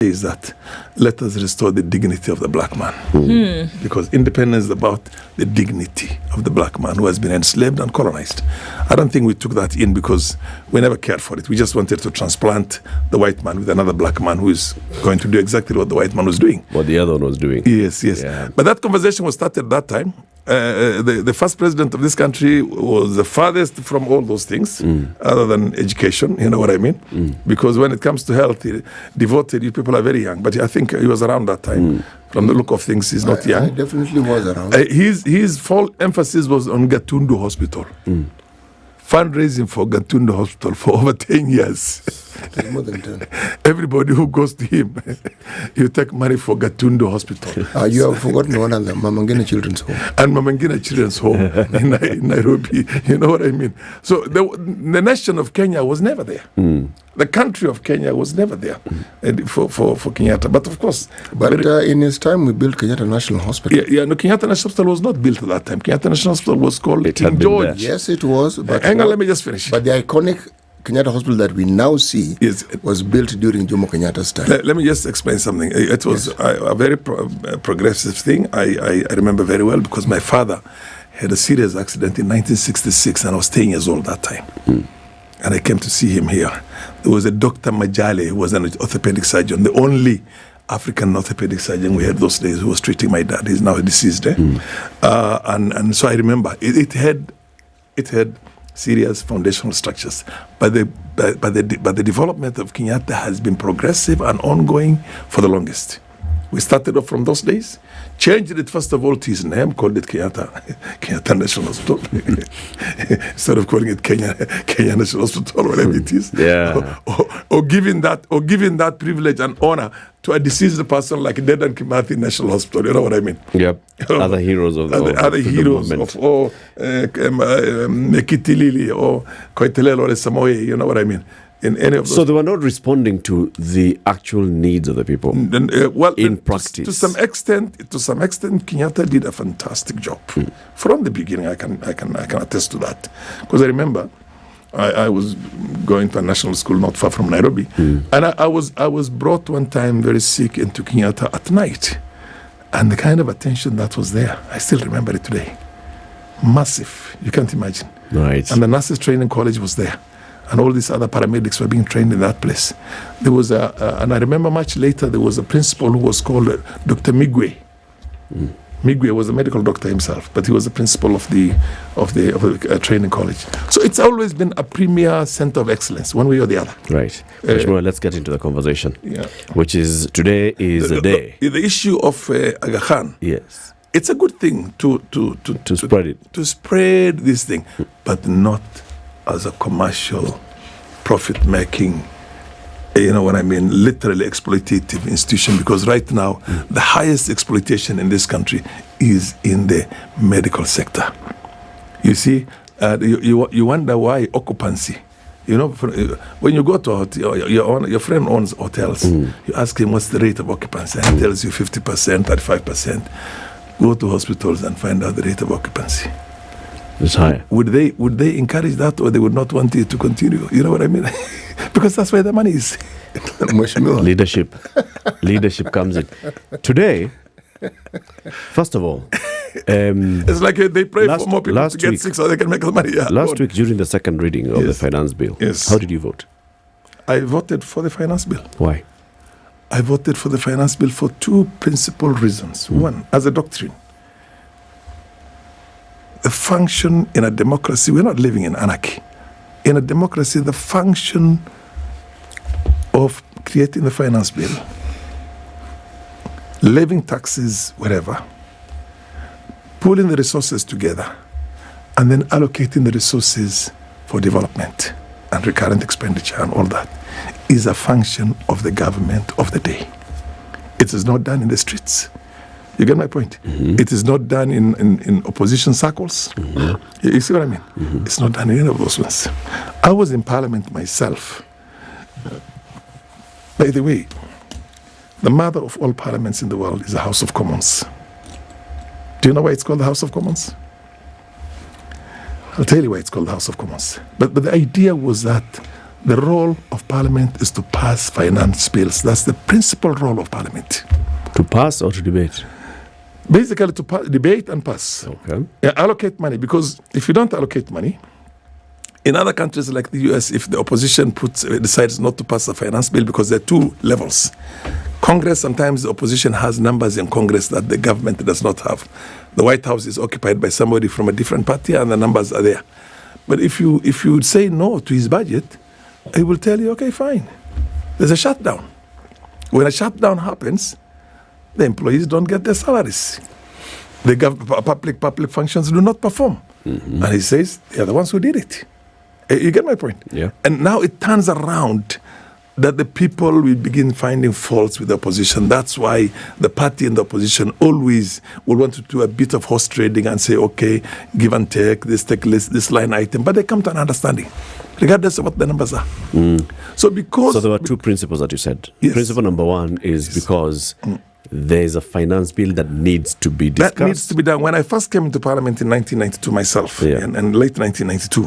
is that let us restore the dignity of the black man. Because independence is about the dignity of the black man who has been enslaved and colonized. I don't think we took that in because we never cared for it. We just wanted to transplant the white man with another black man who is going to do exactly what the white man was doing. What the other one was doing. Yes. Yeah. But that conversation was started at that time. The first president of this country was the farthest from all those things, other than education, you know what I mean? Because when it comes to health, devoted, you people are very young. But I think he was around that time. From the look of things, he's not young. I definitely was around. His full emphasis was on Gatundu Hospital. Fundraising for Gatundu Hospital for over 10 years. More than 10. Everybody who goes to him, you take money for Gatundu Hospital. You have forgotten one of them, Mamangina Children's Home. And Mamangina Children's Home in Nairobi. You know what I mean? So the nation of Kenya was never there. The country of Kenya was never there for Kenyatta. But of course... But in his time, we built Kenyatta National Hospital. Yeah, no, Kenyatta National Hospital was not built at that time. Kenyatta National Hospital was called King George. Yes, it was. But hang on, let me just finish. But the iconic Kenyatta Hospital that we now see was built during Jomo Kenyatta's time. Let me just explain something. It was a very progressive thing. I remember very well because my father had a serious accident in 1966 and I was 10 years old that time. And I came to see him here. There was a Dr. Majale who was an orthopedic surgeon, the only African orthopedic surgeon we had those days who was treating my dad. He's now deceased. And so I remember it had serious foundational structures. But the development of Kenyatta has been progressive and ongoing for the longest. We started off from those days, changed it first of all to his name, called it Kenyatta National Hospital. Instead of calling it Kenya National Hospital, whatever it is. Or giving that privilege and honor to a deceased person like Dedan Kimathi National Hospital. You know what I mean? Yep. Other heroes of Mekitilili or Koitelelo or Samoe, you know what I mean? In any of those. So they were not responding to the actual needs of the people. In practice, to some extent, Kenyatta did a fantastic job from the beginning. I can attest to that because I remember I was going to a national school not far from Nairobi, and I was brought one time very sick into Kenyatta at night, and the kind of attention that was there, I still remember it today. Massive, you can't imagine. Right. And the nurses training college was there. And all these other paramedics were being trained in that place. There was and I remember much later, there was a principal who was called Dr. Migwe. Migwe was a medical doctor himself, but he was the principal of the training college. So it's always been a premier center of excellence, one way or the other. Right. Let's get into the conversation. Which is, today is the day. The issue of Aga Khan. Yes. It's a good thing to spread it. To spread this thing, but not as a commercial, profit-making, you know what I mean, literally exploitative institution, because right now, the highest exploitation in this country is in the medical sector. You see, you wonder why occupancy. You know, when you go to a hotel, your friend owns hotels, you ask him what's the rate of occupancy, and he tells you 50%, 35%. Go to hospitals and find out the rate of occupancy. It's high. Would they encourage that, or they would not want it to continue? You know what I mean? Because that's where the money is. Leadership comes in. Today, first of all, it's like they pray for more people to get sick so they can make the money. Last week, during the second reading of the finance bill, how did you vote? I voted for the finance bill. Why? I voted for the finance bill for two principal reasons. One, as a doctrine. The function in a democracy, we're not living in anarchy. In a democracy, the function of creating the finance bill, levying taxes wherever, pulling the resources together, and then allocating the resources for development and recurrent expenditure and all that, is a function of the government of the day. It is not done in the streets. You get my point? It is not done in opposition circles. You see what I mean? It's not done in any of those ones. I was in Parliament myself. By the way, the mother of all parliaments in the world is the House of Commons. Do you know why it's called the House of Commons? I'll tell you why it's called the House of Commons. But the idea was that The role of Parliament is to pass finance bills. That's the principal role of Parliament. To pass or to debate? Basically, to debate and pass. Okay. Yeah, allocate money, because if you don't allocate money, in other countries like the US, if the opposition decides not to pass a finance bill, because there are two levels. Congress, sometimes the opposition has numbers in Congress that the government does not have. The White House is occupied by somebody from a different party, and the numbers are there. But if you say no to his budget, he will tell you, okay, fine. There's a shutdown. When a shutdown happens, the employees don't get their salaries. The public functions do not perform. Mm-hmm. And he says, they're the ones who did it. You get my point? Yeah. And now it turns around that the people will begin finding faults with the opposition. That's why the party in the opposition always will want to do a bit of horse trading and say, okay, give and take this line item. But they come to an understanding, regardless of what the numbers are. So there were two principles that you said. Yes. Principle number one is because there's a finance bill that needs to be discussed. That needs to be done. When I first came into Parliament in 1992 myself, and late 1992,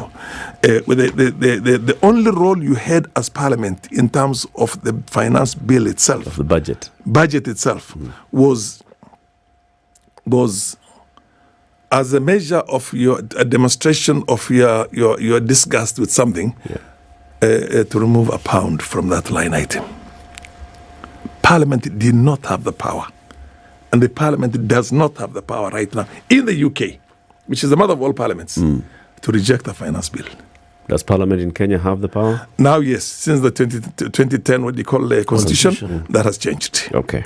the only role you had as Parliament in terms of the finance bill itself, of the budget itself, was as a measure of a demonstration of your disgust with something, to remove a pound from that line item. Parliament did not have the power, and the Parliament does not have the power right now in the UK, which is the mother of all parliaments, to reject the finance bill. Does Parliament in Kenya have the power? Now, yes. Since the 2010, what they call the Constitution, that has changed. Okay.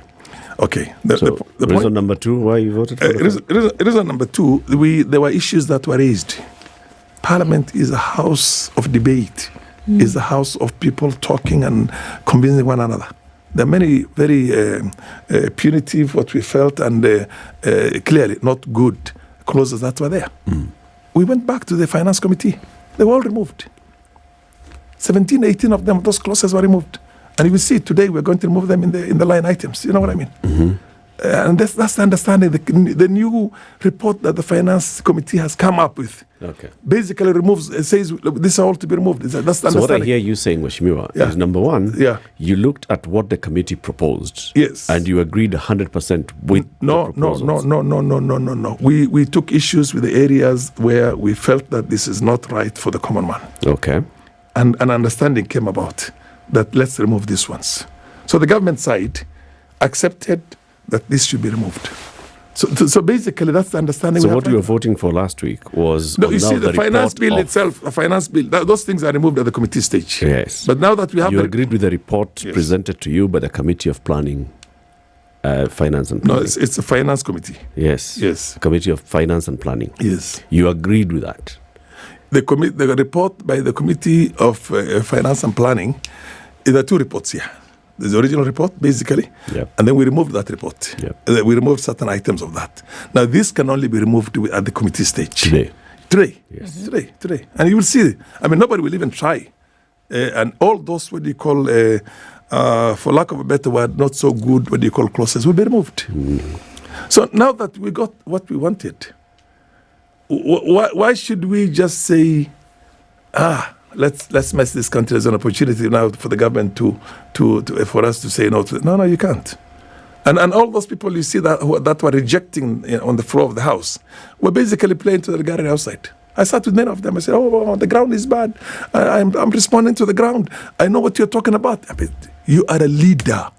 The reason point, number two, why you voted for reason number two, there were issues that were raised. Parliament is a house of debate, is a house of people talking and convincing one another. There are many very punitive, what we felt, and clearly not good clauses that were there. We went back to the Finance Committee. They were all removed. 17, 18 of them, those clauses were removed. And you will see today we're going to remove them in the line items. You know what I mean? Mm-hmm. And that's the understanding. The new report that the Finance Committee has come up with basically removes, it says this are all to be removed. That's the so what I hear you saying, Mheshimiwa, is number one, you looked at what the committee proposed. Yes. And you agreed 100% with the proposals. No. We took issues with the areas where we felt that this is not right for the common man. Okay. And an understanding came about that let's remove these ones. So the government side accepted that this should be removed. So basically, that's the understanding. So what you were voting for last week was... No, you see, the finance bill itself, the finance bill, those things are removed at the committee stage. Yes. But now that we have... You agreed with the report presented to you by the Committee of Planning, Finance and Planning. No, it's a finance committee. Yes. Committee of Finance and Planning. Yes. You agreed with that. The report by the Committee of Finance and Planning, there are two reports here. There's the original report, basically, and then we removed that report. We removed certain items of that. Now, this can only be removed at the committee stage. Today. Yes. Today. And you will see, I mean, nobody will even try. And all those, what you call, for lack of a better word, not so good, what you call clauses, will be removed. So now that we got what we wanted, why should we just say, let's mess this country as an opportunity now for the government for us to say no to it. No, you can't. And all those people you see that were rejecting on the floor of the house were basically playing to the gallery outside. I sat with many of them. I said, the ground is bad. I'm responding to the ground. I know what you're talking about. I mean, you are a leader.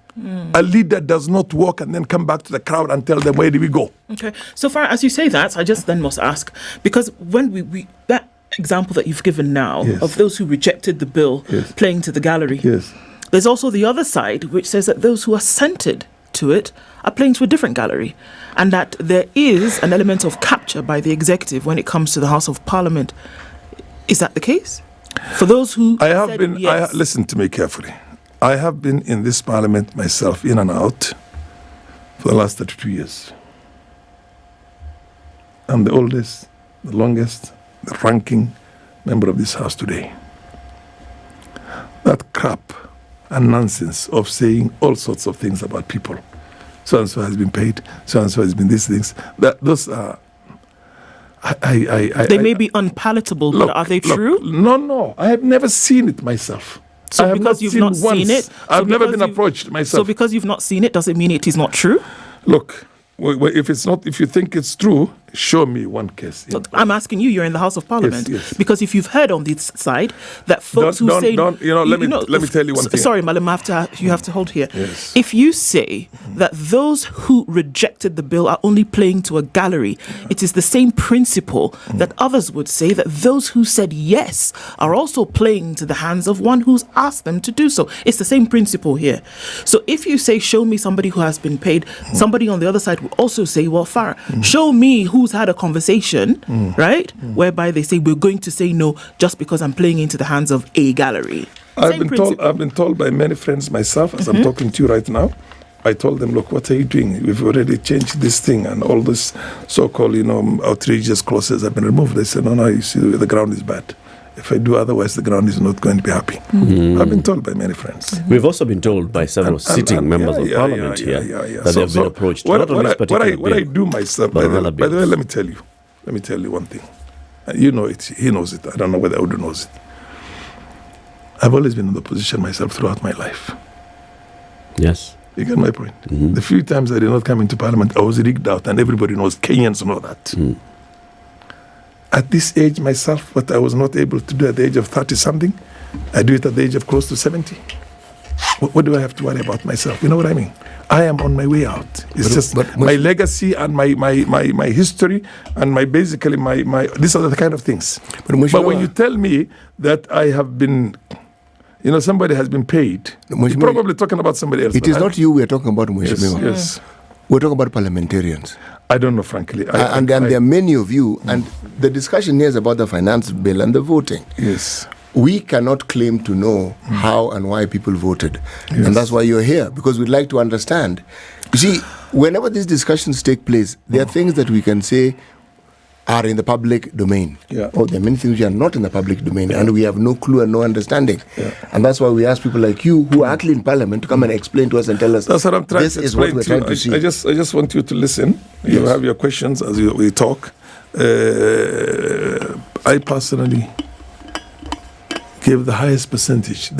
A leader does not walk and then come back to the crowd and tell them, where do we go? Okay. So far as you say that, I just then must ask, because when we that example that you've given now of those who rejected the bill playing to the gallery, there's also the other side which says that those who assented to it are playing to a different gallery, and that there is an element of capture by the executive when it comes to the House of Parliament. Is that the case? For those who listen to me carefully. I have been in this Parliament myself, in and out, for the last 32 years. I'm the oldest, the longest, the ranking member of this house today. That crap and nonsense of saying all sorts of things about people. So-and-so has been paid, so-and-so has been these things. Those are They may be unpalatable, but are they true? No. I have never seen it myself. So because you've not seen it, I've never been approached myself. So because you've not seen it, does it mean it is not true? Look, if you think it's true, show me one case. I'm asking you. You're in the House of Parliament. Yes. Because if you've heard on this side that folks let me tell you one thing. Sorry, Malam, you have to hold here. Yes. If you say that those who rejected the bill are only playing to a gallery, it is the same principle that others would say that those who said yes are also playing to the hands of one who's asked them to do so. It's the same principle here. So if you say, show me somebody who has been paid, somebody on the other side will also say, well, Farah, show me who's had a conversation, right? Whereby they say, we're going to say no just because I'm playing into the hands of a gallery. I've been told by many friends myself, as I'm talking to you right now, I told them, look, what are you doing? We've already changed this thing, and all this so-called, outrageous clauses have been removed. They said, no, you see, the ground is bad. If I do otherwise, the ground is not going to be happy. I've been told by many friends. We've also been told by several sitting members of Parliament here that they've been approached. What I do myself, by the way, let me tell you one thing. You know it, he knows it. I don't know whether Odu knows it. I've always been in the position myself throughout my life. Yes. You get my point? The few times I did not come into Parliament, I was rigged out, and everybody knows, Kenyans know that. At this age myself, what I was not able to do at the age of 30-something, I do it at the age of close to 70. What do I have to worry about myself? You know what I mean? I am on my way out. It's my legacy and my history and basically these are the kind of things. But when you tell me that I have been, somebody has been paid, you're probably talking about somebody else. It is not you we are talking about, Mheshimiwa. Yes. We're talking about parliamentarians. I don't know, frankly. And there are many of you, and the discussion here is about the finance bill and the voting. Yes. We cannot claim to know how and why people voted. Yes. And that's why you're here, because we'd like to understand. You see, whenever these discussions take place, there are things that we can say are in the public domain. Yeah. Or there are many things which are not in the public domain, and we have no clue and no understanding. Yeah. And that's why we ask people like you, who are actually in Parliament, to come and explain to us and tell us, that's what I'm trying this to is what explain we're to you. trying to see. I just want you to listen. Yes. You have your questions as we talk. I personally gave the highest percentage in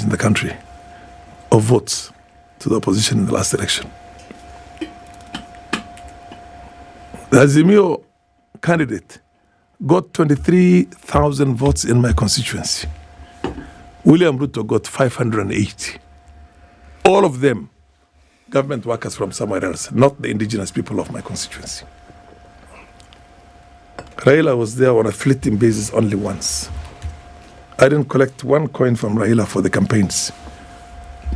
the country of votes to the opposition in the last election. The Azimio candidate got 23,000 votes in my constituency. William Ruto got 580. All of them government workers from somewhere else, not the indigenous people of my constituency. Raila was there on a fleeting basis only once. I didn't collect one coin from Raila for the campaigns.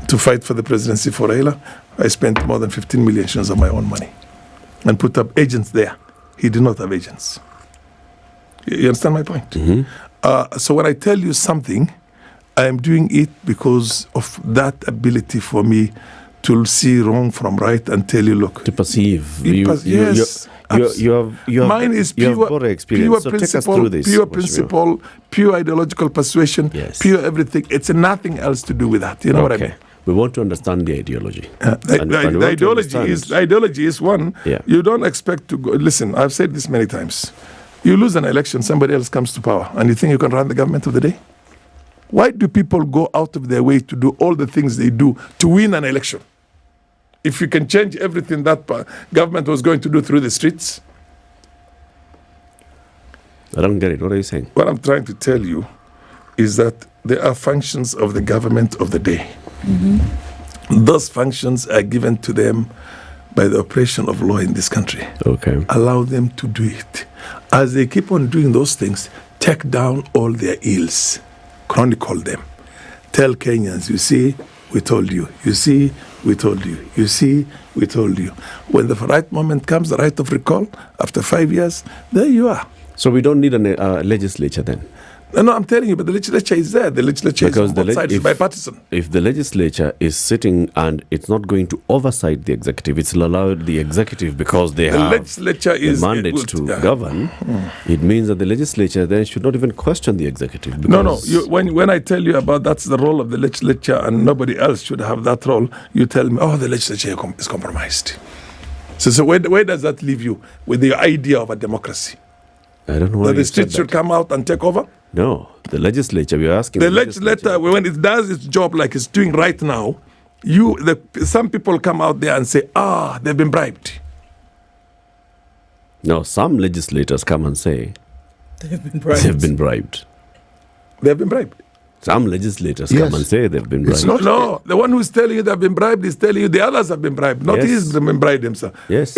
To fight for the presidency for Raila, I spent more than 15 million shillings of my own money and put up agents there. He did not have agents. You understand my point? So when I tell you something, I am doing it because of that ability for me to see wrong from right and tell you, look. To perceive. Yes. Mine is pure experience. So take us through this. Pure principle, pure ideological persuasion, pure everything. It's nothing else to do with that. You know what I mean? We want to understand the ideology. The ideology is one. Yeah. You don't expect to go. Listen, I've said this many times. You lose an election, somebody else comes to power, and you think you can run the government of the day? Why do people go out of their way to do all the things they do to win an election? If you can change everything that government was going to do through the streets? I don't get it. What are you saying? What I'm trying to tell you is that there are functions of the government of the day. Those functions are given to them by the operation of law in this country. Okay. Allow them to do it. As they keep on doing those things, take down all their ills. Chronicle them. Tell Kenyans, you see, we told you. You see, we told you. You see, we told you. When the right moment comes, the right of recall, after 5 years, there you are. So we don't need a legislature then? No, I'm telling you, but the legislature is there. The legislature is on both sides, it's bipartisan. If the legislature is sitting and it's not going to oversight the executive, it's allowed the executive because they have the mandate to govern, it means that the legislature then should not even question the executive. No. When I tell you about that's the role of the legislature and nobody else should have that role, you tell me, the legislature is compromised. So where does that leave you with the idea of a democracy? I don't know why that the state should come out and take over? No, the legislature. We are asking. The legislature, when it does its job like it's doing right now, some people come out there and say, they've been bribed. No, some legislators come and say they've been bribed. They've been bribed. They've been bribed. Some legislators come and say they've been bribed. No, the one who's telling you they've been bribed is telling you the others have been bribed. Not he's been bribed himself. Yes.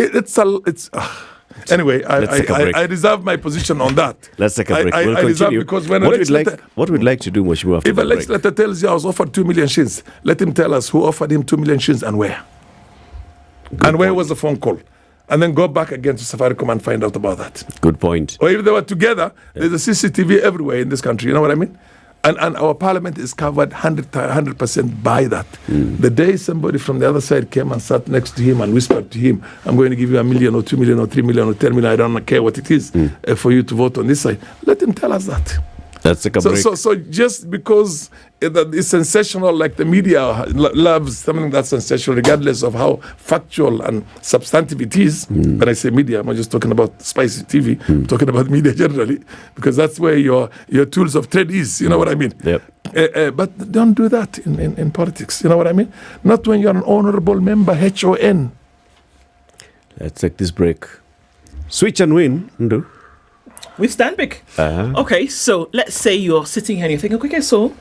Anyway, I reserve my position on that. Let's take a break. We'll continue. Because when what we'd like to do, Mheshimiwa, after if a legislator tells you I was offered 2 million shillings, let him tell us who offered him 2 million shillings and where. Where was the phone call? And then go back again to Safaricom and find out about that. Good point. Or if they were together, there's a CCTV everywhere in this country. You know what I mean? And our parliament is covered 100% by that. The day somebody from the other side came and sat next to him and whispered to him, I'm going to give you 1 million or 2 million or 3 million or 10 million, I don't care what it is, for you to vote on this side. Let him tell us that. Let's take a break. So just because it's sensational, like the media loves something that's sensational, regardless of how factual and substantive it is. When I say media, I'm not just talking about Spicy TV. I'm talking about media generally, because that's where your tools of trade is. You know what I mean? Yep. But don't do that in politics. You know what I mean? Not when you're an honorable member, HON. Let's take this break. Switch and win, Ndu. With Stanbic. Okay, so let's say you're sitting here and you're thinking, okay, so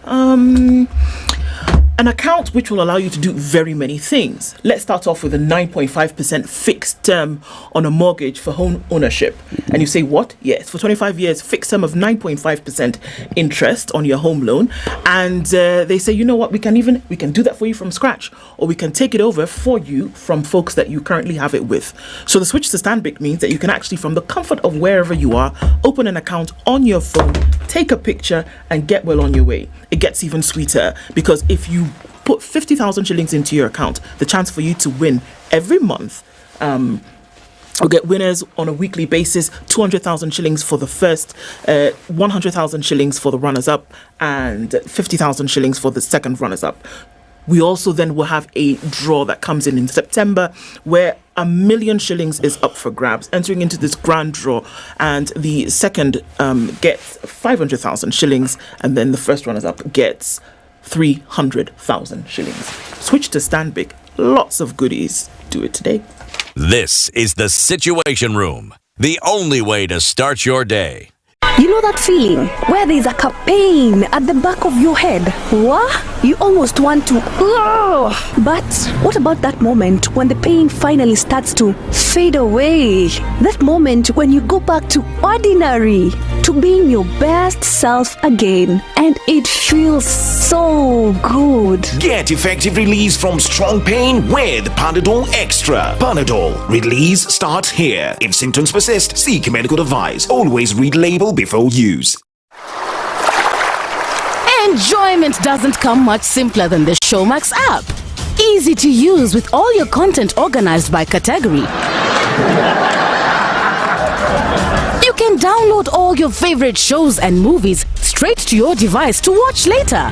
an account which will allow you to do very many things. Let's start off with a 9.5% fixed term on a mortgage for home ownership. And you say, what? Yes, for 25 years, fixed term of 9.5% interest on your home loan. And they say, you know what, we can do that for you from scratch, or we can take it over for you from folks that you currently have it with. So the switch to Stanbic means that you can actually, from the comfort of wherever you are, open an account on your phone, take a picture, and get well on your way. It gets even sweeter, because if you put 50,000 shillings into your account, the chance for you to win every month, we'll get winners on a weekly basis, 200,000 shillings for the first, 100,000 shillings for the runners-up, and 50,000 shillings for the second runners-up. We also then will have a draw that comes in September, where 1 million shillings is up for grabs, entering into this grand draw, and the second gets 500,000 shillings, and then the first runners-up gets 300,000 shillings. Switch to Stanbic. Lots of goodies. Do it today. This is the Situation Room, the only way to start your day. You know that feeling where there's like a pain at the back of your head? What? You almost want to... But what about that moment when the pain finally starts to fade away? That moment when you go back to ordinary, to being your best self again. And it feels so good. Get effective release from strong pain with Panadol Extra. Panadol. Release starts here. If symptoms persist, seek medical advice. Always read label before use. Enjoyment doesn't come much simpler than the Showmax app. Easy to use with all your content organized by category. You can download all your favorite shows and movies straight to your device to watch later.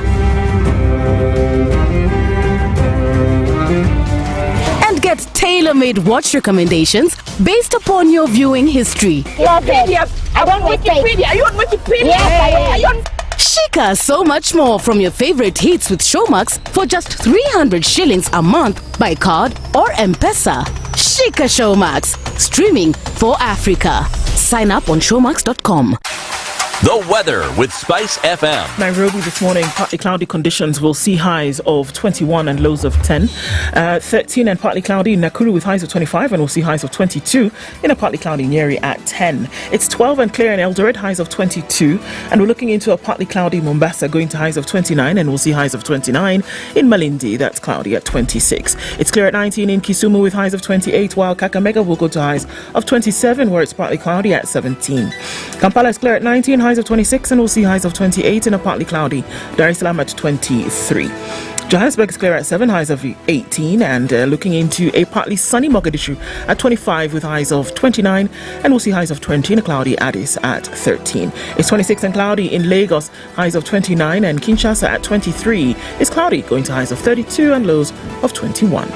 And get tailor-made watch recommendations based upon your viewing history. I want Wikipedia. You want Wikipedia? Yes, I want. Shika so much more from your favorite hits with Showmax for just 300 shillings a month by card or M-Pesa. Shika Showmax, streaming for Africa. Sign up on showmax.com. The weather with SpiceFM. Nairobi this morning, partly cloudy conditions. Will see highs of 21 and lows of 10. 13 and partly cloudy in Nakuru with highs of 25, and we'll see highs of 22 in a partly cloudy Nyeri at 10. It's 12 and clear in Eldoret, highs of 22. And we're looking into a partly cloudy Mombasa going to highs of 29, and we'll see highs of 29 in Malindi. That's cloudy at 26. It's clear at 19 in Kisumu with highs of 28, while Kakamega will go to highs of 27, where it's partly cloudy at 17. Kampala is clear at 19, highs of 26, and we'll see highs of 28 in a partly cloudy Dar es Salaam at 23. Johannesburg is clear at 7, highs of 18, and looking into a partly sunny Mogadishu at 25 with highs of 29, and we'll see highs of 20 in a cloudy Addis at 13. It's 26 and cloudy in Lagos, highs of 29, and Kinshasa at 23 is cloudy, going to highs of 32 and lows of 21.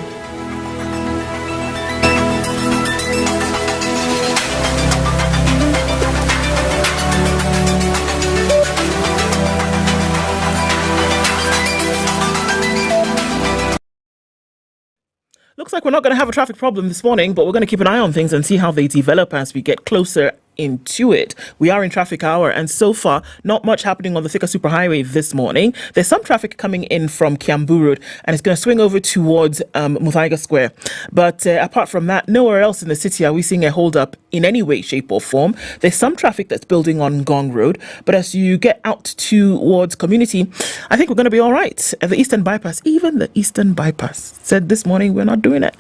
like we're not going to have a traffic problem this morning, but we're going to keep an eye on things and see how they develop as we get closer into it. We are in traffic hour, and so far not much happening on the Thika Superhighway this morning. There's some traffic coming in from Kiambu Road, and it's going to swing over towards Muthaiga Square. But apart from that, nowhere else in the city are we seeing a hold up in any way, shape or form. There's some traffic that's building on Gong Road, but as you get out towards Community, I think we're going to be all right. The Eastern Bypass, even the Eastern Bypass said this morning we're not doing it.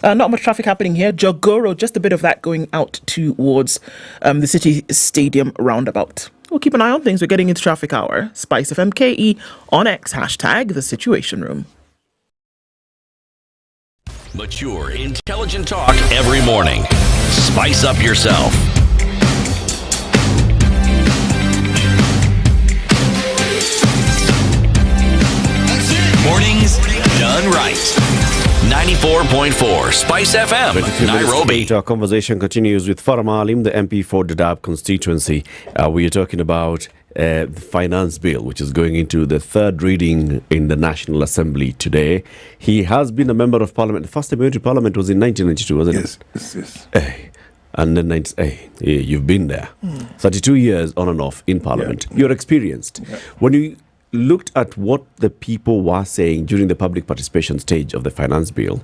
Not much traffic happening here. Jogoro, just a bit of that going out towards the City Stadium roundabout. We'll keep an eye on things. We're getting into traffic hour. SpiceFM KE on X, hashtag the Situation Room. Mature, intelligent talk every morning. Spice up yourself. Mornings done right. 94.4 Spice FM, Nairobi. Our conversation continues with Farah Alim, the MP for Dadaab constituency. We are talking about the finance bill, which is going into the third reading in the National Assembly today. He has been a member of Parliament. The first time he went to Parliament was in 1992, wasn't it? Yes. And then you've been there. 32 years on and off in Parliament. Yeah. You're experienced. Yeah. When you looked at what the people were saying during the public participation stage of the finance bill,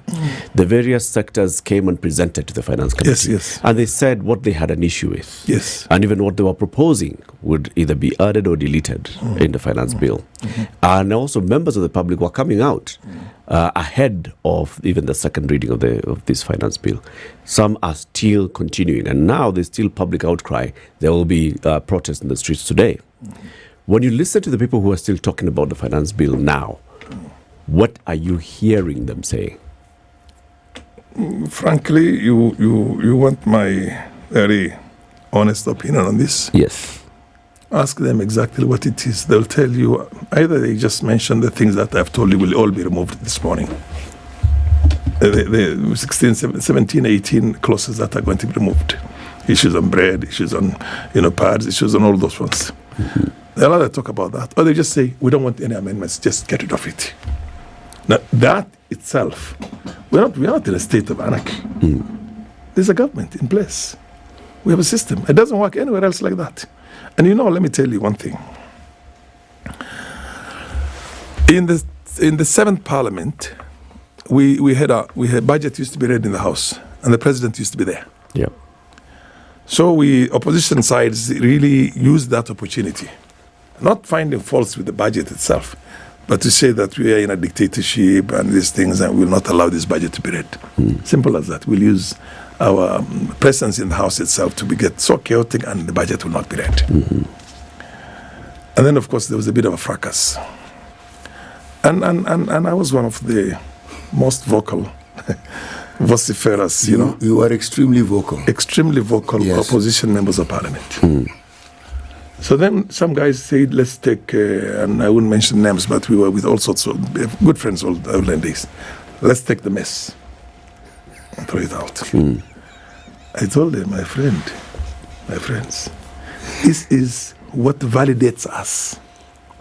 the various sectors came and presented to the finance committee. Yes. And they said what they had an issue with. Yes. And even what they were proposing would either be added or deleted in the finance bill. And also members of the public were coming out ahead of even the second reading of this finance bill. Some are still continuing, and now there's still public outcry. There will be protests in the streets today. When you listen to the people who are still talking about the finance bill now, what are you hearing them say? Frankly, you want my very honest opinion on this? Yes. Ask them exactly what it is. They'll tell you. Either they just mention the things that I've told you will all be removed this morning. The 16, 17, 18 clauses that are going to be removed. Issues on bread, issues on pads, issues on all those ones. They'll either talk about that, or they just say, we don't want any amendments, just get rid of it. Now, that itself, we're not in a state of anarchy. There's a government in place. We have a system. It doesn't work anywhere else like that. And let me tell you one thing. In the 7th Parliament, we had budget used to be read in the House, and the President used to be there. Yeah. So opposition sides really used that opportunity, not finding faults with the budget itself, but to say that we are in a dictatorship and these things, and we will not allow this budget to be read. Simple as that. We'll use our presence in the House itself to get so chaotic, and the budget will not be read. And then, of course, there was a bit of a fracas. And I was one of the most vocal vociferous, You were extremely vocal. Extremely vocal, yes. Opposition members of Parliament. So then some guys said, let's take, and I wouldn't mention names, but we were with all sorts of good friends all the days. Let's take the mess and throw it out. I told them, my friends, this is what validates us.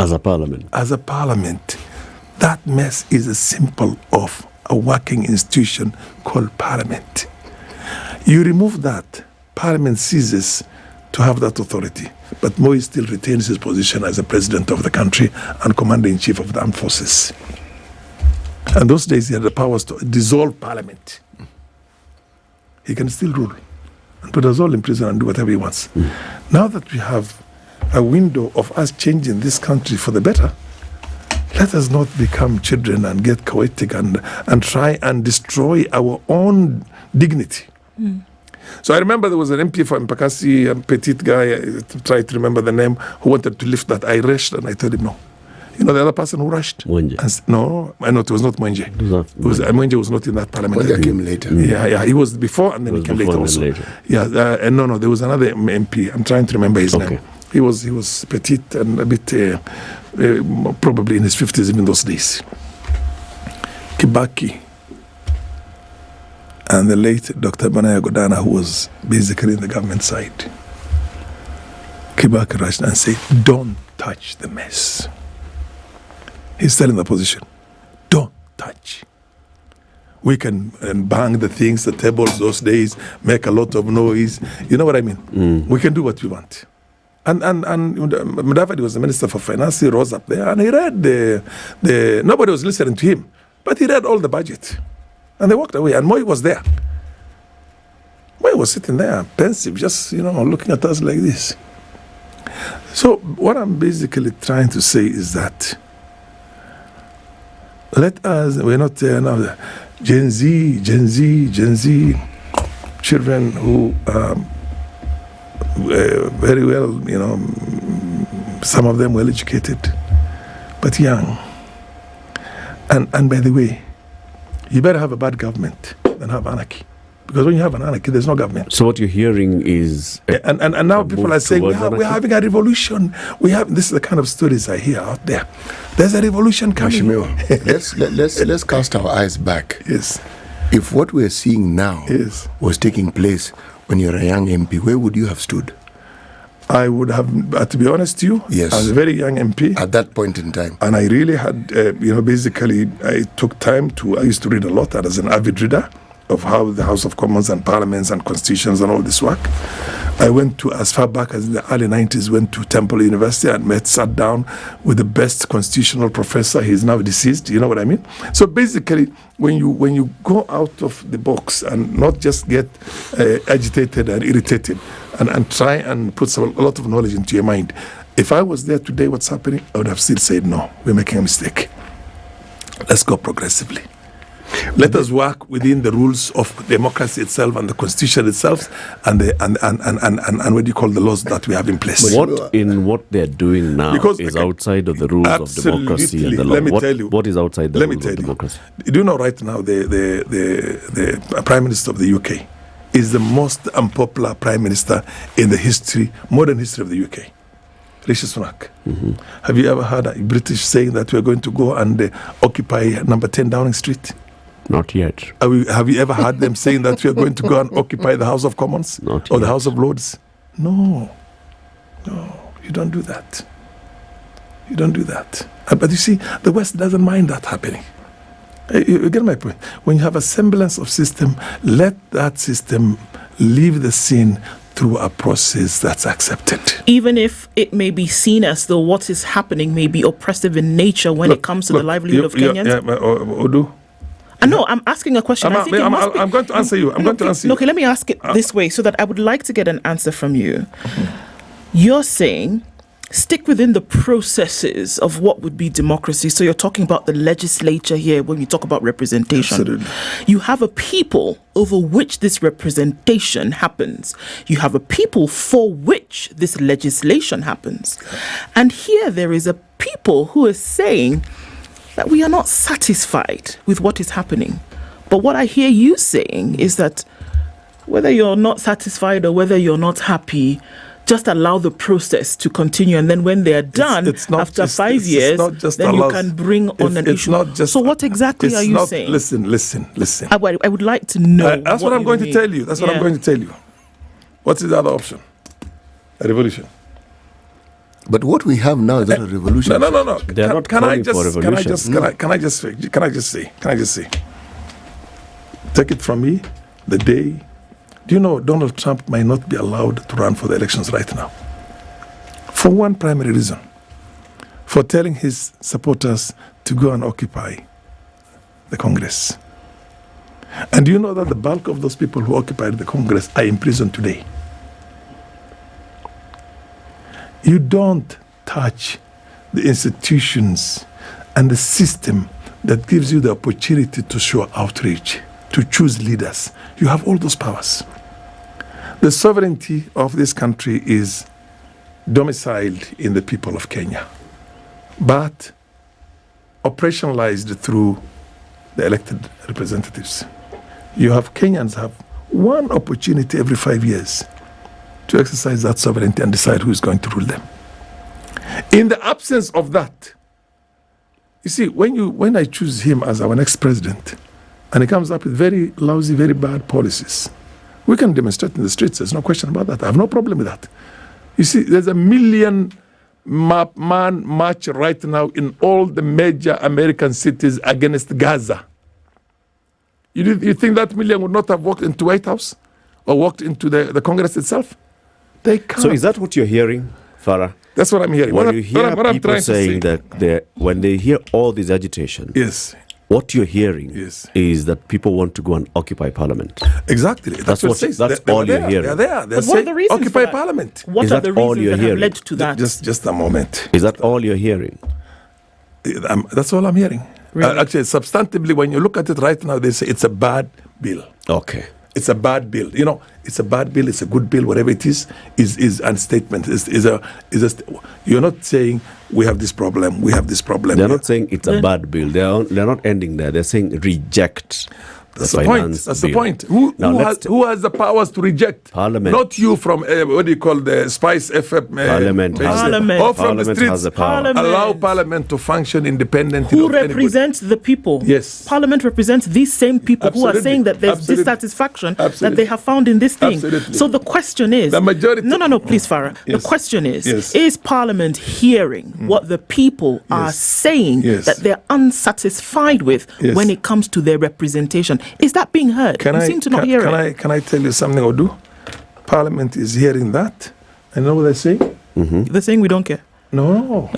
As a parliament. As a parliament. That mess is a symbol of a working institution called Parliament. You remove that, Parliament ceases to have that authority, but Moi still retains his position as the president of the country and commander-in-chief of the armed forces. And those days he had the powers to dissolve Parliament. He can still rule and put us all in prison and do whatever he wants. Now that we have a window of us changing this country for the better, let us not become children and get chaotic and try and destroy our own dignity. So I remember there was an MP from Mpakasi, a petite guy, I tried to remember the name, who wanted to lift that. I rushed and I told him no. The other person who rushed? Mwenje. No, I know it was not Mwenje. Mwenje was not in that parliament. Mwenje came later. Yeah, he was before and then he came later also. Yeah, no, there was another MP. I'm trying to remember his name. He was petite and a bit, probably in his 50s even those days. Kibaki and the late Dr. Banaya Godana, who was basically in the government side. Kibaki rushed and said, don't touch the mess. He's still in the position. Don't touch. We can bang the things, the tables those days, make a lot of noise. You know what I mean? We can do what we want. And Mudavadi was the Minister for Finance. He rose up there and he read the nobody was listening to him, but he read all the budget. And they walked away. And Moi was there. Moi was sitting there, pensive, just, looking at us like this. So what I'm basically trying to say is that we're not now Gen Z children who very well, some of them well educated, but young. And by the way, you better have a bad government than have anarchy. Because when you have an anarchy, there's no government. So what you're hearing is... And now people are saying, we're having a revolution. This is the kind of stories I hear out there. There's a revolution coming. let's cast our eyes back. Yes. If what we're seeing now was taking place when you're a young MP, where would you have stood? I would have, to be honest to you, yes. I was a very young MP. At that point in time. And I really had, basically, I took time I used to read a lot. I was an avid reader of how the House of Commons and Parliaments and Constitutions and all this work. I went to, as far back as in the early 90s, went to Temple University and sat down with the best constitutional professor. He's now deceased, you know what I mean? So basically, when you go out of the box and not just get agitated and irritated and try and put a lot of knowledge into your mind, if I was there today, what's happening, I would have still said, no, we're making a mistake. Let's go progressively. Let us work within the rules of democracy itself and the constitution itself and what you call the laws that we have in place. What they're doing now is outside of the rules of democracy and the law. Let me tell you. What is outside the rules of democracy? Do you know right now the Prime Minister of the UK is the most unpopular Prime Minister in the modern history of the UK? Rishi Sunak. Have you ever heard a British saying that we're going to go and occupy number 10 Downing Street? Not yet. Have you ever heard them saying that we are going to go and occupy the House of Commons? Not or yet. The House of Lords? No, you don't do that. You don't do that. But you see, the West doesn't mind that happening. You get my point? When you have a semblance of system, let that system leave the scene through a process that's accepted. Even if it may be seen as though what is happening may be oppressive in nature when it comes to the livelihood of Kenyans? Odu? No, I'm asking a question. I'm going to answer you. Okay, let me ask it this way so that I would like to get an answer from you. You're saying stick within the processes of what would be democracy. So you're talking about the legislature here when we talk about representation. Absolutely. You have a people over which this representation happens. You have a people for which this legislation happens. And here there is a people who is saying that we are not satisfied with what is happening. But what I hear you saying is that whether you're not satisfied or whether you're not happy, just allow the process to continue, and then when they are done, after 5 years, then you can bring on an issue. So what exactly are you saying? Listen. I would like to know. That's what I'm going to tell you. I'm going to tell you. What's the other option? A revolution. But what we have now is not a revolution. No. They're not calling for revolution. Can I just say? Take it from me, the day. Do you know Donald Trump might not be allowed to run for the elections right now? For one primary reason. For telling his supporters to go and occupy the Congress. And do you know that the bulk of those people who occupied the Congress are in prison today? You don't touch the institutions and the system that gives you the opportunity to show outrage, to choose leaders. You have all those powers. The sovereignty of this country is domiciled in the people of Kenya, but operationalized through the elected representatives. Kenyans have one opportunity every 5 years to exercise that sovereignty and decide who is going to rule them. In the absence of that, you see, when I choose him as our next president, and he comes up with very lousy, very bad policies, we can demonstrate in the streets. There's no question about that. I have no problem with that. You see, there's 1 million man march right now in all the major American cities against Gaza. You think that million would not have walked into White House or walked into the Congress itself? They can't. So is that what you're hearing, Farah? That's what I'm hearing. When you hear people saying that when they hear all this agitation, yes, what you're hearing is that people want to go and occupy Parliament. Exactly. That's all you're hearing. They're there. They're but what are the reasons occupy Parliament. What are the reasons that have led to that? Just a moment. Is that all you're hearing? That's all I'm hearing. Really? Actually, substantively, when you look at it right now, they say it's a bad bill. Okay. It's a bad bill. You know, it's a bad bill. It's a good bill. Whatever it is a statement. You're not saying we have this problem. We have this problem. They're not saying it's a bad bill. They're not ending there. They're saying reject. That's the point. That's the point. Who has the powers to reject? Parliament. Not you from what do you call the SpiceFM? Parliament. Or from the streets. Has the power. Allow Parliament to function independently. Who represents the people? Yes. Parliament represents these same people who are saying that there's dissatisfaction that they have found in this thing. Absolutely. So the question is, the majority. No, please, Farah. Yes. The question is Parliament hearing what the people are saying that they're unsatisfied with when it comes to their representation? Is that being heard? You seem to not hear it. Can I tell you something, Odu? Parliament is hearing that. And you know what they're saying? Mm-hmm. They're saying we don't care. No.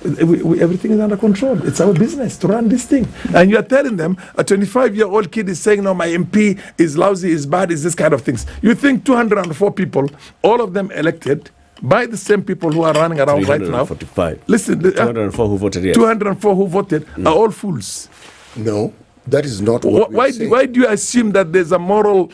Everything is under control. It's our business to run this thing. And you're telling them, a 25-year-old kid is saying, no, my MP is lousy, is bad, is this kind of things. You think 204 people, all of them elected by the same people who are running around right now. 345. Listen, 204 who voted yes. 204 who voted are all fools. No, that is not what why do you assume that there's a moral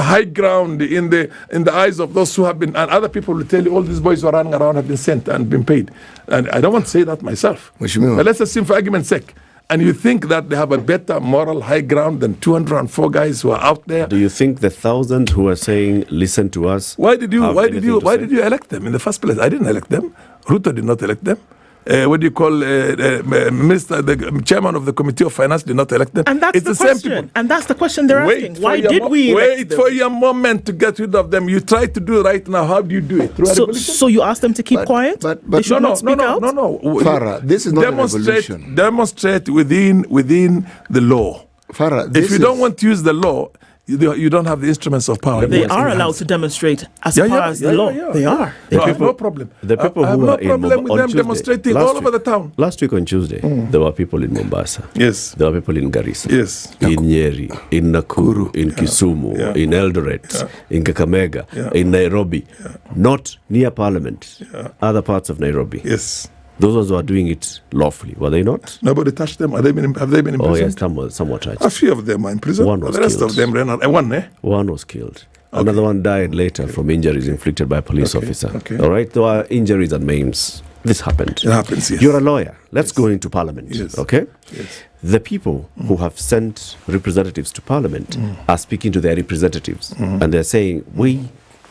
high ground in the eyes of those who have been, and other people will tell you all these boys who are running around have been sent and been paid. And I don't want to say that myself. But let's assume for argument's sake. And you think that they have a better moral high ground than 204 guys who are out there? Do you think the 1,000 who are saying, listen to us? Why did you elect them in the first place? I didn't elect them. Ruto did not elect them. Minister, the chairman of the Committee of Finance did not elect them. And that's the question. And that's the question they're asking. Why did we elect them? Wait for your moment to get rid of them. You try to do it right now. How do you do it? So you ask them to keep quiet? They should not speak out? No. Farah, this is not a revolution. Demonstrate within the law. Farah, if you don't want to use the law, you don't have the instruments of power. They are allowed to demonstrate as far as the law. They are. I have no problem. The people I have who no are problem with them Tuesday, demonstrating all over the town. Last week on Tuesday, there were people in Mombasa. Yes. There were people in Garissa. Yes. In Nyeri, in Nakuru, in Kisumu, in Eldoret, in Kakamega, in Nairobi. Not near Parliament. Other parts of Nairobi. Yes. Those who are doing it lawfully, were they not? Nobody touched them. Have they been in prison? Oh, yes, some were touched. A few of them are in prison. One was the rest killed. of them ran out. One was killed. Okay. Another one died later from injuries inflicted by a police officer. Okay. All right? There were injuries and maims. This happened. It happens, yes. You're a lawyer. Let's go into Parliament. Yes. Okay? Yes. The people who have sent representatives to Parliament are speaking to their representatives. And they're saying, we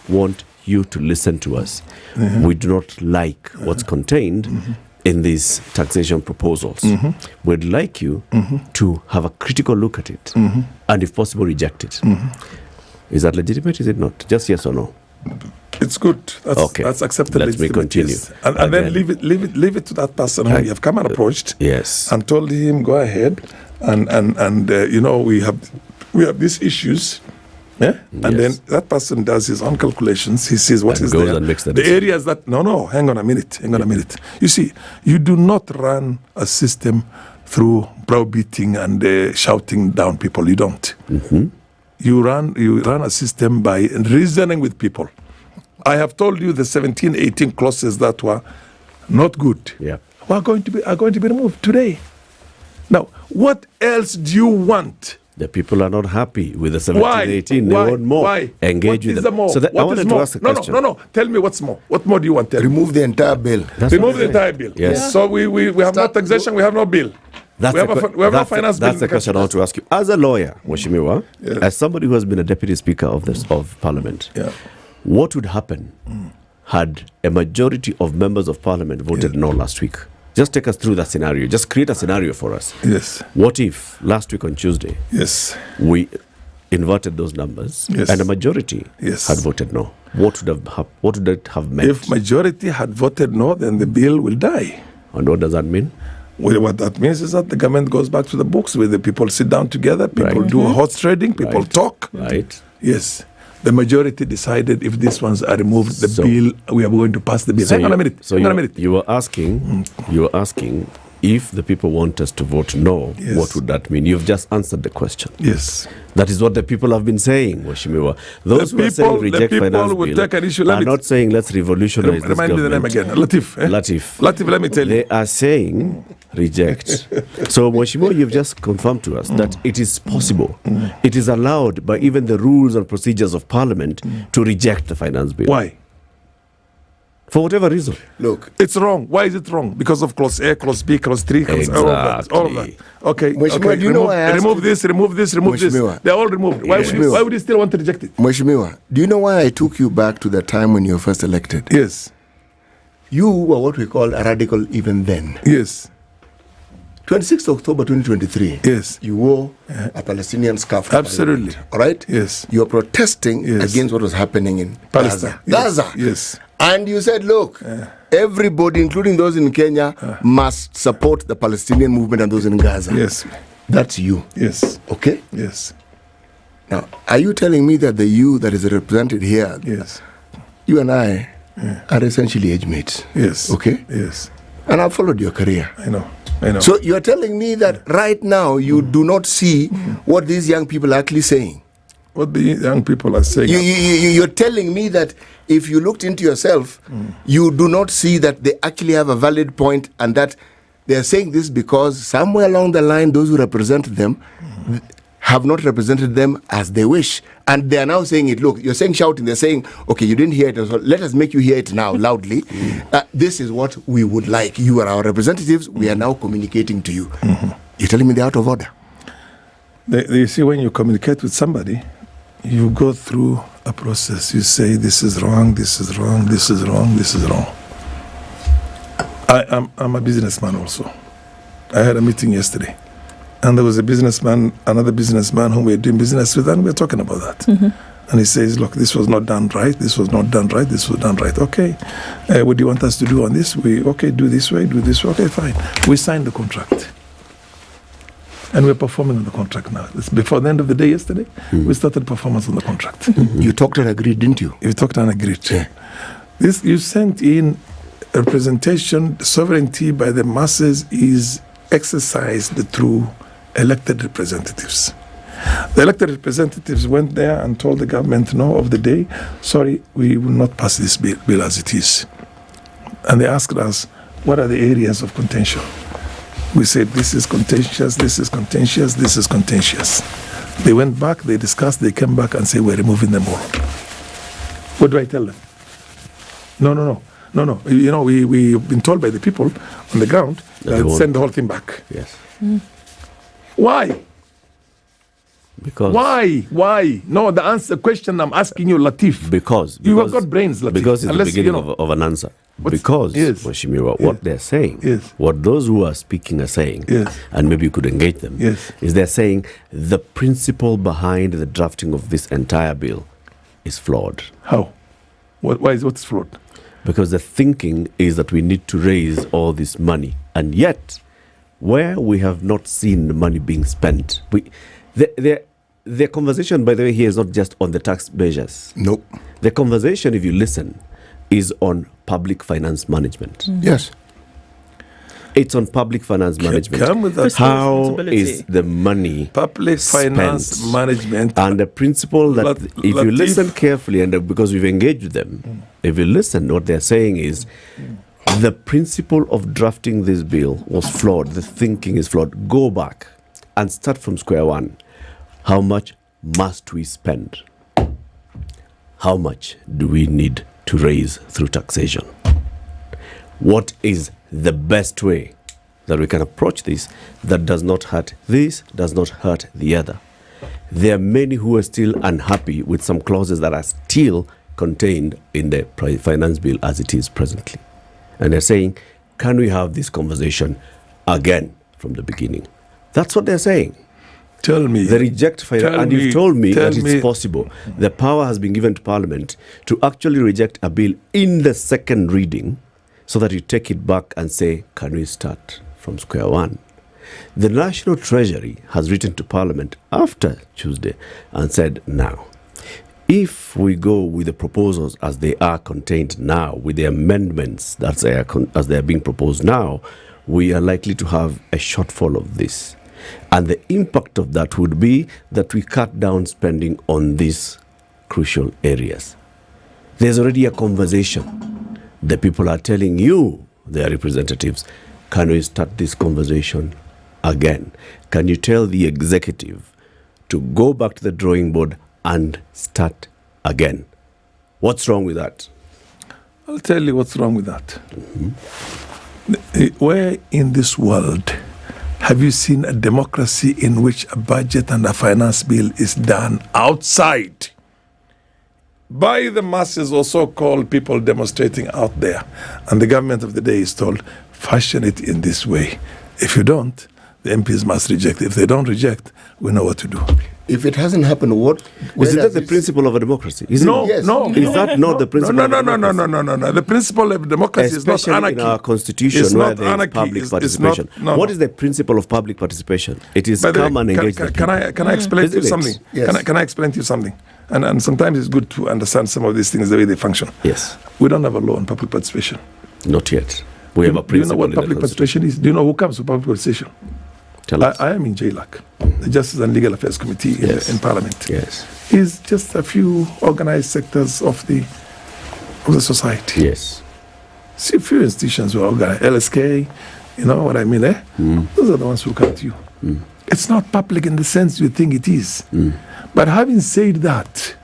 want you to listen to us. We do not like what's contained in these taxation proposals. We'd like you to have a critical look at it and if possible reject it. Is that legitimate? Is it not? Just yes or no? It's good. That's accepted. Let me continue. Yes. And then leave it to that person who you have come and approached. Yes. And told him go ahead and we have these issues. Yeah? And then that person does his own calculations. He sees what is there. And makes the areas that hang on a minute. You see, you do not run a system through browbeating and shouting down people. You don't. You run a system by reasoning with people. I have told you the 17, 18 clauses that were not good are going to be removed today. Now, what else do you want? The people are not happy with the 17, 18. They want more. Why? Engage with them. More? So I wanted to ask a question. No. Tell me what's more. What more do you want? Remove the entire bill. Remove the entire bill. Yes. Yeah. So we have no taxation, we have no bill. We have no finance bill. That's the question I want to ask you. As a lawyer, Mheshimiwa, as somebody who has been a deputy speaker of Parliament, what would happen had a majority of members of Parliament voted no last week? Just take us through that scenario. Just create a scenario for us. Yes. What if last week on Tuesday, we inverted those numbers and a majority had voted no? What would it have meant? If majority had voted no, then the bill will die. And what does that mean? Well, what that means is that the government goes back to the books where the people sit down together, people do horse trading, people talk. Right. Yes. The majority decided if these ones are removed, the bill, we are going to pass the bill. Hang on a minute. So you were asking if the people want us to vote no, what would that mean? You've just answered the question. Yes. That is what the people have been saying, Mheshimiwa. Those who are saying reject finance bill are not saying let's revolutionize this government. Remind me the name again. Latiff. Latiff, let me tell you. They are saying reject. So, Mheshimiwa, you've just confirmed to us that it is possible. It is allowed by even the rules and procedures of Parliament to reject the finance bill. Why? For whatever reason. Look, it's wrong. Why is it wrong? Because of clause A, clause B, clause 3, clause all of that. Okay. Do you know why remove this. They're all removed. Why would you still want to reject it? Mheshimiwa, do you know why I took you back to the time when you were first elected? Yes. You were what we call a radical even then. Yes. 26th October 2023. Yes. You wore a Palestinian scarf. Absolutely. All right? Yes. You were protesting against what was happening in Palestine. Gaza. Yes. And you said, look, everybody, including those in Kenya, must support the Palestinian movement and those in Gaza. Yes. That's you. Yes. Okay? Yes. Now, are you telling me that the you that is represented here, you and I, are essentially age mates? Yes. Okay? Yes. And I've followed your career. I know. So you're telling me that right now you do not see what these young people are actually saying? What the young people are saying? You're telling me that if you looked into yourself, you do not see that they actually have a valid point and that they are saying this because somewhere along the line, those who represent them have not represented them as they wish. And they are now saying it. Look, you're saying shouting. They're saying, okay, you didn't hear it. So let us make you hear it now loudly. This is what we would like. You are our representatives. We are now communicating to you. You're telling me they're out of order? You see, when you communicate with somebody, you go through a process. You say, this is wrong, this is wrong, this is wrong, this is wrong. I'm a businessman also. I had a meeting yesterday. And there was another businessman whom we were doing business with, and we were talking about that. And he says, look, this was not done right, this was not done right, this was done right. Okay, what do you want us to do on this? Do this way, do this way. Okay, fine. We signed the contract. And we're performing on the contract now. It's before the end of the day yesterday, we started performance on the contract. You talked and agreed, didn't you? You talked and agreed. Yeah. You sent in representation, sovereignty by the masses is exercised through elected representatives. The elected representatives went there and told the government, no, of the day, sorry, we will not pass this bill as it is. And they asked us, what are the areas of contention? We said, this is contentious, this is contentious, this is contentious. They went back, they discussed, they came back and said, we're removing them all. What do I tell them? No. You know, we've been told by the people on the ground that send the whole thing back. Yes. Why? Because Why? No, the question I'm asking you, Latiff. Because you have got brains, Latiff. Because it's the beginning of an answer. Mheshimiwa, what they're saying, what those who are speaking are saying, and maybe you could engage them, is they're saying the principle behind the drafting of this entire bill is flawed. How? What's flawed? Because the thinking is that we need to raise all this money, and yet, where we have not seen the money being spent, the conversation, by the way, here is not just on the tax measures. Nope. The conversation, if you listen, is on public finance management. Yes. It's on public finance management. How is the money public finance spent? Management? And the principle that if you listen carefully, and because we've engaged with them, if you listen, what they're saying is the principle of drafting this bill was flawed. The thinking is flawed. Go back and start from square one. How much must we spend? How much do we need to raise through taxation? What is the best way that we can approach this that does not hurt this, does not hurt the other? There are many who are still unhappy with some clauses that are still contained in the finance bill as it is presently. And they're saying, can we have this conversation again from the beginning? That's what they're saying. Tell me. They reject finance, and you've told me that it's possible. The power has been given to Parliament to actually reject a bill in the second reading so that you take it back and say, can we start from square one. The National Treasury has written to Parliament after Tuesday and said, now, if we go with the proposals as they are contained now, with the amendments as they are being proposed now, we are likely to have a shortfall of this. And the impact of that would be that we cut down spending on these crucial areas. There's already a conversation. The people are telling you, their representatives, can we start this conversation again? Can you tell the executive to go back to the drawing board and start again? What's wrong with that? I'll tell you what's wrong with that. Where in this world have you seen a democracy in which a budget and a finance bill is done outside by the masses or so-called people demonstrating out there, and the government of the day is told, fashion it in this way. If you don't, the MPs must reject. If they don't reject, we know what to do. If it hasn't happened, what? Isn't that the principle of a democracy? No. Is that not the principle? No. The principle of democracy is not anarchy. In our constitution, it's where not there is anarchy. public participation. What is the principle of public participation? It is come and engage. Can I explain to you something? Yes. Can I explain to you something? And sometimes it's good to understand some of these things the way they function. Yes. We don't have a law on public participation. Not yet. We have a principle. Do you know what public participation is? Do you know who comes to public participation? I am in JLAC, the Justice and Legal Affairs Committee in Parliament. Yes. It's just a few organized sectors of the society. Yes. See, a few institutions who are organized. LSK, you know what I mean, eh? Those are the ones who come to you. It's not public in the sense you think it is. But having said that,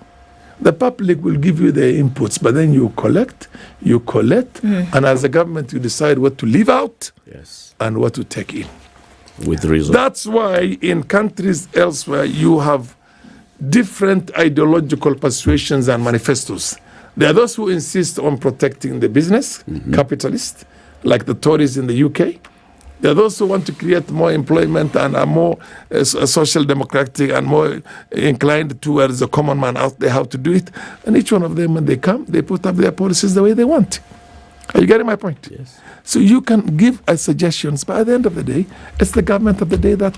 the public will give you their inputs, but then you collect, and as a government you decide what to leave out and what to take in. With reason. That's why in countries elsewhere you have different ideological persuasions and manifestos. There are those who insist on protecting the business, capitalists, like the Tories in the UK. There are those who want to create more employment and are more social democratic and more inclined towards the common man out there how to do it. And each one of them, when they come, they put up their policies the way they want. Are you getting my point? Yes. So you can give suggestions, but at the end of the day, it's the government of the day that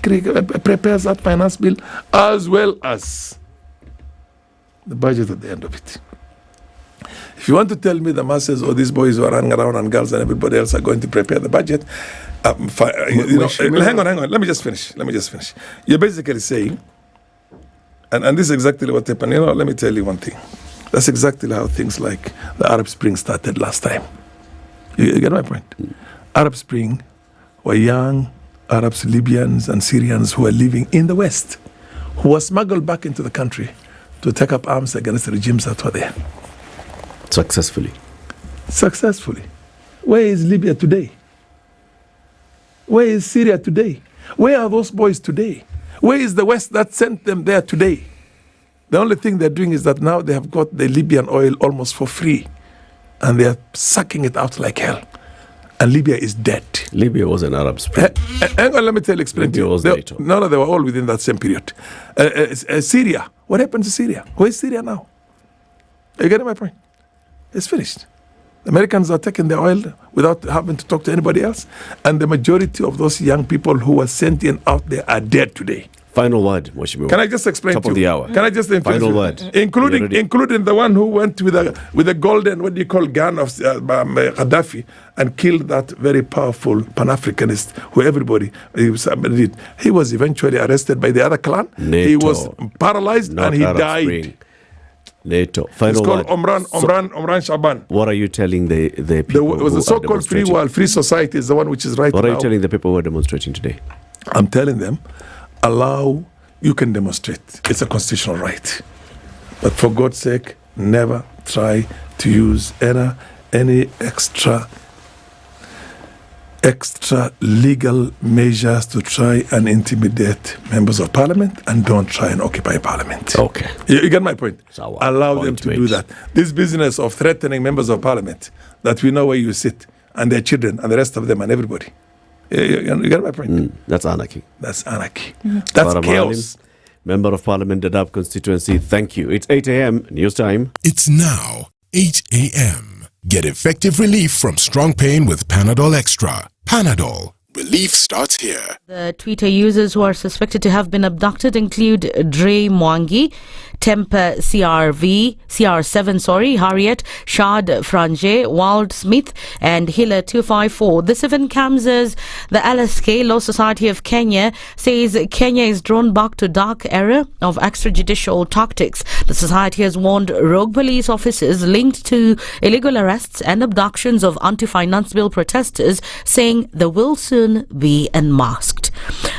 prepares that finance bill as well as the budget at the end of it. If you want to tell me the masses or these boys who are running around and girls and everybody else are going to prepare the budget, hang on. Let me just finish. You're basically saying, and this is exactly what happened. Let me tell you one thing. That's exactly how things like the Arab Spring started last time. You get my point? Arab Spring were young Arabs, Libyans, and Syrians who were living in the West, who were smuggled back into the country to take up arms against the regimes that were there. Successfully. Where is Libya today? Where is Syria today? Where are those boys today? Where is the West that sent them there today? The only thing they're doing is that now they have got the Libyan oil almost for free, and they're sucking it out like hell. And Libya is dead. Libya was an Arab Spring. Hang on, let me explain to you. No, they were all within that same period. Syria. What happened to Syria? Where is Syria now? Are you getting my point? It's finished. The Americans are taking the oil without having to talk to anybody else. And the majority of those young people who were sent in out there are dead today. Final word, Mheshimiwa. Can I just explain Top to you? of the hour. Can I just Final word. Including the one who went with a golden, what do you call, gun of Gaddafi and killed that very powerful Pan-Africanist who everybody did. He was eventually arrested by the other clan. NATO. He was paralyzed and he Arab died. Spring. NATO. Final it's called word. Omran Shaban. What are you telling the people? It was the so-called free world, free society is the one which is right now. What are you telling the people who are demonstrating today? I'm telling them, you can demonstrate. It's a constitutional right. But for God's sake, never try to use any extra legal measures to try and intimidate members of parliament, and don't try and occupy parliament. Okay. You get my point? So, allow them to do that. This business of threatening members of parliament, that we know where you sit, and their children, and the rest of them, and everybody. You get my point? That's anarchy. That's chaos. Member of Parliament, Dadaab constituency, thank you. It's 8 a.m. news time. It's now 8 a.m. Get effective relief from strong pain with Panadol Extra. Panadol, Belief starts here. The Twitter users who are suspected to have been abducted include Dre Mwangi, Temper CR7, Harriet, Shad Franje, Wald Smith, and Hiller 254. This event comes as the LSK, Law Society of Kenya, says Kenya is drawn back to dark era of extrajudicial tactics. The society has warned rogue police officers linked to illegal arrests and abductions of anti-finance bill protesters, saying they will soon be unmasked.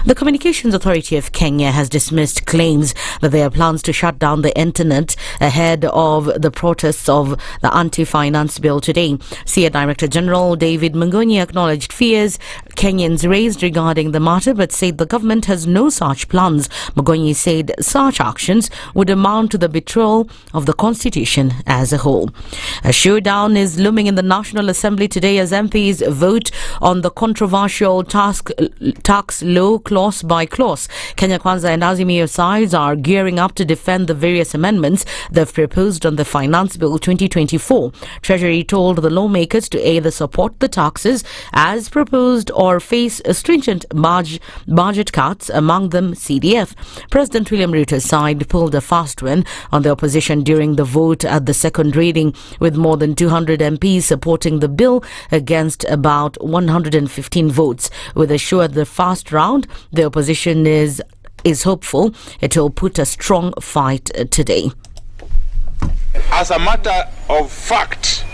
The Communications Authority of Kenya has dismissed claims that there are plans to shut down the internet ahead of the protests of the anti-finance bill today. CIA Director General David Mungonyi acknowledged fears Kenyans raised regarding the matter, but said the government has no such plans. Mungonyi said such actions would amount to the betrayal of the constitution as a whole. A showdown is looming in the National Assembly today as MPs vote on the controversial tax law clause by clause. Kenya Kwanza and Azimio sides are gearing up to defend the various amendments they've proposed on the Finance Bill 2024. Treasury told the lawmakers to either support the taxes as proposed or face stringent budget cuts, among them CDF. President William Ruto's side pulled a fast win on the opposition during the vote at the second reading, with more than 200 MPs supporting the bill against about 115 votes. With a show at the first round, the opposition is hopeful it will put a strong fight today. As a matter of fact,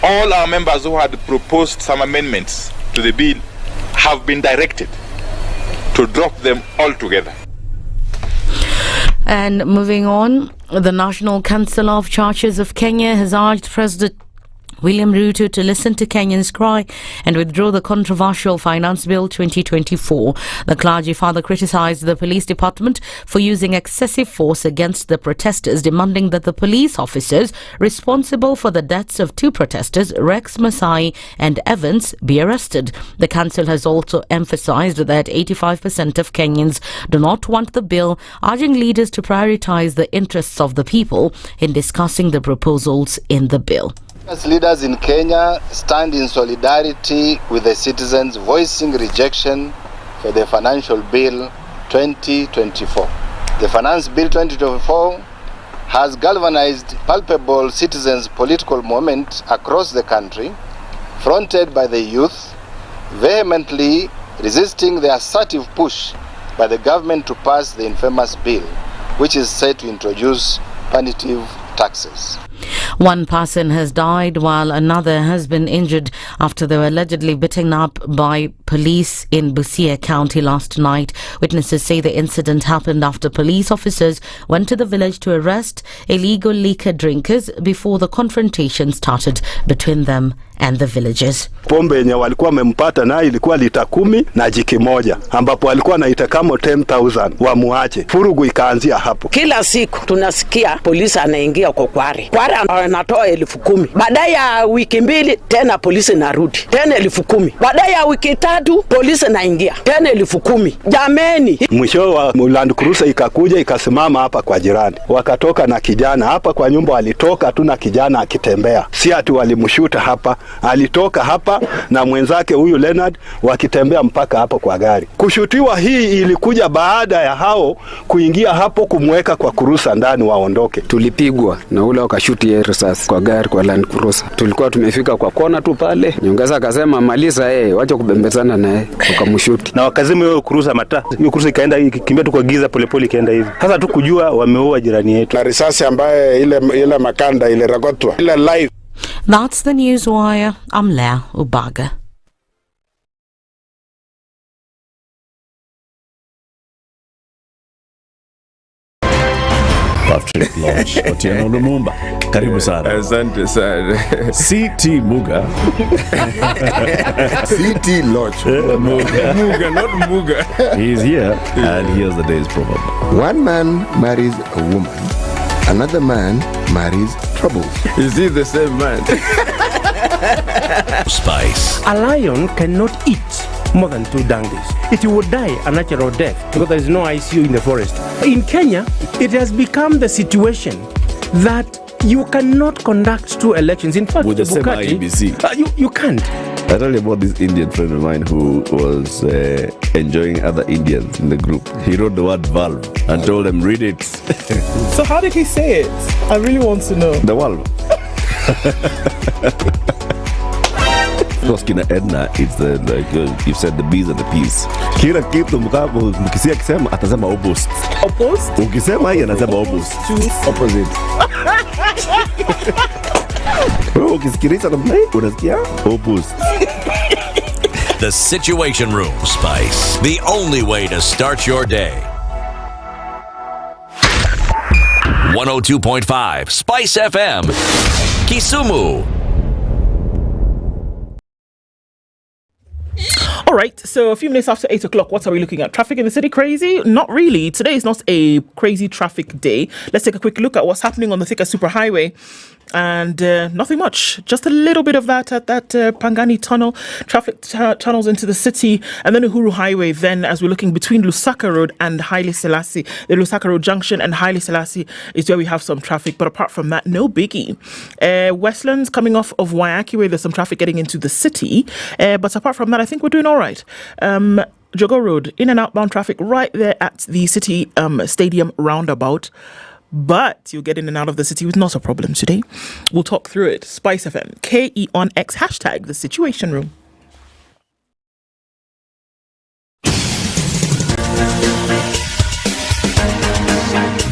all our members who had proposed some amendments to the bill have been directed to drop them altogether. And moving on, the National Council of Churches of Kenya has urged President William Ruto to listen to Kenyans' cry and withdraw the controversial Finance Bill 2024. The clergy father criticised the police department for using excessive force against the protesters, demanding that the police officers responsible for the deaths of two protesters, Rex Masai and Evans, be arrested. The council has also emphasised that 85% of Kenyans do not want the bill, urging leaders to prioritise the interests of the people in discussing the proposals in the bill. As leaders in Kenya stand in solidarity with the citizens voicing rejection for the Financial Bill 2024. The Finance Bill 2024 has galvanized palpable citizens' political movement across the country, fronted by the youth, vehemently resisting the assertive push by the government to pass the infamous bill, which is set to introduce punitive taxes. One person has died while another has been injured after they were allegedly beaten up by police in Busia County last night. Witnesses say the incident happened after police officers went to the village to arrest illegal liquor drinkers before the confrontation started between them and the villagers. Pombe yenye walikuwa wamempata nayo ilikuwa lita 10 na jiki moja, ambapo walikuwa wanaita kama 10,000 wamuache. Furugu ikaanzia hapo. Kila siku tunasikia polisi anaingia kwa kware anatoa 10,000. Baada ya wiki 2 tena polisi narudi tena 10,000. Baada ya wiki 3 polisi naingia tena 10,000. Jameni, mwisho wa Land Cruiser ikakuja ikasimama hapa kwa jirani, wakatoka na kijana hapa kwa nyumba, walitoka tu na kijana akitembea, si ati walimshuta hapa, alitoka hapa na mwenzake huyu Leonard wakitembea mpaka hapo kwa gari. Kushutiwa hii ilikuja baada ya hao kuingia hapo kumweka kwa kurusa ndani waondoke. Tulipigwa na ule wakashuti ya risasi kwa gari kwa Land Cruiser. Tulikuwa tumefika kwa kona tu pale, nyongeza akasema maliza wacha kubembezana naye, wakamshuti na wakazima hiyo Cruiser mataa. Hiyo Cruiser ikaenda ikikimbia tu kwa giza polepole ikaenda hivi. Sasa tu kujua wameua jirani yetu. Na risasi ambaye ile makanda ile ragotwa ile live. That's the news wire. I'm Lea Ubaga. Patrick Lodge, Otieno Lumumba. Karibu sana. Asante sana. CT Muga. CT Lodge. Muga, not Muga. He's here and here's the day's proverb. One man marries a woman. Another man marries troubles. Is he the same man? Spice. A lion cannot eat more than 2 donkeys. It would die a natural death because there is no ICU in the forest. In Kenya, it has become the situation that you cannot conduct 2 elections. In fact, with the same IBC. You can't. I told you about this Indian friend of mine who was enjoying other Indians in the group. He wrote the word valve and told them, read it. So how did he say it? I really want to know. The valve. Because kina Ednah, it's the, like you said, the B's and the P's. Kila kitu mkisia kisema atasema opposite. Opposite? Ukisema hii anasema opposite. Opposite. Wewe ukisikiliza namna hii unasikia opposite. The Situation Room, Spice. The only way to start your day. 102.5 Spice FM, Kisumu. All right, so a few minutes after 8 o'clock, what are we looking at? Traffic in the city crazy? Not really. Today is not a crazy traffic day. Let's take a quick look at what's happening on the Thika Superhighway. And nothing much, just a little bit of that at that Pangani tunnel, traffic tunnels into the city, and then Uhuru Highway. Then, as we're looking between Lusaka Road and Haile Selassie, the Lusaka Road Junction and Haile Selassie is where we have some traffic. But apart from that, no biggie. Westlands coming off of Waiaki Way, there's some traffic getting into the city. But apart from that, I think we're doing all right. Jogo Road, in and outbound traffic right there at the City Stadium roundabout. But you'll get in and out of the city with not a problem today. We'll talk through it. SpiceFM, KE on X, hashtag The Situation Room.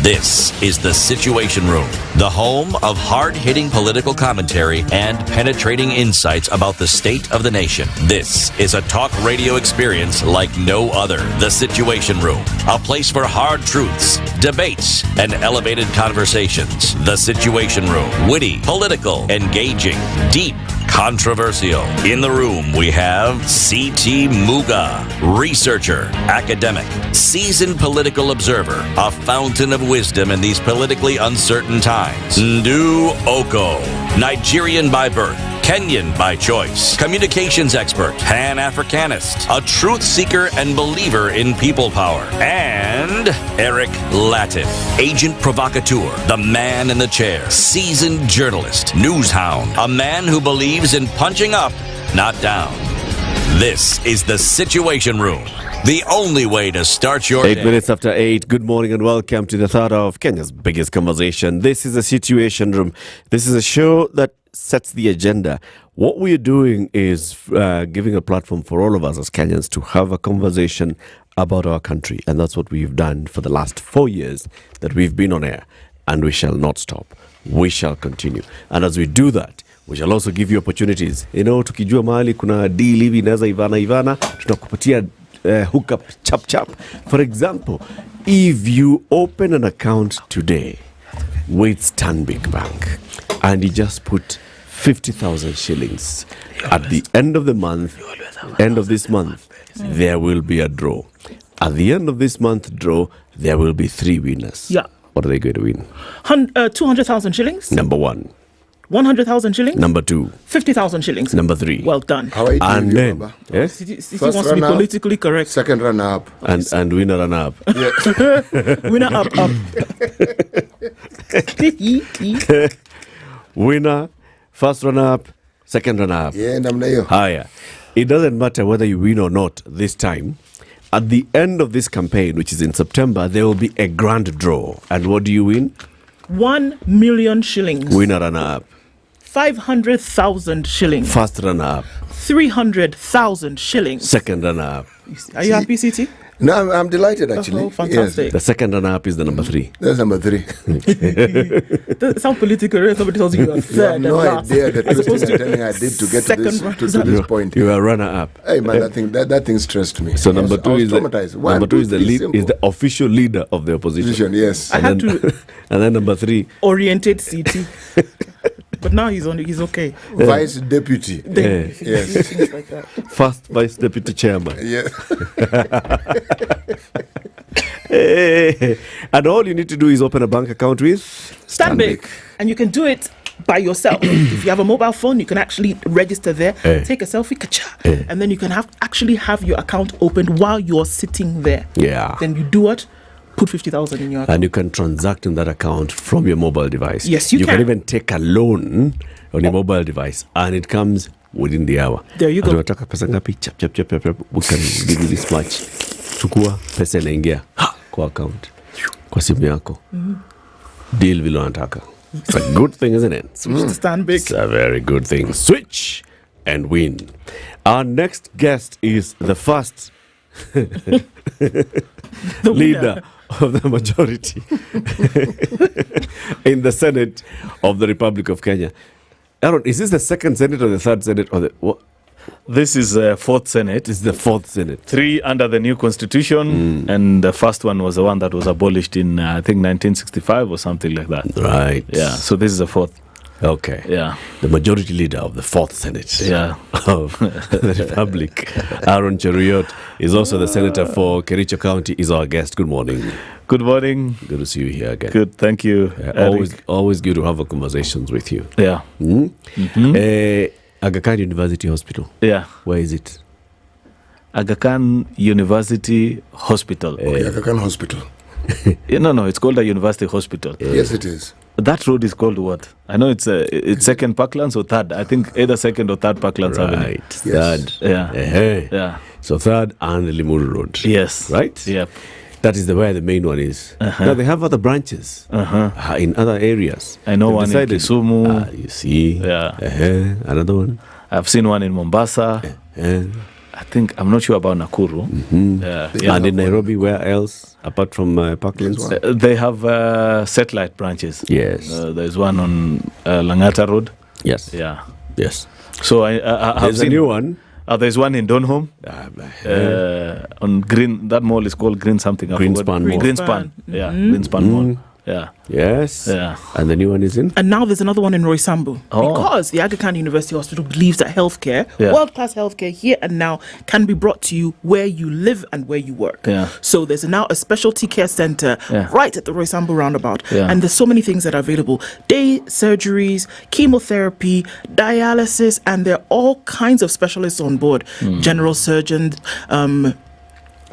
This is The Situation Room, the home of hard-hitting political commentary and penetrating insights about the state of the nation. This is a talk radio experience like no other. The Situation Room, a place for hard truths, debates, and elevated conversations. The Situation Room, witty, political, engaging, deep, controversial. In the room, we have C.T. Muga, researcher, academic, seasoned political observer, a fountain of wisdom in these politically uncertain times. Ndu Okoh, Nigerian by birth, Kenyan by choice, communications expert, Pan-Africanist, a truth seeker and believer in people power, and Eric Latiff, agent provocateur, the man in the chair, seasoned journalist, news hound, a man who believes in punching up, not down. This is The Situation Room, the only way to start your 8 day. minutes after 8. Good morning and welcome to the third of Kenya's biggest conversation. This is The Situation Room. This is a show that sets the agenda. What we're doing is giving a platform for all of us as Kenyans to have a conversation about our country. And that's what we've done for the last 4 years that we've been on air. And we shall not stop. We shall continue. And as we do that, we shall also give you opportunities. You know, tukijua mahali kuna deal hivi inaweza ivana, tunakupatia hookup chap. For example, if you open an account today with Stanbic Bank and you just put 50,000 shillings, at the end of the month, end of this month, there will be a draw. At the end of this month draw, there will be 3 winners. Yeah. What are they going to win? 200,000 shillings. Number 1. 100,000 shillings. Number 2. 50,000 shillings. Number 3. Well done. How are you and doing, then, yes? He wants to be politically correct. Second runner up. And winner and up. Yeah. Winner up. Winner, first runner up, second runner up. Yeah, namna hiyo. Haya. It doesn't matter whether you win or not this time. At the end of this campaign, which is in September, there will be a grand draw. And what do you win? 1 million shillings. Winner runner up. 500,000 shillings. First runner up. 300,000 shillings. Second runner up. Are you happy, CT? No, I'm delighted actually. Oh, fantastic. Yes. The second runner up is the number 3. That's number 3. That sounds political. Right? Somebody tells you are third. You have no and last. idea the twisting and turning I did to get to this point. You are runner up. Hey man, that thing stressed me. So number 2 is the official leader of the opposition. Yes. And then number 3. Oriented CT. But now he's okay. Vice deputy. Yes. Like that. First vice deputy chairman. Yeah. And all you need to do is open a bank account with Stanbic. And you can do it by yourself. If you have a mobile phone, you can actually register there, take a selfie, and then you can actually have your account opened while you're sitting there. Yeah. Then you do what? Put 50,000 in your account. And you can transact in that account from your mobile device. Yes, you can. You can even take a loan on your mobile device, and it comes within the hour. There you go. Tunataka pesa ngapi? Chap. We can give you this much. Chukua pesa inaingia kwa account. Kwa simu yako. Deal vile unataka. It's a good thing, isn't it? Switch to Stanbic. It's a very good thing. Switch and win. Our next guest is the first leader of the majority in the Senate of the Republic of Kenya. Aaron, is this the second Senate or the third Senate or the what? This is fourth Senate. It's the fourth Senate. 3 under the new constitution, and the first one was the one that was abolished in I think 1965 or something like that. Right. Yeah. So this is the fourth. Okay. Yeah. The majority leader of the fourth Senate. Yeah. Of the Republic. Aaron Cheruiyot is also the senator for Kericho County. Is our guest. Good morning. Good morning. Good to see you here again. Good. Thank you. Always good to have a conversations with you. Yeah. Aga Khan University Hospital. Yeah. Where is it? Aga Khan University Hospital. Okay, Aga Khan Hospital. No, it's called a university hospital. Yes, it is. That road is called what? I know it's second Parklands or third. I think either second or third Parklands Avenue. Right. Yes. Third. Yeah. Yeah. So third and the Limuru Road. Yes. Right? Yep. That is where the main one is. Now they have other branches in other areas. I know one in Kisumu. You see. Yeah. Another one. I've seen one in Mombasa. I think, I'm not sure about Nakuru. And in Nairobi, where else, apart from Parklands? They have satellite branches. Yes. There's one on Langata Road. Yes. Yeah. Yes. So I have There's seen a new one. There's one in Donholm. On Green, that mall is called Green something. Greenspan Mall. Greenspan. Yeah, Greenspan Mall. Yeah. Yes. Yeah. And the new one is in? And now there's another one in Roysambu. Because the Aga Khan University Hospital believes that healthcare, world-class healthcare here and now, can be brought to you where you live and where you work. Yeah. So there's now a specialty care center right at the Roysambu roundabout. Yeah. And there's so many things that are available. Day surgeries, chemotherapy, dialysis, and there are all kinds of specialists on board. General surgeons,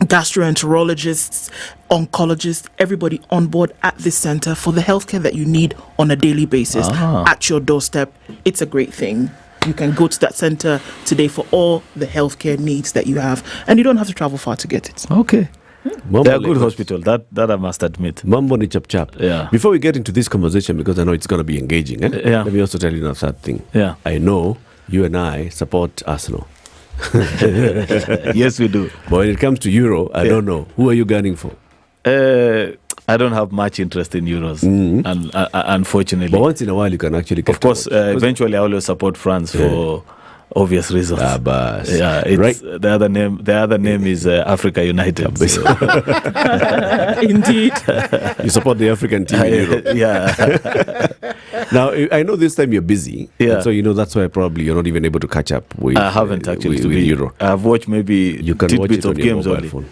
gastroenterologists, oncologists, everybody on board at this center for the healthcare that you need on a daily basis at your doorstep. It's a great thing. You can go to that center today for all the healthcare needs that you have, and you don't have to travel far to get it. Okay. They're a good hospital, that I must admit. Mambo ni chap chap. Yeah. Before we get into this conversation, because I know it's going to be engaging, let me also tell you another thing. Yeah. I know you and I support Arsenal. Yes, we do. But when it comes to Euro, I don't know. Who are you gunning for? I don't have much interest in Euros, and unfortunately. But once in a while, you can actually. Of course, eventually, I always support France for obvious reasons. Yeah, it's right. The other name is Africa United. So. Indeed. You support the African team in Europe. Yeah. Now, I know this time you're busy. Yeah. So, that's why probably you're not even able to catch up with. I haven't actually with Euro. I've watched maybe you can watch it on of your games mobile only. phone.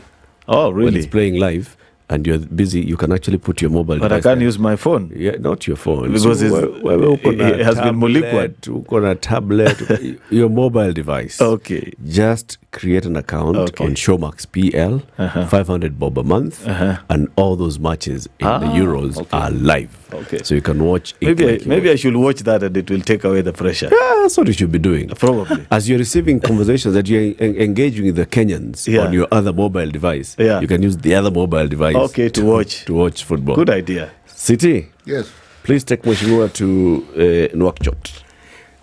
Oh, really? When it's playing live and you're busy, you can actually put your mobile But device I can't there. use my phone. Yeah, not your phone. Because it has been liquid. On a tablet, your mobile device. Okay. Just create an account on Showmax PL, 500 bob a month, and all those matches in the Euros are live. Okay. So you can watch it. Maybe I should watch that and it will take away the pressure. Yeah, that's what you should be doing. Probably. As you're receiving conversations that you're engaging with the Kenyans on your other mobile device, you can use the other mobile device to watch football. Good idea. City. Yes. Please take Mheshimiwa to Nouakchott.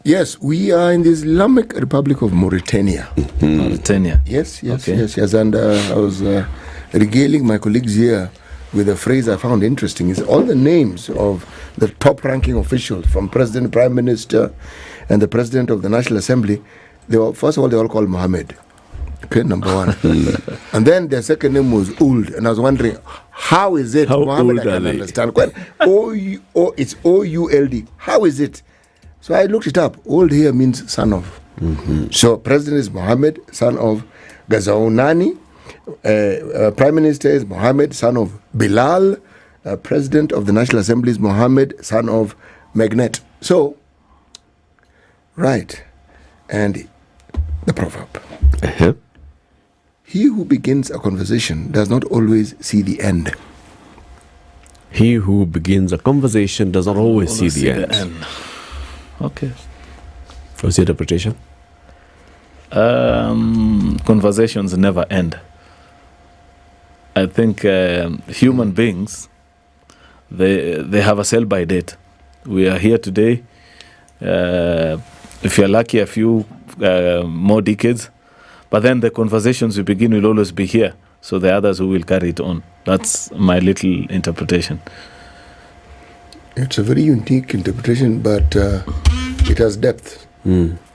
Yes, we are in the Islamic Republic of Mauritania. Mauritania. Yes. And I was regaling my colleagues here with a phrase I found interesting. Is all the names of the top-ranking officials, from President, Prime Minister, and the President of the National Assembly, first of all, they all called Mohammed. Okay, number one. And then their second name was Ould. And I was wondering, how is it? How Mohammed, old I are can they? understand. It's O-U-L-D. How is it? So I looked it up. Old here means son of. So President is Mohammed, son of Gazaounani. Prime Minister is Mohammed, son of Bilal. President of the National Assembly is Mohammed, son of Magnet. So, right. And the proverb. He who begins a conversation does not always see the end. He who begins a conversation does not always see the end. Okay. What's the interpretation? Conversations never end. I think human beings, they have a sell-by date. We are here today. If you're lucky, a few more decades. But then the conversations we begin will always be here. So the others who will carry it on. That's my little interpretation. It's a very unique interpretation, but it has depth.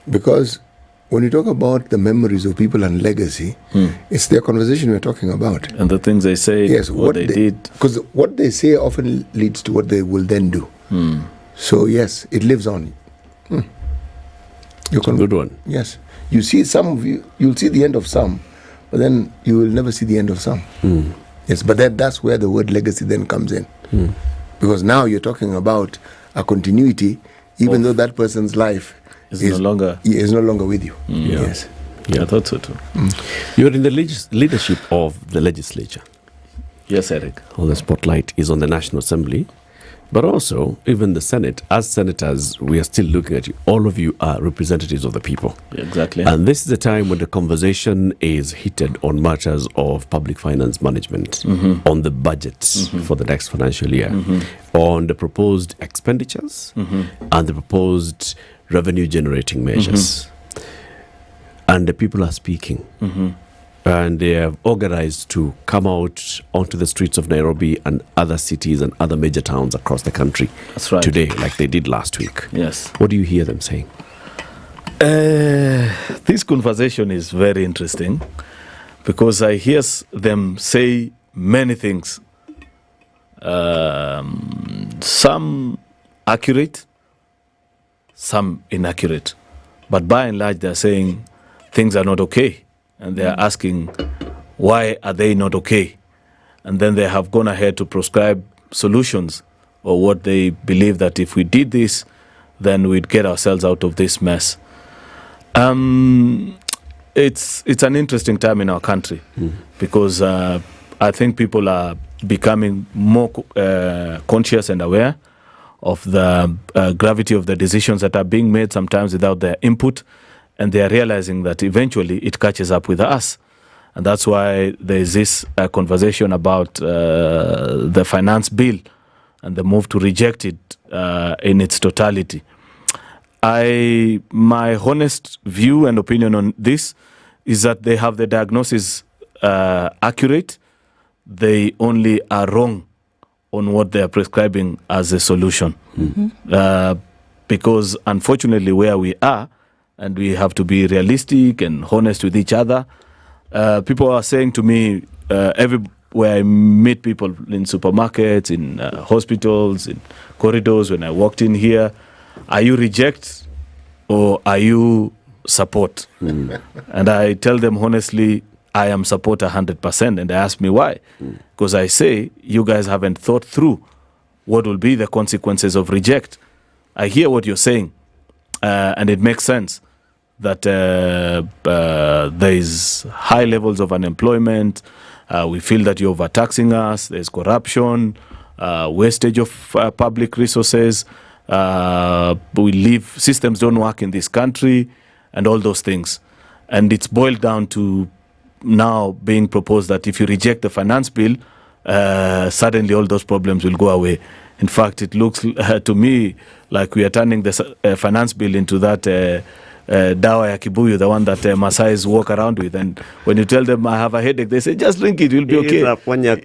Because when you talk about the memories of people and legacy, it's their conversation we're talking about. And the things they say, yes, what they did. Because what they say often leads to what they will then do. So yes, it lives on. It's a good one. Yes. You see you'll see the end of some, but then you will never see the end of some. Yes, but that's where the word legacy then comes in. Because now you're talking about a continuity, even though that person's life is no longer with you. Yes. Yeah, I thought so too. You're in the leadership of the legislature. Yes, Eric. All the spotlight is on the National Assembly, but also even the Senate. As senators, we are still looking at you. All of you are representatives of the people. Yeah, exactly. And this is the time when the conversation is heated on matters of public finance management, on the budget for the next financial year, on the proposed expenditures and the proposed revenue generating measures. And the people are speaking. And they have organized to come out onto the streets of Nairobi and other cities and other major towns across the country today, like they did last week. Yes. What do you hear them saying? This conversation is very interesting because I hear them say many things. Some accurate, some inaccurate. But by and large, they're saying things are not okay. And they're asking, why are they not okay? And then they have gone ahead to prescribe solutions or what they believe that if we did this, then we'd get ourselves out of this mess. It's an interesting time in our country because I think people are becoming more conscious and aware of the gravity of the decisions that are being made sometimes without their input. And they are realizing that eventually it catches up with us. And that's why there is this conversation about the finance bill and the move to reject it in its totality. My honest view and opinion on this is that they have the diagnosis accurate. They only are wrong on what they are prescribing as a solution. Because unfortunately where we are, and we have to be realistic and honest with each other. People are saying to me, everywhere I meet people in supermarkets, in hospitals, in corridors, when I walked in here, are you reject or are you support? And I tell them honestly, I am support 100%. And they ask me why. Because I say, you guys haven't thought through what will be the consequences of reject. I hear what you're saying, and it makes sense that there is high levels of unemployment. We feel that you're overtaxing us. There's corruption, wastage of public resources. Systems don't work in this country, and all those things. And it's boiled down to now being proposed that if you reject the finance bill, suddenly all those problems will go away. In fact, it looks to me like we are turning the finance bill into that dawa ya kibuyu, the one that Maasais walk around with. And when you tell them, I have a headache, they say, just drink it, you'll be okay.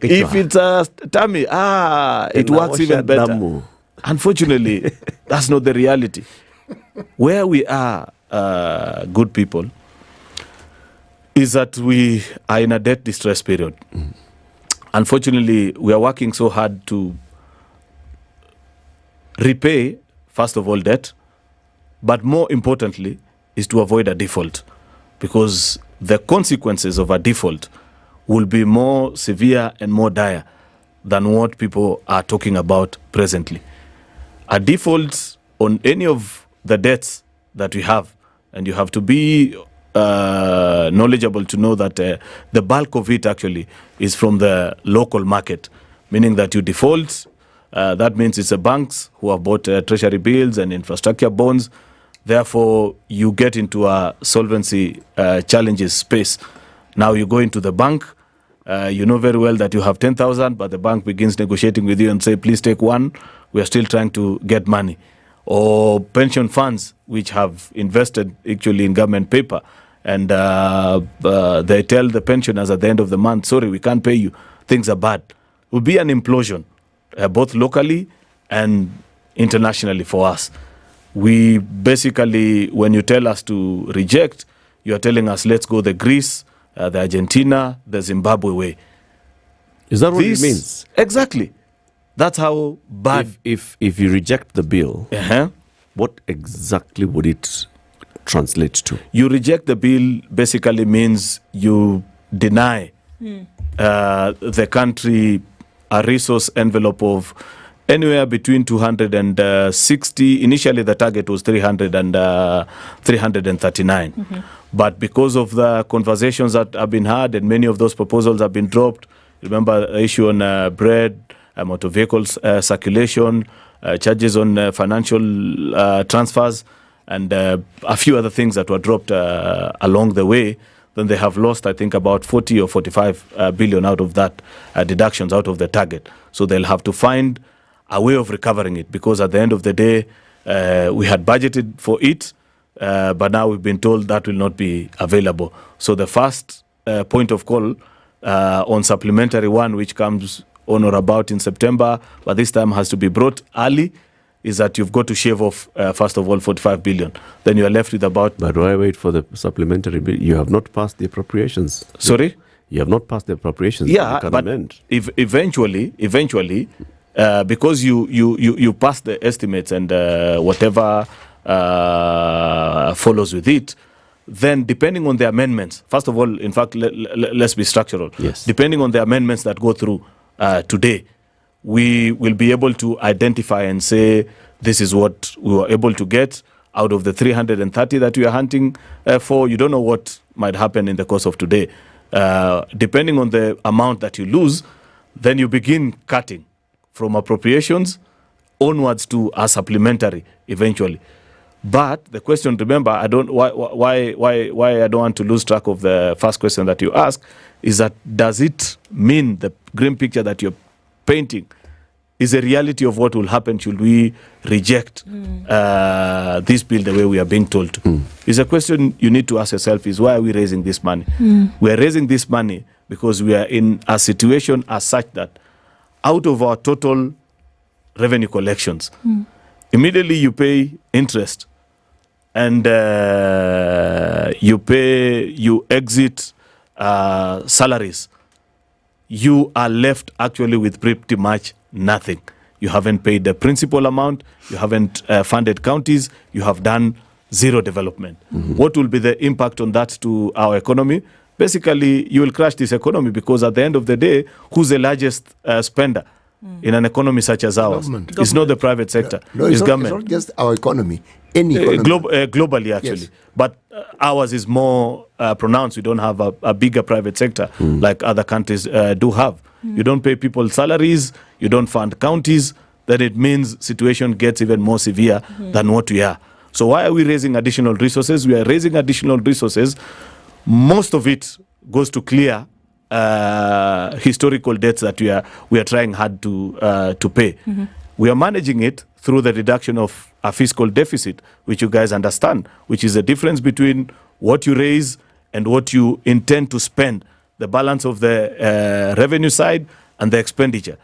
If it's a tummy, it works even better. Unfortunately, that's not the reality. Where we are, good people, is that we are in a debt distress period. Unfortunately, we are working so hard to repay, first of all, debt, but more importantly, is to avoid a default, because the consequences of a default will be more severe and more dire than what people are talking about presently. A default on any of the debts that we have, and you have to be knowledgeable to know that the bulk of it actually is from the local market, meaning that you default, that means it's the banks who have bought treasury bills and infrastructure bonds Therefore, you get into a solvency challenges space. Now you go into the bank. You know very well that you have 10,000, but the bank begins negotiating with you and say, please take one. We are still trying to get money. Or pension funds, which have invested actually in government paper. And they tell the pensioners at the end of the month, sorry, we can't pay you. Things are bad. It will be an implosion, both locally and internationally for us. We basically, when you tell us to reject, you are telling us, let's go the Greece, the Argentina, the Zimbabwe way. Is that what it means? Exactly. That's how bad. If you reject the bill, what exactly would it translate to? You reject the bill basically means you deny the country a resource envelope of anywhere between 260. Initially, the target was 339. But because of the conversations that have been had and many of those proposals have been dropped, remember the issue on bread, motor vehicles circulation, charges on financial transfers, and a few other things that were dropped along the way, then they have lost, I think, about 40 or 45 billion out of that deductions out of the target. So they'll have to find a way of recovering it, because at the end of the day, we had budgeted for it, but now we've been told that will not be available. So the first point of call on supplementary one, which comes on or about in September, but this time has to be brought early, is that you've got to shave off, first of all, 45 billion. Then you are left with about... But why wait for the supplementary bill? You have not passed the appropriations. Sorry? You have not passed the appropriations. Yeah, but eventually, because you pass the estimates and whatever follows with it, then depending on the amendments, first of all, in fact, let's be structural. Yes. Depending on the amendments that go through today, we will be able to identify and say, this is what we were able to get out of the 330 that we are hunting for. You don't know what might happen in the course of today. Depending on the amount that you lose, then you begin cutting from appropriations onwards to a supplementary eventually. But the question, remember, why I don't want to lose track of the first question that you asked, is that does it mean the grim picture that you're painting is a reality of what will happen should we reject this bill the way we are being told to? Is a question you need to ask yourself is, why are we raising this money? We are raising this money because we are in a situation as such that out of our total revenue collections, immediately you pay interest and you exit salaries. You are left actually with pretty much nothing. You haven't paid the principal amount, you haven't funded counties, you have done zero development. What will be the impact on that to our economy? Basically, you will crash this economy, because at the end of the day, who's the largest spender in an economy such as ours? Government. It's not the private sector. No, it's government. It's not just our economy. Any economy. Globally, actually. Yes. But ours is more pronounced. We don't have a bigger private sector like other countries do have. You don't pay people salaries, you don't fund counties, then it means situation gets even more severe than what we are. So why are we raising additional resources? We are raising additional resources. Most of it goes to clear historical debts that we are trying hard to pay. We are managing it through the reduction of a fiscal deficit, which you guys understand, which is the difference between what you raise and what you intend to spend, the balance of the revenue side and the expenditure.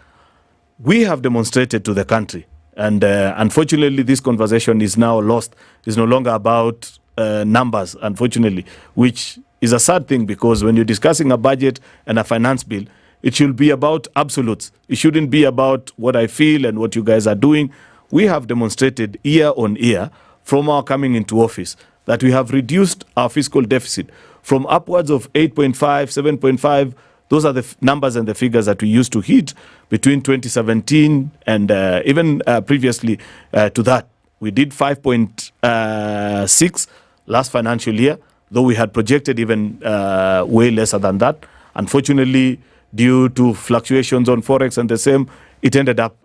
We have demonstrated to the country, and unfortunately this conversation is now lost. It's no longer about numbers, unfortunately, which is a sad thing, because when you're discussing a budget and a finance bill, it should be about absolutes. It shouldn't be about what I feel and what you guys are doing. We have demonstrated year on year from our coming into office that we have reduced our fiscal deficit from upwards of 8.5, 7.5. Those are the numbers and the figures that we used to hit between 2017 and even previously to that. We did 5.6 last financial year, though we had projected even way lesser than that. Unfortunately, due to fluctuations on Forex and the same, it ended up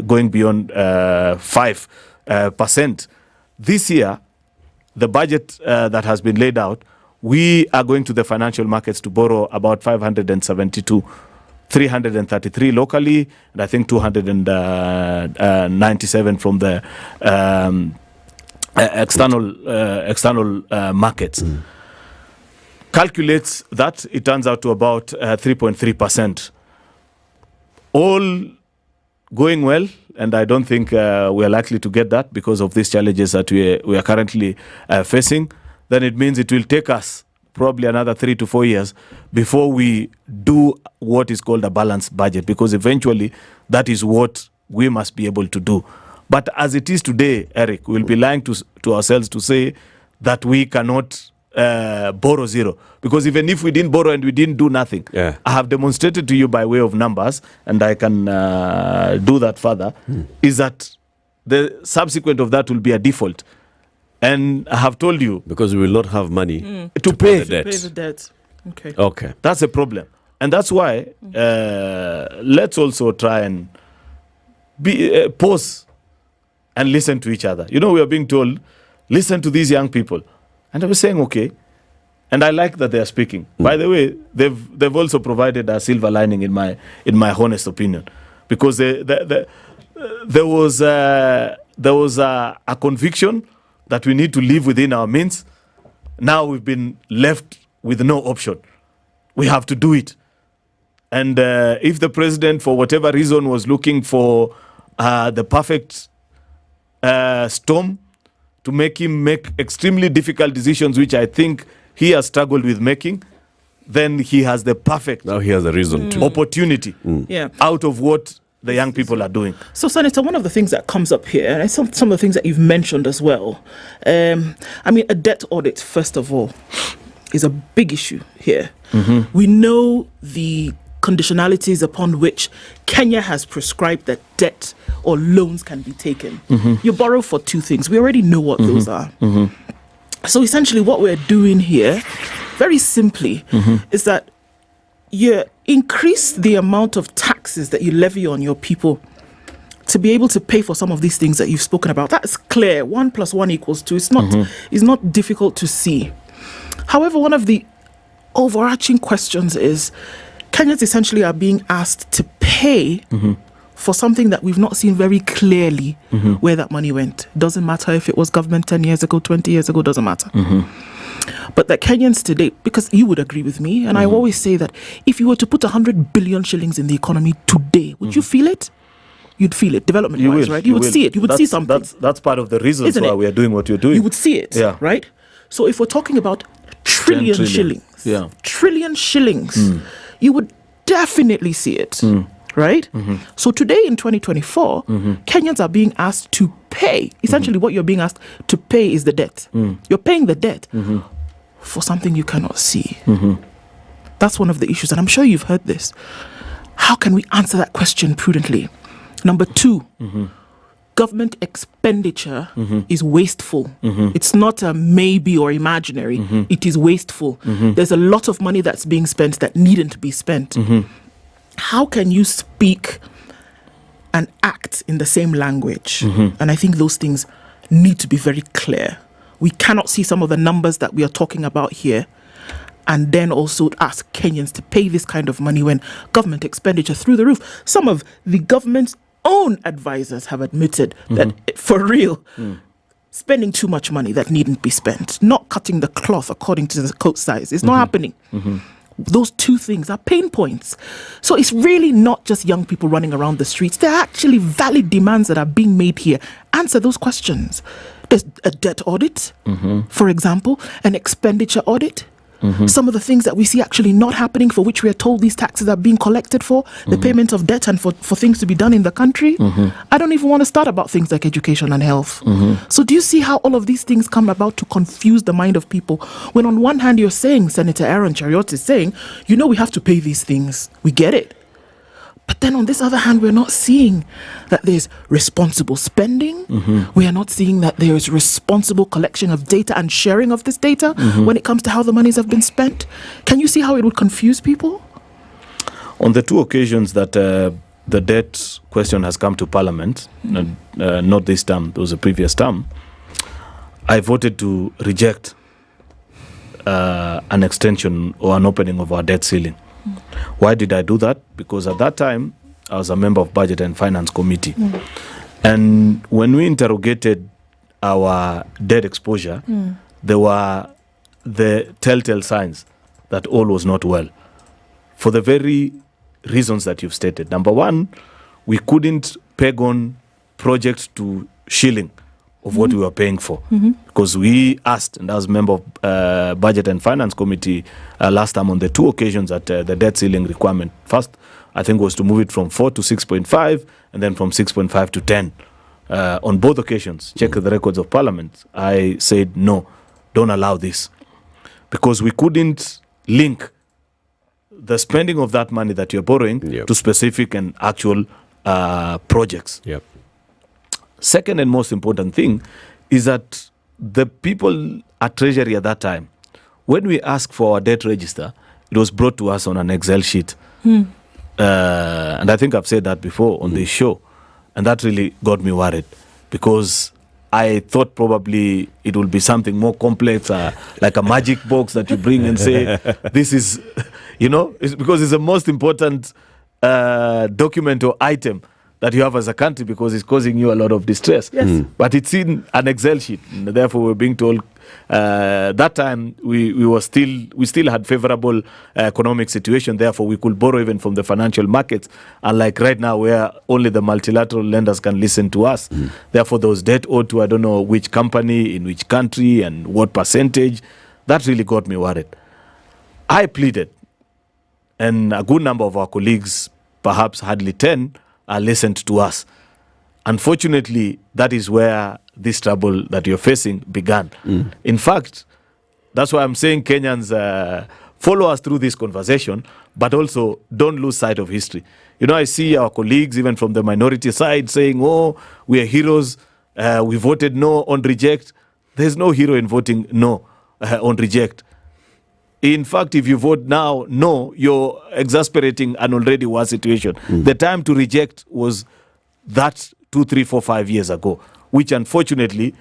going beyond 5%. this year, the budget that has been laid out, we are going to the financial markets to borrow about 572, 333 locally, and I think 297 from the external markets. Calculates that, it turns out to about 3.3%. All going well, and I don't think we are likely to get that because of these challenges that we are currently facing. Then it means it will take us probably another 3 to 4 years before we do what is called a balanced budget, because eventually that is what we must be able to do. But as it is today, Eric, we'll be lying to ourselves to say that we cannot borrow zero, because even if we didn't borrow and we didn't do nothing, I have demonstrated to you by way of numbers, and I can do that further, is that the subsequent of that will be a default. And I have told you, because we will not have money to pay the debt. Pay the debt. Okay. That's a problem. And that's why let's also try and pause and listen to each other. You know, we are being told, listen to these young people. And I was saying, okay. And I like that they are speaking. By the way, they've also provided a silver lining in my honest opinion, because there was a conviction that we need to live within our means. Now we've been left with no option. We have to do it. And if the president, for whatever reason, was looking for the perfect storm to make him make extremely difficult decisions, which I think he has struggled with making, then he has the perfect now he has a reason to opportunity out of what the young people are doing. So, Senator, one of the things that comes up here, and some of the things that you've mentioned as well, I mean, a debt audit, first of all, is a big issue here. We know the conditionalities upon which Kenya has prescribed that debt or loans can be taken. You borrow for two things. We already know what those are. So essentially what we're doing here, very simply, is that you increase the amount of taxes that you levy on your people to be able to pay for some of these things that you've spoken about. That's clear. 1 + 1 = 2. It's not difficult to see. However, one of the overarching questions is Kenyans essentially are being asked to pay for something that we've not seen very clearly where that money went. Doesn't matter if it was government 10 years ago, 20 years ago, doesn't matter. But that Kenyans today, because you would agree with me, and I always say that if you were to put 100 billion shillings in the economy today, would you feel it? You'd feel it, development-wise, right? You would see it. You would see something. That's part of the reasons why we are doing what you're doing. You would see it, right? So if we're talking about trillion shillings, trillion shillings, you would definitely see it, right? So today in 2024, Kenyans are being asked to pay. Essentially what you're being asked to pay is the debt. You're paying the debt for something you cannot see. That's one of the issues, and I'm sure you've heard this. How can we answer that question prudently? Number two, government expenditure is wasteful. It's not a maybe or imaginary. It is wasteful. There's a lot of money that's being spent that needn't be spent. How can you speak and act in the same language? And I think those things need to be very clear. We cannot see some of the numbers that we are talking about here and then also ask Kenyans to pay this kind of money when government expenditure through the roof. Some of the government's own advisors have admitted that for real, spending too much money that needn't be spent, not cutting the cloth according to the coat size, is not happening. Those two things are pain points. So it's really not just young people running around the streets. There are actually valid demands that are being made here. Answer those questions. There's a debt audit, for example, an expenditure audit. Some of the things that we see actually not happening, for which we are told these taxes are being collected for, the payment of debt and for things to be done in the country. I don't even want to start about things like education and health. So do you see how all of these things come about to confuse the mind of people? When on one hand you're saying, Senator Aaron Chariot is saying, you know, we have to pay these things. We get it. But then on this other hand, we're not seeing that there's responsible spending. We are not seeing that there is responsible collection of data and sharing of this data when it comes to how the monies have been spent. Can you see how it would confuse people? On the two occasions that the debt question has come to Parliament, not this term, there was a previous term, I voted to reject an extension or an opening of our debt ceiling. Why did I do that? Because at that time, I was a member of Budget and Finance Committee. And when we interrogated our debt exposure, there were the telltale signs that all was not well. For the very reasons that you've stated. Number one, we couldn't peg on projects to shilling of what we were paying for. Because we asked, and I was a member of Budget and Finance Committee last time on the two occasions that the debt ceiling requirement, first, I think was to move it from 4 to 6.5, and then from 6.5 to 10. On both occasions, check the records of Parliament, I said, no, don't allow this. Because we couldn't link the spending of that money that you're borrowing to specific and actual projects. Second and most important thing is that the people at Treasury at that time, when we asked for our debt register, it was brought to us on an Excel sheet. And I think I've said that before on this show. And that really got me worried because I thought probably it would be something more complex, like a magic box that you bring and say, this is, it's because it's the most important document or item that you have as a country because it's causing you a lot of distress. But it's in an Excel sheet. And therefore, we're being told that time we still had favorable economic situation. Therefore, we could borrow even from the financial markets. Unlike right now, where only the multilateral lenders can listen to us. Therefore, those debt owed to I don't know which company in which country and what percentage. That really got me worried. I pleaded, and a good number of our colleagues, perhaps hardly 10, listened to us. Unfortunately, that is where this trouble that you're facing began. In fact, that's why I'm saying Kenyans follow us through this conversation, but also don't lose sight of history. I see our colleagues, even from the minority side, saying, oh, we are heroes. We voted no on reject. There's no hero in voting no on reject. In fact, if you vote now, no, you're exasperating an already worse situation. The time to reject was that 2, 3, 4, 5 years ago, which unfortunately,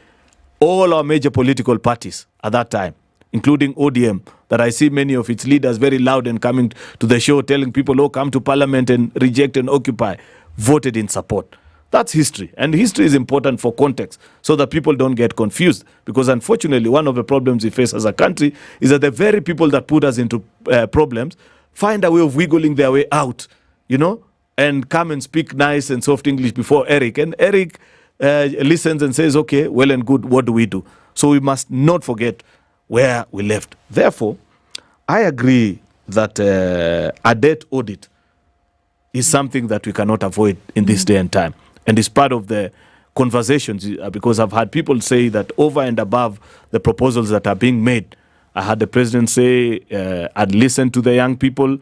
all our major political parties at that time, including ODM, that I see many of its leaders very loud and coming to the show, telling people, oh, come to parliament and reject and occupy, voted in support. That's history. And history is important for context so that people don't get confused. Because unfortunately, one of the problems we face as a country is that the very people that put us into problems find a way of wiggling their way out, and come and speak nice and soft English before Eric. And Eric listens and says, okay, well and good, what do we do? So we must not forget where we left. Therefore, I agree that a debt audit is something that we cannot avoid in this day and time. And it's part of the conversations because I've had people say that over and above the proposals that are being made, I had the president say, I'd listen to the young people.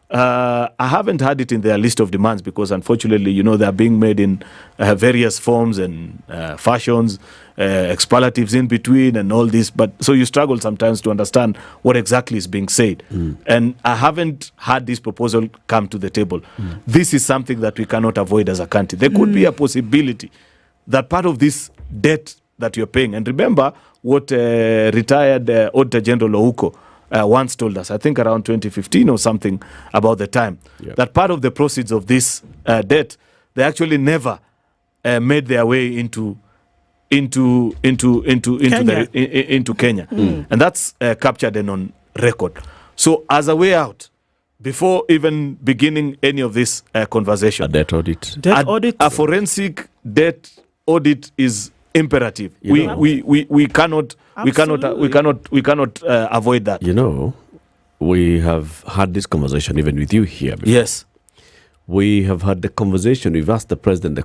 I haven't had it in their list of demands because unfortunately, they're being made in various forms and fashions, expletives in between and all this. But so you struggle sometimes to understand what exactly is being said. And I haven't had this proposal come to the table. This is something that we cannot avoid as a country. There could be a possibility that part of this debt that you're paying, and remember what retired Auditor General Okoh once told us, I think around 2015 or something about the time, that part of the proceeds of this debt, they actually never made their way into Kenya. And that's captured and on record. So as a way out, before even beginning any of this conversation, a debt audit, a forensic debt audit is imperative. We cannot avoid that. We have had this conversation even with you here before. Yes. We have had the conversation. We've asked the president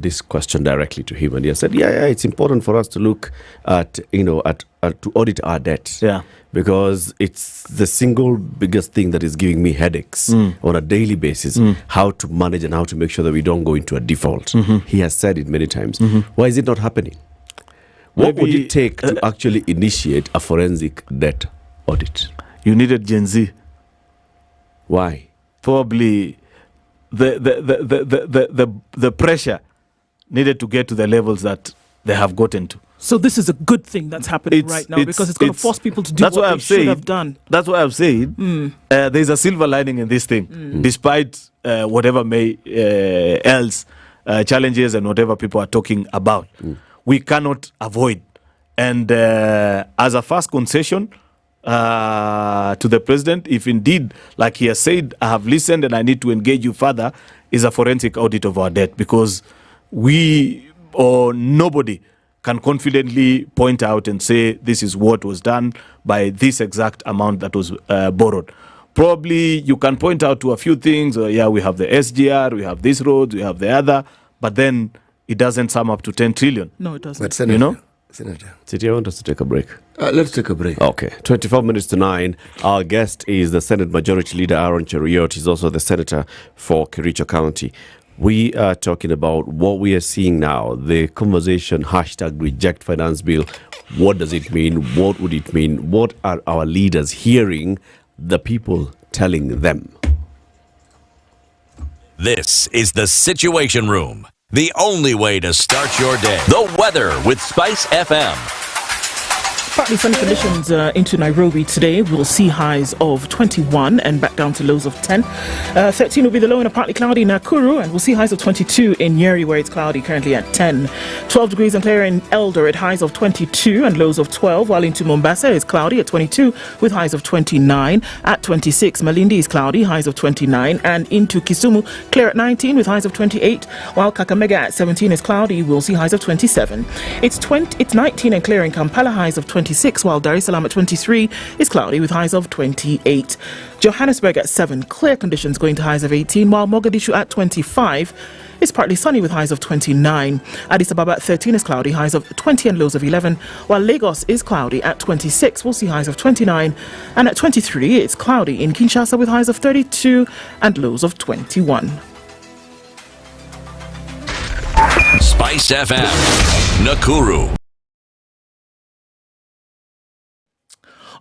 this question directly to him, and he has said, yeah, it's important for us to look at, to audit our debt. Yeah. Because it's the single biggest thing that is giving me headaches on a daily basis, how to manage and how to make sure that we don't go into a default. He has said it many times. Why is it not happening? What would it take to actually initiate a forensic debt audit? You needed Gen Z. Why? Probably the pressure needed to get to the levels that they have gotten to. So this is a good thing that's happening right now because it's going to force people to do what they should have done. That's why I've said there's a silver lining in this thing, despite whatever else challenges and whatever people are talking about. We cannot avoid. And as a first concession to the president, if indeed, like he has said, I have listened and I need to engage you further, is a forensic audit of our debt, because we or nobody can confidently point out and say this is what was done by this exact amount that was borrowed. Probably you can point out to a few things. We have the SGR, we have this road, we have the other, but then it doesn't sum up to 10 trillion. No, it doesn't. But Senator. City, I want us to take a break. Let's take a break. Okay. 24 minutes to 9. Our guest is the Senate Majority Leader, Aaron Cheruiyot. He's also the Senator for Kericho County. We are talking about what we are seeing now, the conversation, #reject finance bill. What does it mean? What would it mean? What are our leaders hearing the people telling them? This is the Situation Room, the only way to start your day. The weather with SpiceFM. Partly sunny conditions into Nairobi today. We'll see highs of 21 and back down to lows of 10. 13 will be the low in a partly cloudy Nakuru, and we'll see highs of 22 in Nyeri, where it's cloudy, currently at 10. 12 degrees and clear in Eldoret, highs of 22 and lows of 12, while into Mombasa is cloudy at 22 with highs of 29. At 26, Malindi is cloudy, highs of 29, and into Kisumu, clear at 19 with highs of 28, while Kakamega at 17 is cloudy, we'll see highs of 27. It's 19 and clear in Kampala, highs of 26, while Dar es Salaam at 23 is cloudy with highs of 28. Johannesburg at 7, clear conditions going to highs of 18, while Mogadishu at 25 is partly sunny with highs of 29. Addis Ababa at 13 is cloudy, highs of 20 and lows of 11, while Lagos is cloudy at 26, we'll see highs of 29, and at 23 it's cloudy in Kinshasa with highs of 32 and lows of 21. Spice FM, Nakuru.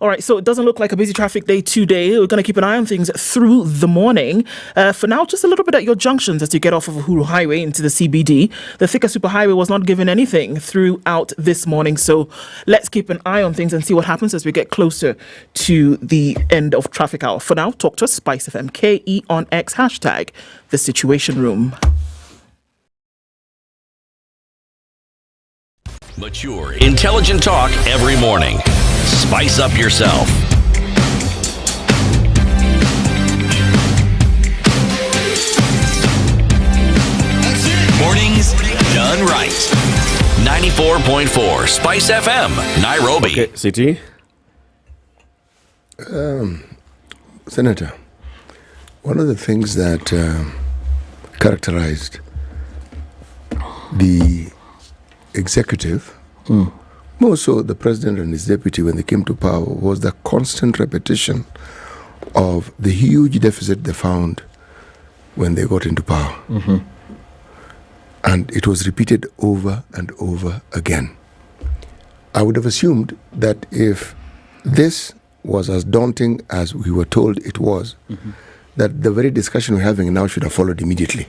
All right, so it doesn't look like a busy traffic day today. We're going to keep an eye on things through the morning. For now, just a little bit at your junctions as you get off of Uhuru Highway into the CBD. The Thika Superhighway was not given anything throughout this morning, so let's keep an eye on things and see what happens as we get closer to the end of traffic hour. For now, talk to us, SpiceFM, KE on X, hashtag The Situation Room. Mature, intelligent talk every morning. Spice up yourself. Mornings done right. 94.4 Spice FM, Nairobi. Okay, City. Senator, one of the things that characterized the executive, more so the president and his deputy when they came to power, was the constant repetition of the huge deficit they found when they got into power. And it was repeated over and over again. I would have assumed that if this was as daunting as we were told it was, that the very discussion we're having now should have followed immediately.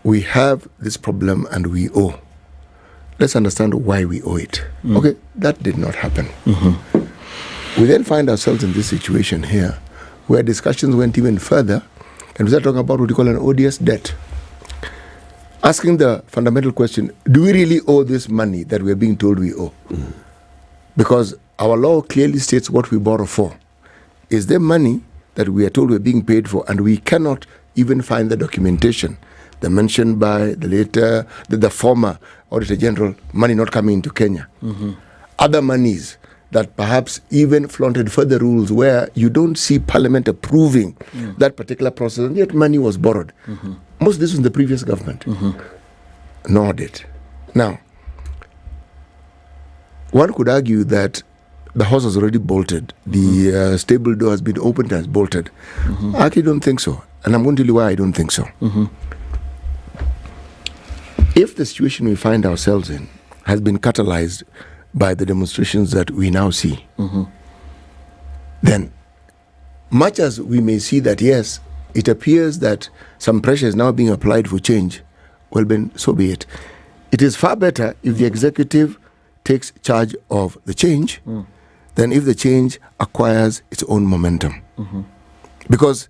We have this problem and we owe. Let's understand why we owe it. Okay, that did not happen. We then find ourselves in this situation here where discussions went even further and we started talking about what we call an odious debt. Asking the fundamental question, do we really owe this money that we're being told we owe? Because our law clearly states what we borrow for. Is there money that we are told we're being paid for and we cannot even find the documentation? The mentioned by the former Auditor General, money not coming into Kenya. Other monies that perhaps even flaunted further rules where you don't see Parliament approving that particular process, and yet money was borrowed. Most of this was in the previous government. No audit. Now, one could argue that the house has already bolted. The stable door has been opened and has bolted. I actually don't think so. And I'm going to tell you why I don't think so. If the situation we find ourselves in has been catalyzed by the demonstrations that we now see, then much as we may see that, yes, it appears that some pressure is now being applied for change, well, then so be it. it is far better if the executive takes charge of the change than if the change acquires its own momentum. Because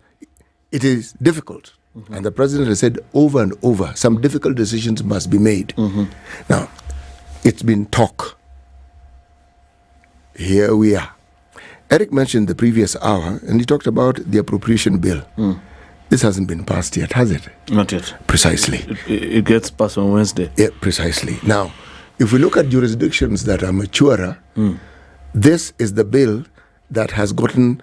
it is difficult. And the president has said over and over, some difficult decisions must be made. Now, it's been talk. Here we are. Eric mentioned the previous hour, and he talked about the appropriation bill. This hasn't been passed yet, has it? Not yet. Precisely. It gets passed on Wednesday. Yeah, precisely. Now, if we look at jurisdictions that are maturer, this is the bill that has gotten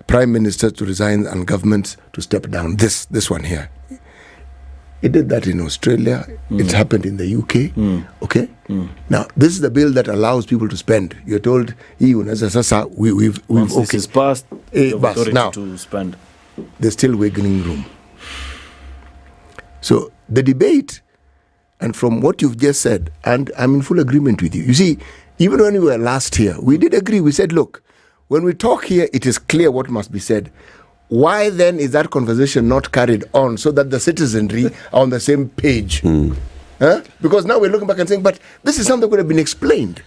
prime ministers to resign and governments to step down. This one here. It did that in Australia. It's happened in the UK. Okay? Now, this is the bill that allows people to spend. You're told, we've Once this is passed, the authority now, to spend. There's still wiggling room. So the debate, and from what you've just said, and I'm in full agreement with you. You see, even when we were last here, we did agree. We said, look, when we talk here, it is clear what must be said. Why then is that conversation not carried on so that the citizenry are on the same page? Because now we're looking back and saying, but this is something that could have been explained.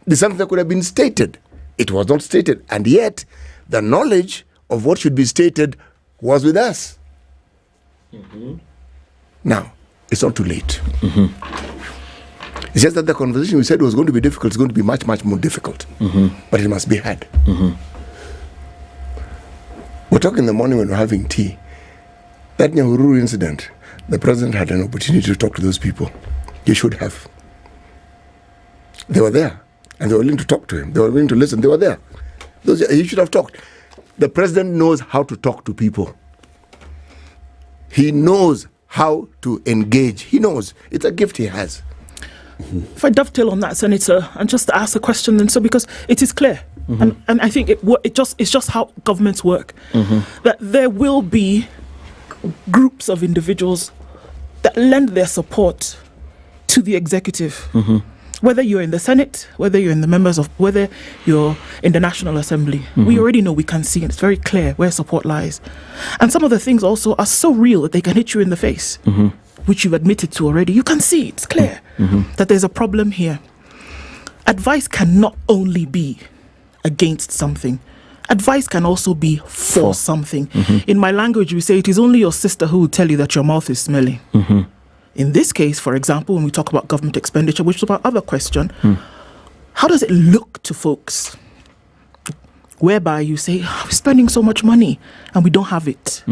This is something that could have been stated. It was not stated. And yet, the knowledge of what should be stated was with us. Now, it's not too late. It's just that the conversation we said was going to be difficult is going to be much, much more difficult. But it must be had. We're talking in the morning when we're having tea. That Nakuru incident, the president had an opportunity to talk to those people. He should have. They were there. And they were willing to talk to him. They were willing to listen. They were there. He should have talked. The president knows how to talk to people. He knows how to engage. He knows. It's a gift he has. If I dovetail on that, Senator, and just to ask a question then, so because it is clear, and I think it's just how governments work, that there will be groups of individuals that lend their support to the executive. Whether you're in the Senate, whether you're in the whether you're in the National Assembly, we already know, we can see, and it's very clear where support lies. And some of the things also are so real that they can hit you in the face, which you've admitted to already. You can see, it's clear that there's a problem here. Advice cannot only be against something. Advice can also be for something. In my language, we say it is only your sister who will tell you that your mouth is smelly. In this case, for example, when we talk about government expenditure, which is our other question, how does it look to folks whereby you say, we're spending so much money and we don't have it?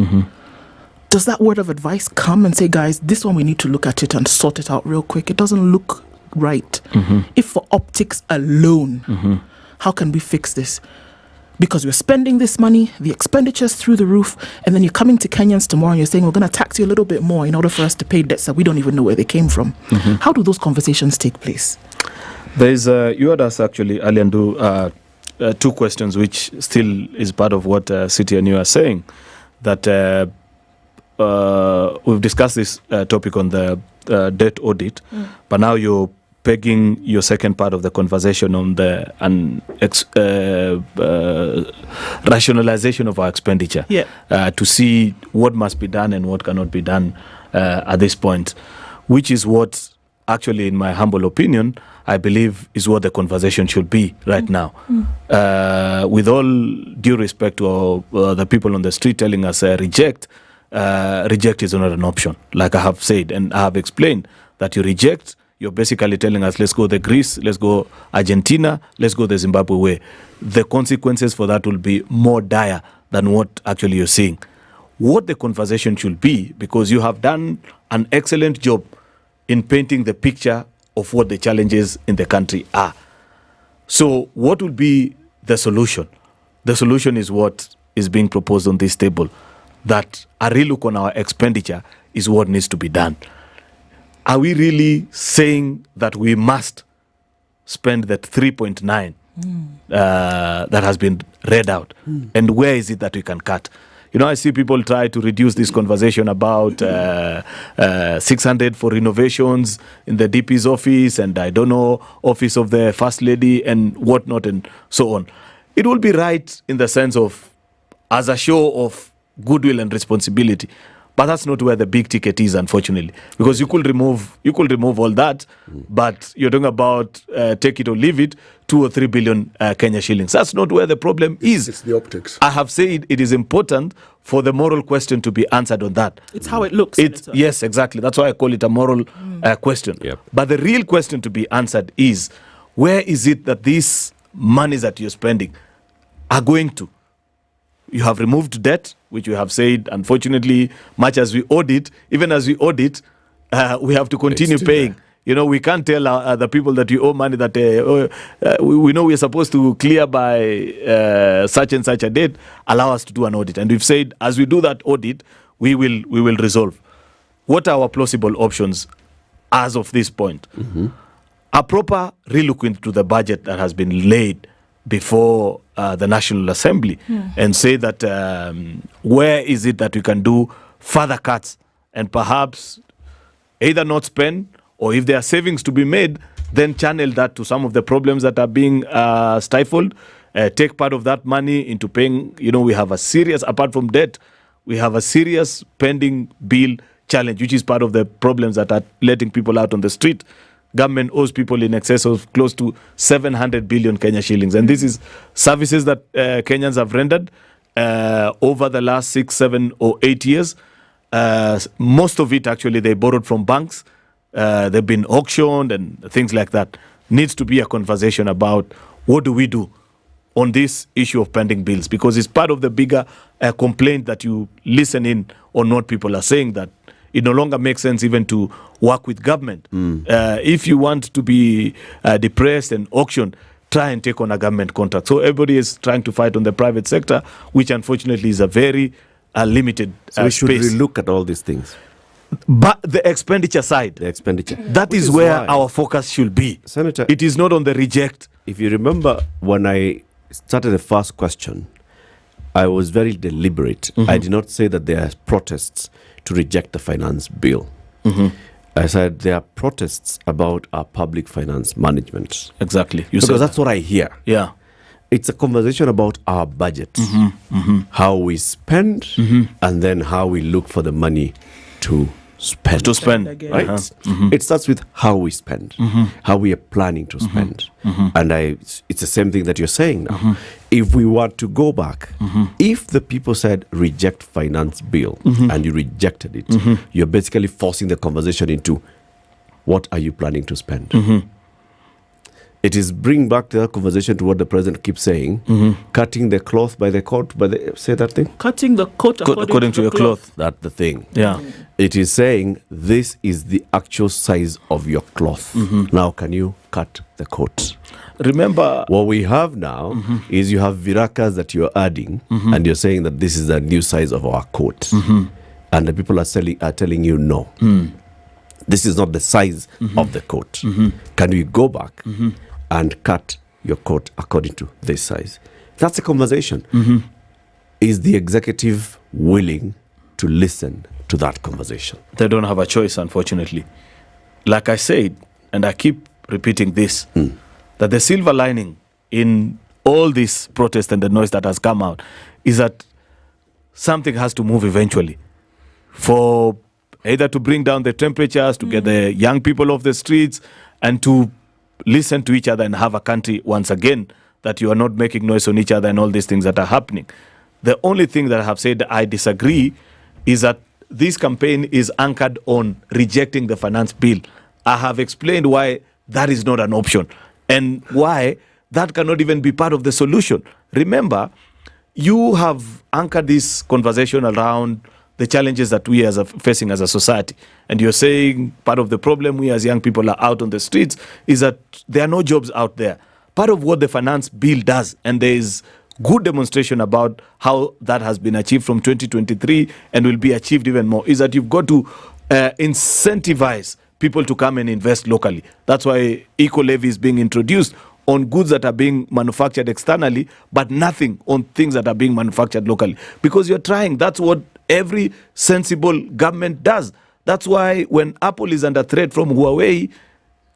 Does that word of advice come and say, guys, this one we need to look at it and sort it out real quick? It doesn't look right. If for optics alone, how can we fix this? Because we're spending this money, the expenditure's through the roof, and then you're coming to Kenyans tomorrow and you're saying, we're going to tax you a little bit more in order for us to pay debts that we don't even know where they came from. How do those conversations take place? There's, you had us actually, Aliandu, two questions, which still is part of what City and you are saying, that we've discussed this topic on the debt audit, but now you're pegging your second part of the conversation on the rationalization of our expenditure to see what must be done and what cannot be done at this point, which is what actually, in my humble opinion, I believe is what the conversation should be right now. With all due respect to the people on the street telling us reject is not an option. Like I have said and I have explained that you reject, you're basically telling us, let's go the Greece, let's go Argentina, let's go the Zimbabwe way. The consequences for that will be more dire than what actually you're seeing. What the conversation should be, because you have done an excellent job in painting the picture of what the challenges in the country are. So what will be the solution? The solution is what is being proposed on this table, that a relook on our expenditure is what needs to be done. Are we really saying that we must spend that 3.9 that has been read out? And where is it that we can cut? You know, I see people try to reduce this conversation about 600 for renovations in the DP's office and I don't know, office of the First Lady and whatnot and so on. It will be right in the sense of as a show of goodwill and responsibility. But that's not where the big ticket is, unfortunately, because you could remove all that, but you're talking about take it or leave it, 2 or 3 billion Kenya shillings. That's not where the problem is. It's the optics. I have said it is important for the moral question to be answered on that. It's how it looks. Yes, exactly. That's why I call it a moral question. Yep. But the real question to be answered is, where is it that these monies that you're spending are going to? You have removed debt, which you have said, unfortunately, much as we audit, even as we audit, we have to continue paying. You know, we can't tell the people that you owe money that we know we're supposed to clear by such and such a date. Allow us to do an audit. And we've said, as we do that audit, we will resolve. What are our plausible options as of this point? A proper relook into the budget that has been laid before the National Assembly and say that where is it that we can do further cuts and perhaps either not spend, or if there are savings to be made, then channel that to some of the problems that are being stifled. Take part of that money into paying, we have a serious, apart from debt, we have a serious pending bill challenge, which is part of the problems that are letting people out on the street. Government owes people in excess of close to 700 billion Kenya shillings. And this is services that Kenyans have rendered over the last 6, 7 or 8 years. Most of it, actually, they borrowed from banks. They've been auctioned and things like that. Needs to be a conversation about what do we do on this issue of pending bills, because it's part of the bigger complaint that you listen in on what people are saying, that it no longer makes sense even to work with government. If you want to be depressed and auctioned, try and take on a government contract. So everybody is trying to fight on the private sector, which unfortunately is a very limited so we should space. relook at all these things. But the expenditure side, that is where our focus should be. Senator, it is not on the reject. If you remember, when I started the first question, I was very deliberate. I did not say that there are protests to reject the finance bill. I said there are protests about our public finance management. Exactly. Because that's what I hear. Yeah. It's a conversation about our budget, how we spend, and then how we look for the money to spend. Right? It starts with how we spend, how we are planning to spend. And it's the same thing that you're saying now. If we were to go back, if the people said reject finance bill and you rejected it, you're basically forcing the conversation into what are you planning to spend? It is bring back the conversation to what the president keeps saying, cutting the cloth by the coat, say that thing? Cutting the coat according to your cloth. That's the thing. Yeah. It is saying this is the actual size of your cloth. Now can you cut the coat? Remember, what we have now is you have virakas that you're adding, and you're saying that this is the new size of our coat. And the people are telling you no. This is not the size of the coat. Can we go back and cut your coat according to this size? That's a conversation. Is the executive willing to listen to that conversation? They don't have a choice, unfortunately. Like I said, and I keep repeating this, that the silver lining in all this protest and the noise that has come out is that something has to move eventually, for either to bring down the temperatures, to get the young people off the streets, and to listen to each other and have a country once again that you are not making noise on each other and all these things that are happening. The only thing that I have said I disagree is that this campaign is anchored on rejecting the finance bill. I have explained why that is not an option and why that cannot even be part of the solution. Remember, you have anchored this conversation around the challenges that we are facing as a society. And you're saying part of the problem we as young people are out on the streets is that there are no jobs out there. Part of what the finance bill does, and there is good demonstration about how that has been achieved from 2023 and will be achieved even more, is that you've got to incentivize people to come and invest locally. That's why eco-levy is being introduced on goods that are being manufactured externally, but nothing on things that are being manufactured locally. Because you're trying, that's what every sensible government does. That's why when Apple is under threat from Huawei,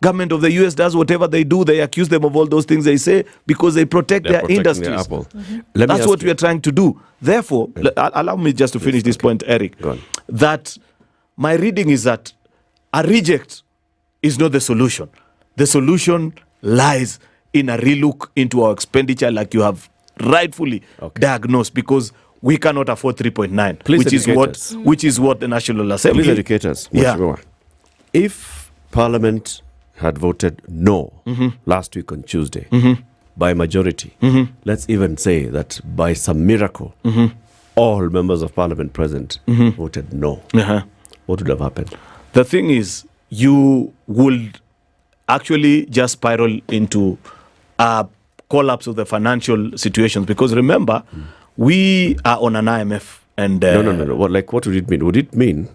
government of the US does whatever they do. They accuse them of all those things they say because they protect their industries. Apple. That's what we are trying to do. Therefore, allow me just to finish this point, Eric. that my reading is that a reject is not the solution. The solution lies in a relook into our expenditure, like you have rightfully diagnosed, because we cannot afford 3.9, which is what the National Assembly. Please educate us. If Parliament had voted no last week on Tuesday by majority, let's even say that by some miracle, all members of Parliament present voted no. What would have happened? The thing is, you would actually just spiral into a collapse of the financial situations, because remember, we are on an IMF and no. What would it mean? Would it mean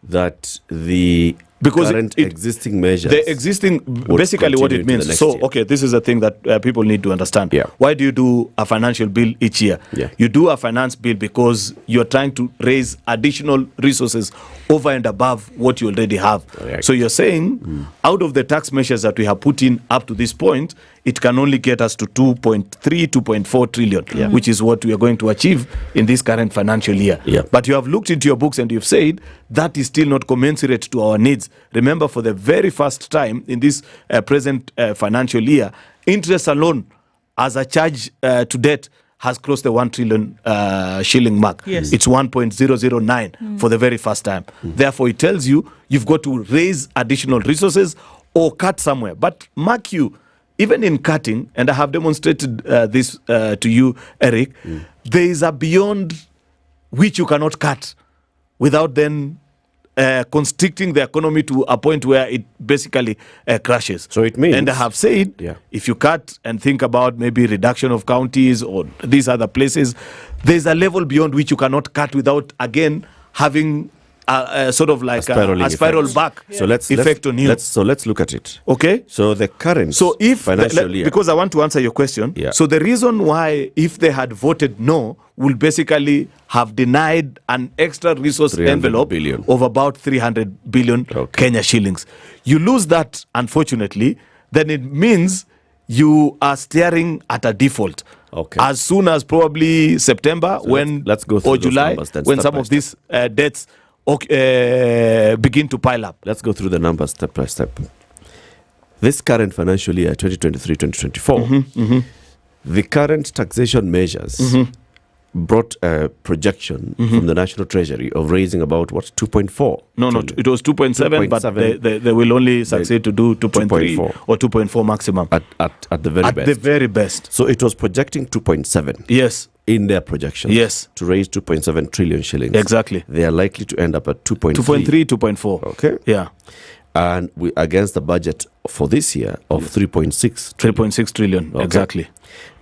that the current existing measures, the existing, basically what it means? So this is a thing that people need to understand. Why do you do a financial bill each year? You do a finance bill because you're trying to raise additional resources over and above what you already have. So you're saying out of the tax measures that we have put in up to this point, it can only get us to 2.4 trillion, which is what we are going to achieve in this current financial year. But you have looked into your books and you've said that is still not commensurate to our needs. Remember, for the very first time in this present financial year, interest alone as a charge to debt has crossed the 1 trillion shilling mark. It's 1.009 for the very first time. Therefore, it tells you you've got to raise additional resources or cut somewhere. But mark you, even in cutting, and I have demonstrated this to you, Eric, there is a beyond which you cannot cut without then constricting the economy to a point where it basically crashes. So it means, and I have said, if you cut and think about maybe reduction of counties or these other places, there's a level beyond which you cannot cut without again having sort of like a spiral back effect on you. Let's look at it. Okay. So the current financial year. Because I want to answer your question. So the reason why, if they had voted no, will basically have denied an extra resource envelope of about 300 billion Kenya shillings. You lose that, unfortunately, then it means you are staring at a default. As soon as probably September, or July, when some of these debts begin to pile up. Let's go through the numbers step by step. This current financial year, 2023-2024, the current taxation measures brought a projection from the National Treasury of raising about 2.4? No, it was 2.7, but they will only succeed to do 2.3 or 2.4 maximum at the very best. At the very best. So it was projecting 2.7. Yes. In their projections, to raise 2.7 trillion shillings. Exactly. They are likely to end up at 2.3. 2.4. Okay. Yeah. And we against the budget for this year of 3.6. 3.6 trillion, exactly.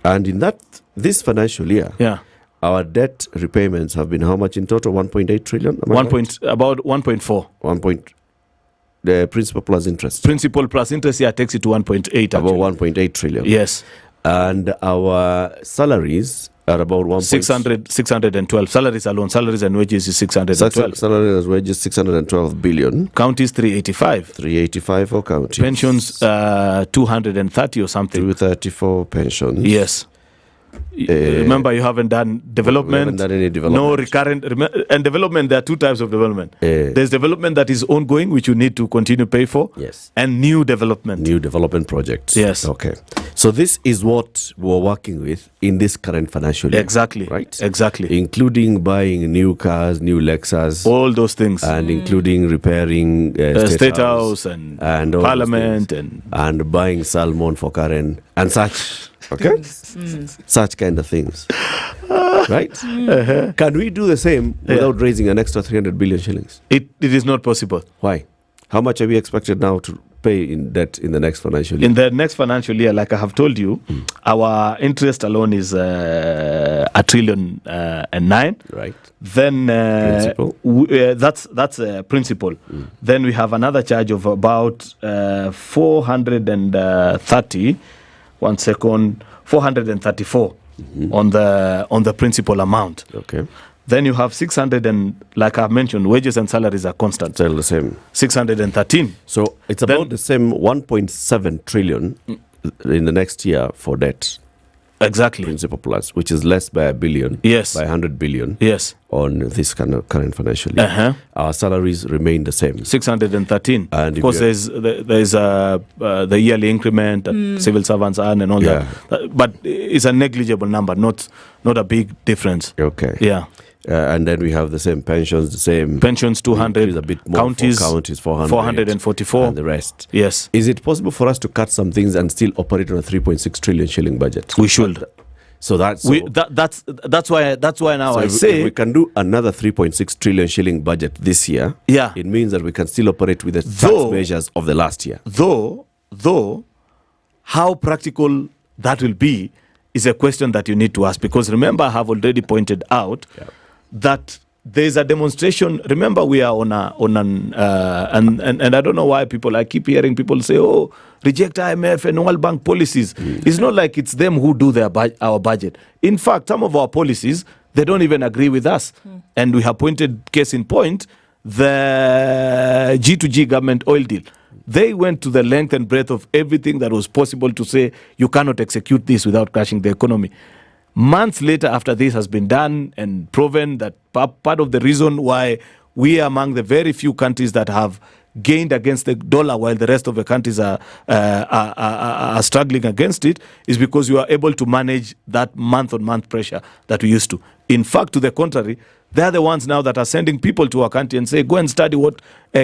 And in this financial year, our debt repayments have been how much in total? 1.8 trillion? About 1.4. The principal plus interest. Principal plus interest, takes it to 1.8. About 1.8 trillion. Yes. And our salaries are about 612. Salaries alone, salaries and wages is 612. Salaries and wages 612 billion. Counties 385. 385 for counties. Pensions 230 or something. 234 pensions. Yes. Remember, you haven't done development. We haven't done any development. No recurrent. And development, there are two types of development. There's development that is ongoing, which you need to continue to pay for. Yes. And new development. New development projects. Yes. Okay. So this is what we're working with in this current financial year. Exactly. Right? Exactly. Including buying new cars, new Lexus. All those things. And including repairing State House and Parliament. And buying salmon for Karen and such. Okay? Such kind of things. Right? Can we do the same without raising an extra 300 billion shillings? It is not possible. Why? How much are we expected now to pay in debt in the next financial year? In the next financial year, like I have told you, our interest alone is 1.9 trillion. Right. Then that's principal. Then we have another charge of about 430. 1 second, 434 on the principal amount. Okay. Then you have 600 and, like I've mentioned, wages and salaries are constant. Still the same. 613. So it's about the same 1.7 trillion in the next year for debt. Exactly. Principal plus, which is less by $1 billion. Yes. By 100 billion. Yes. On this kind of current financial year. Our salaries remain the same. 613. And of course, there's the yearly increment that civil servants earn and all that. But it's a negligible number, not a big difference. Okay. Yeah. And then we have the same pensions, 200, a bit more counties 400, 444, and the rest. Yes. Is it possible for us to cut some things and still operate on a 3.6 trillion shilling budget? We should. So that's why now I say if we can do another 3.6 trillion shilling budget this year. Yeah. It means that we can still operate with the tax measures of the last year. Though, how practical that will be is a question that you need to ask, because remember, I have already pointed out that there's a demonstration. Remember, we are and I don't know why I keep hearing people say, "Oh, reject IMF and World Bank policies." It's not like it's them who do our budget. In fact, some of our policies, they don't even agree with us. And we have pointed case in point, the G2G government oil deal. They went to the length and breadth of everything that was possible to say you cannot execute this without crashing the economy. Months later, after this has been done and proven that part of the reason why we are among the very few countries that have gained against the dollar while the rest of the countries are struggling against it is because you are able to manage that month-on-month pressure that we used to. In fact, to the contrary, they're the ones now that are sending people to our country and say, go and study what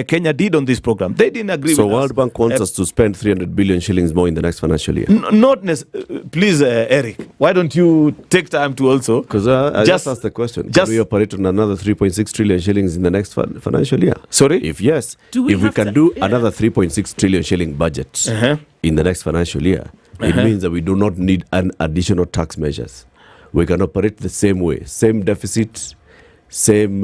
Kenya did on this program. They didn't agree with us. So World Bank wants us to spend 300 billion shillings more in the next financial year. Not necessarily. Please, Eric, why don't you take time to also... Because I just asked the question. Can we operate on another 3.6 trillion shillings in the next financial year? Sorry? If yes, if we can do another 3.6 trillion shilling budget in the next financial year, it means that we do not need an additional tax measures. We can operate the same way. Same deficit, same,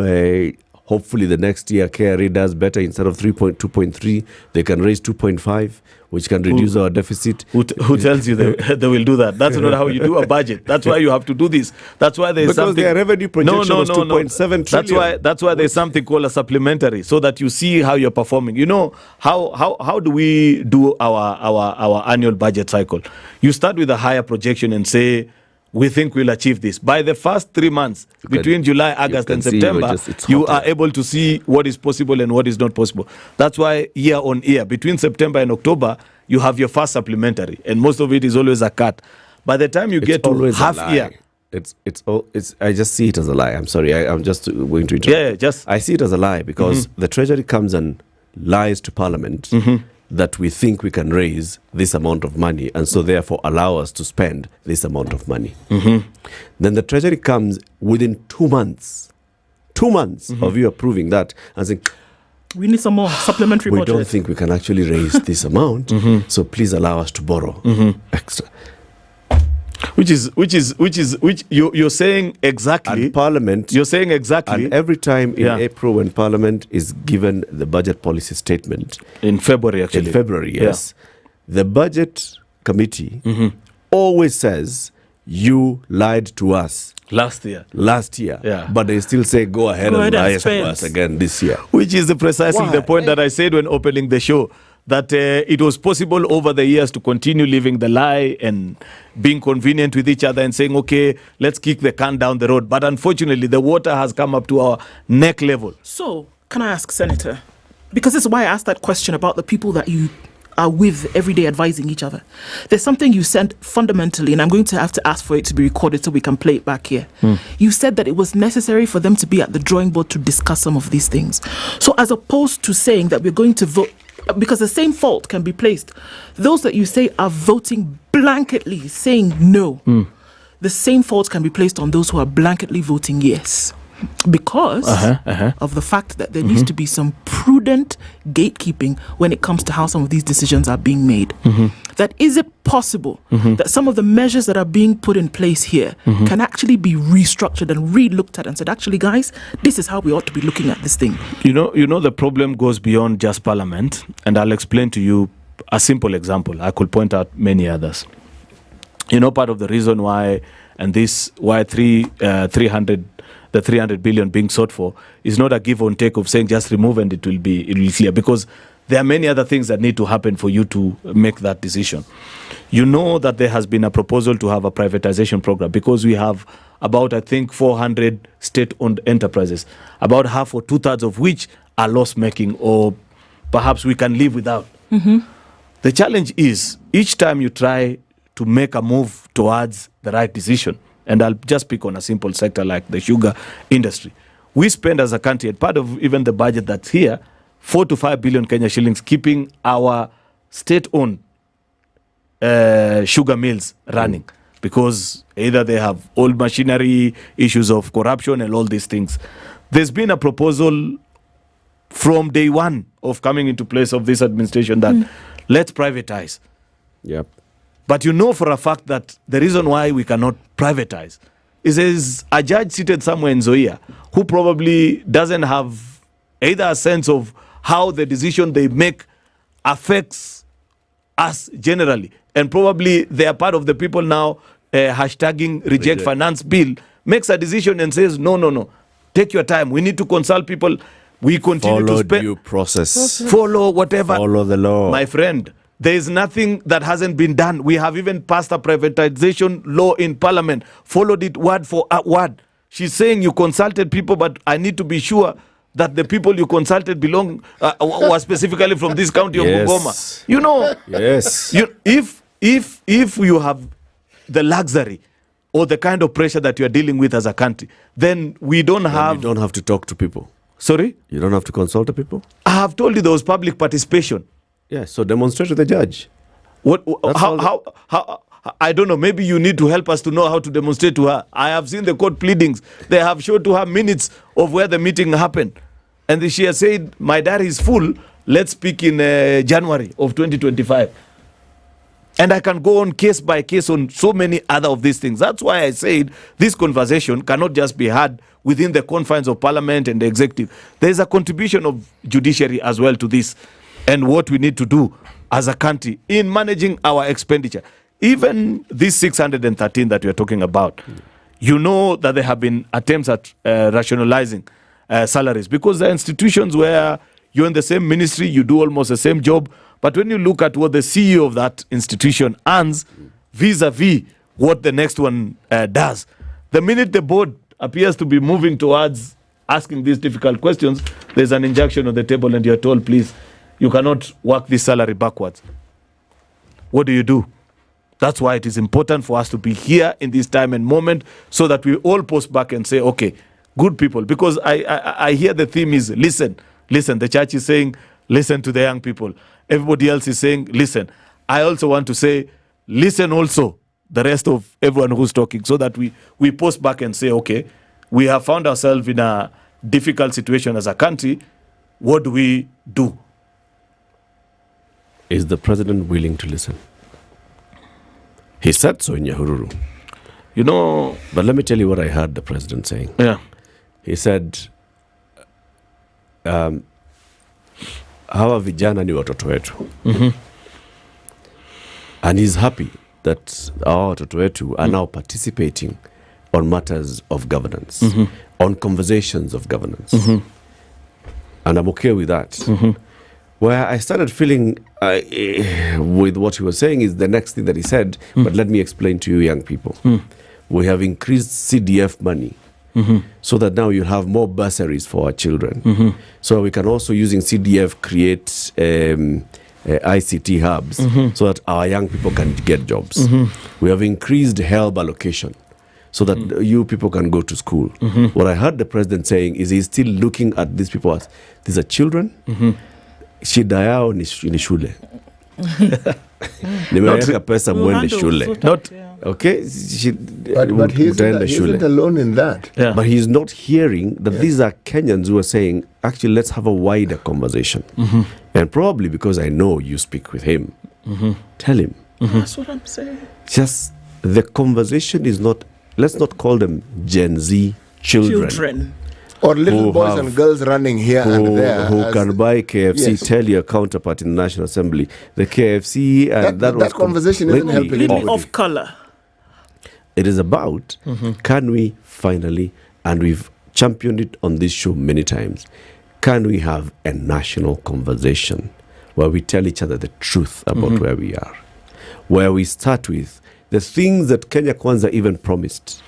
hopefully the next year KRA does better. Instead of 2.3, they can raise 2.5, which can reduce our deficit. Who tells you they will do that? That's not how you do a budget. That's why you have to do this. That's why there's something... Because their revenue projection was 2.7 trillion. That's why there's something called a supplementary, so that you see how you're performing. You know, how do we do our annual budget cycle? You start with a higher projection and say, we think we'll achieve this. By the first 3 months, between July, August, and September, you are able to see what is possible and what is not possible. That's why year on year, between September and October, you have your first supplementary, and most of it is always a cut. By the time you get to half year, I just see it as a lie. I'm sorry, I'm just going to interrupt. I see it as a lie because the Treasury comes and lies to Parliament that we think we can raise this amount of money and so therefore allow us to spend this amount of money. Then the Treasury comes within 2 months of you approving that and saying, we need some more supplementary budget. We don't think we can actually raise this amount, so please allow us to borrow extra. Which you're saying exactly. And Parliament. You're saying exactly. And every time in April when Parliament is given the budget policy statement. In February, actually. In February, yes. The budget committee always says, you lied to us. Last year. Yeah. But they still say, go ahead and lie to us again this year. Which is precisely the point that I said when opening the show. That it was possible over the years to continue living the lie and being convenient with each other and saying, okay, let's kick the can down the road. But unfortunately, the water has come up to our neck level. So, can I ask, Senator? Because this is why I asked that question about the people that you are with every day advising each other. There's something you said fundamentally, and I'm going to have to ask for it to be recorded so we can play it back here. You said that it was necessary for them to be at the drawing board to discuss some of these things. So as opposed to saying that we're going to vote, because the same fault can be placed, those that you say are voting blanketly, saying no, the same fault can be placed on those who are blanketly voting yes. Because of the fact that there needs to be some prudent gatekeeping when it comes to how some of these decisions are being made. That is it possible that some of the measures that are being put in place here can actually be restructured and re-looked at and said, actually, guys, this is how we ought to be looking at this thing. You know, the problem goes beyond just Parliament, and I'll explain to you a simple example. I could point out many others. You know, part of the reason why, and this why 300 billion being sought for is not a give and take of saying just remove and it will clear, because there are many other things that need to happen for you to make that decision. You know that there has been a proposal to have a privatization program because we have about, I think, 400 state-owned enterprises, about half or two-thirds of which are loss-making or perhaps we can live without. Mm-hmm. The challenge is each time you try to make a move towards the right decision, and I'll just pick on a simple sector like the sugar industry, we spend as a country, and part of even the budget that's here, 4 to 5 billion Kenya shillings keeping our state-owned sugar mills running because either they have old machinery, issues of corruption and all these things. There's been a proposal from day one of coming into place of this administration that let's privatize. Yep. But you know for a fact that the reason why we cannot privatize is there's a judge seated somewhere in Zoia who probably doesn't have either a sense of how the decision they make affects us generally. And probably they are part of the people now hashtagging reject finance bill, makes a decision and says, no, take your time. We need to consult people. We continue to spend. Due process. Follow whatever. Follow the law. My friend, there is nothing that hasn't been done. We have even passed a privatization law in parliament, followed it word for word. She's saying you consulted people, but I need to be sure that the people you consulted belong were specifically from this county of Bungoma. You know, if you have the luxury or the kind of pressure that you are dealing with as a country, then we don't have... You don't have to talk to people. Sorry? You don't have to consult the people? I have told you there was public participation. Yeah, so demonstrate to the judge. How I don't know, maybe you need to help us to know how to demonstrate to her. I have seen the court pleadings. They have showed to her minutes of where the meeting happened. And she has said, my diary is full. Let's speak in January of 2025. And I can go on case by case on so many other of these things. That's why I said this conversation cannot just be had within the confines of parliament and the executive. There is a contribution of judiciary as well to this and what we need to do as a country in managing our expenditure. Even this 613 that we are talking about, you know that there have been attempts at rationalizing salaries because there are institutions where you're in the same ministry, you do almost the same job, but when you look at what the CEO of that institution earns vis-a-vis what the next one does, the minute the board appears to be moving towards asking these difficult questions, there's an injunction on the table and you're told, please, you cannot work this salary backwards. What do? That's why it is important for us to be here in this time and moment so that we all post back and say, okay, good people. Because I hear the theme is listen. The church is saying, listen to the young people. Everybody else is saying, listen. I also want to say, listen also, the rest of everyone who's talking, so that we post back and say, okay, we have found ourselves in a difficult situation as a country. What do we do? Is the president willing to listen? He said so in Nyahururu. You know... But let me tell you what I heard the president saying. Yeah. He said, hawa vijana ni watoto wetu. Mm-hmm. And he's happy that our watoto wetu are now participating on matters of governance, on conversations of governance. And I'm okay with that. Where I started feeling with what he was saying is the next thing that he said, but let me explain to you young people. We have increased CDF money so that now you have more bursaries for our children. So we can also, using CDF, create ICT hubs so that our young people can get jobs. We have increased help allocation so that you people can go to school. What I heard the president saying is he's still looking at these people as, these are children, shida yao ni shule. Nimeweka pesa mwende shule. Okay? But he isn't alone in that. Yeah. But he's not hearing that these are Kenyans who are saying, actually, let's have a wider conversation. And probably because I know you speak with him, tell him. That's what I'm saying. Just the conversation is not, let's not call them Gen Z children. Or little boys and girls running here and there. Who can buy KFC. Yes. Tell your counterpart in the National Assembly. The KFC... that conversation isn't helping anybody. Of color. It is about, can we finally, and we've championed it on this show many times, can we have a national conversation where we tell each other the truth about where we are, where we start with the things that Kenya Kwanza even promised.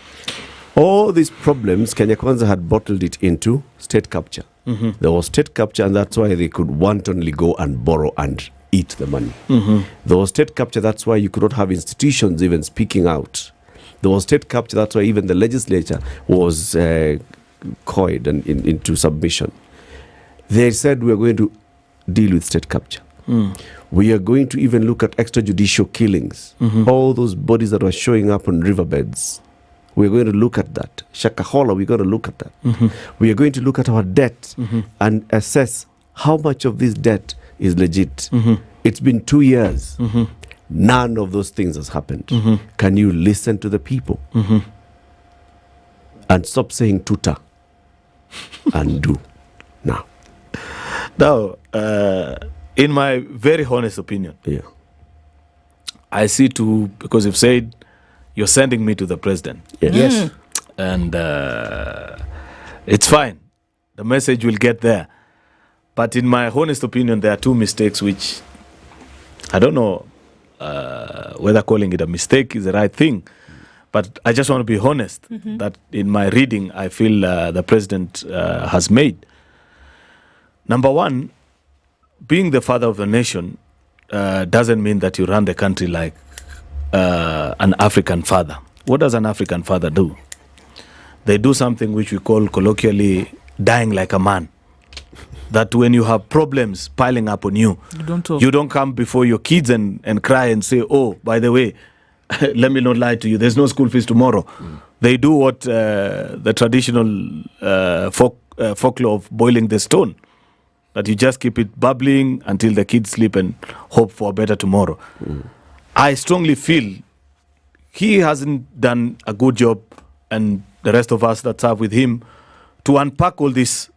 All these problems, Kenya Kwanza had bottled it into state capture. There was state capture, and that's why they could wantonly go and borrow and eat the money. There was state capture, that's why you could not have institutions even speaking out. There was state capture, that's why even the legislature was coyed and into submission. They said we are going to deal with state capture. We are going to even look at extrajudicial killings. All those bodies that were showing up on riverbeds. We're going to look at that. Shakahola, we're going to look at that. We are going to look at our debt and assess how much of this debt is legit. It's been 2 years. None of those things has happened. Can you listen to the people? And stop saying tuta and do now. Now, in my very honest opinion, I see because you've said you're sending me to the president. Yes. And it's fine. The message will get there. But in my honest opinion, there are two mistakes which I don't know whether calling it a mistake is the right thing. But I just want to be honest that in my reading, I feel the president has made. Number one, being the father of the nation doesn't mean that you run the country like an African father. What does an African father do? They do something which we call colloquially dying like a man. That when you have problems piling up on you, you don't come before your kids and cry and say, oh, by the way, let me not lie to you, there's no school fees tomorrow. They do what the traditional folklore of boiling the stone, that you just keep it bubbling until the kids sleep and hope for a better tomorrow. I strongly feel he hasn't done a good job, and the rest of us that serve with him, to unpack all this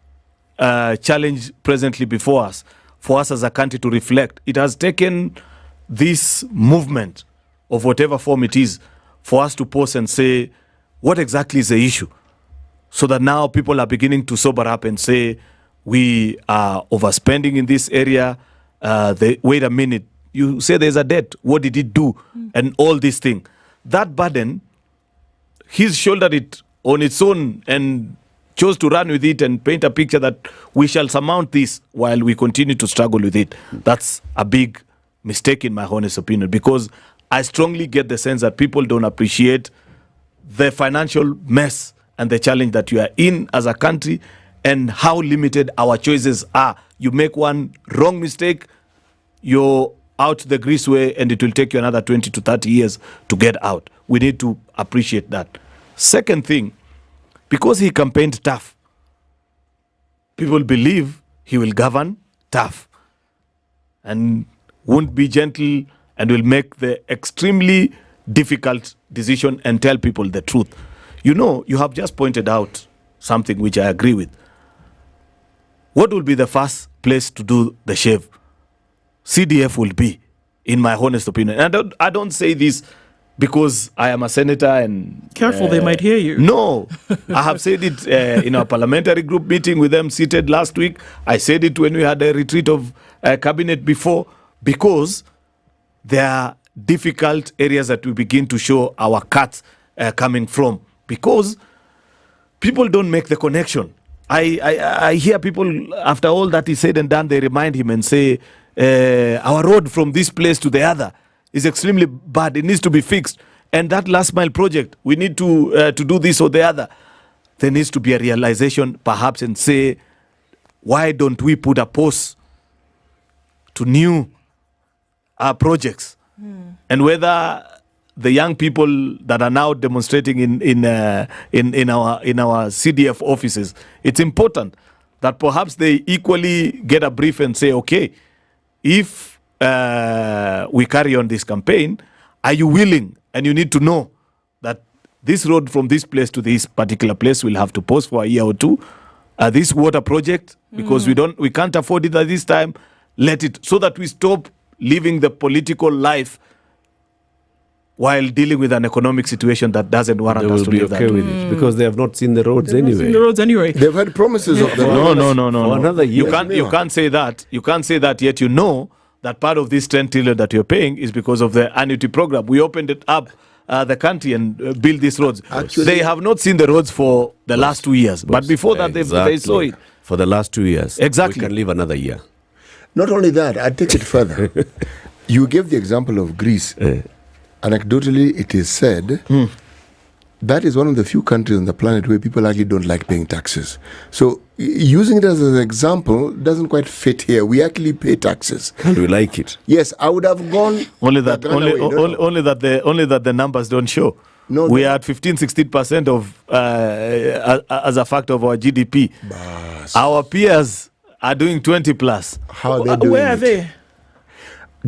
challenge presently before us, for us as a country to reflect. It has taken this movement of whatever form it is for us to pause and say, what exactly is the issue? So that now people are beginning to sober up and say, we are overspending in this area. Wait a minute. You say there's a debt. What did it do? And all this thing. That burden, he's shouldered it on its own and chose to run with it and paint a picture that we shall surmount this while we continue to struggle with it. That's a big mistake in my honest opinion, because I strongly get the sense that people don't appreciate the financial mess and the challenge that you are in as a country and how limited our choices are. You make one wrong mistake, you're out the grease way, and it will take you another 20 to 30 years to get out. We need to appreciate that. Second thing, because he campaigned tough, people believe he will govern tough and won't be gentle and will make the extremely difficult decision and tell people the truth. You know, you have just pointed out something which I agree with. What will be the first place to do the shave? CDF will be, in my honest opinion. And I don't say this because I am a senator and... Careful, they might hear you. No, I have said it in our parliamentary group meeting with them seated last week. I said it when we had a retreat of cabinet before, because there are difficult areas that we begin to show our cuts coming from, because people don't make the connection. I hear people, after all that is said and done, they remind him and say, our road from this place to the other is extremely bad. It needs to be fixed. And that last mile project, we need to do this or the other. There needs to be a realization, perhaps, and say, why don't we put a pause to new projects? And whether the young people that are now demonstrating in our CDF offices, it's important that perhaps they equally get a brief and say, okay, if we carry on this campaign, are you willing? And you need to know that this road from this place to this particular place will have to pause for a year or two. This water project, because we can't afford it at this time, let it, so that we stop living the political life while dealing with an economic situation that doesn't warrant us to live that. They will be okay with it, because they have not seen the roads anyway. They've had promises of the No. Another year. You can't say that. You can't say that, yet you know that part of this 10 trillion that you're paying is because of the annuity program. We opened it up the country and build these roads. Actually, they have not seen the roads for the last 2 years, but before that they saw it. For the last 2 years. Exactly. We can live another year. Not only that, I'd take it further. You gave the example of Greece. Anecdotally, it is said that is one of the few countries on the planet where people actually don't like paying taxes. So using it as an example doesn't quite fit here. We actually pay taxes. And we like it. Yes, I would have gone only that the numbers don't show. No, we are at 15-16% of as a factor of our GDP. Our peers are doing 20 plus. How are they doing? Where are they?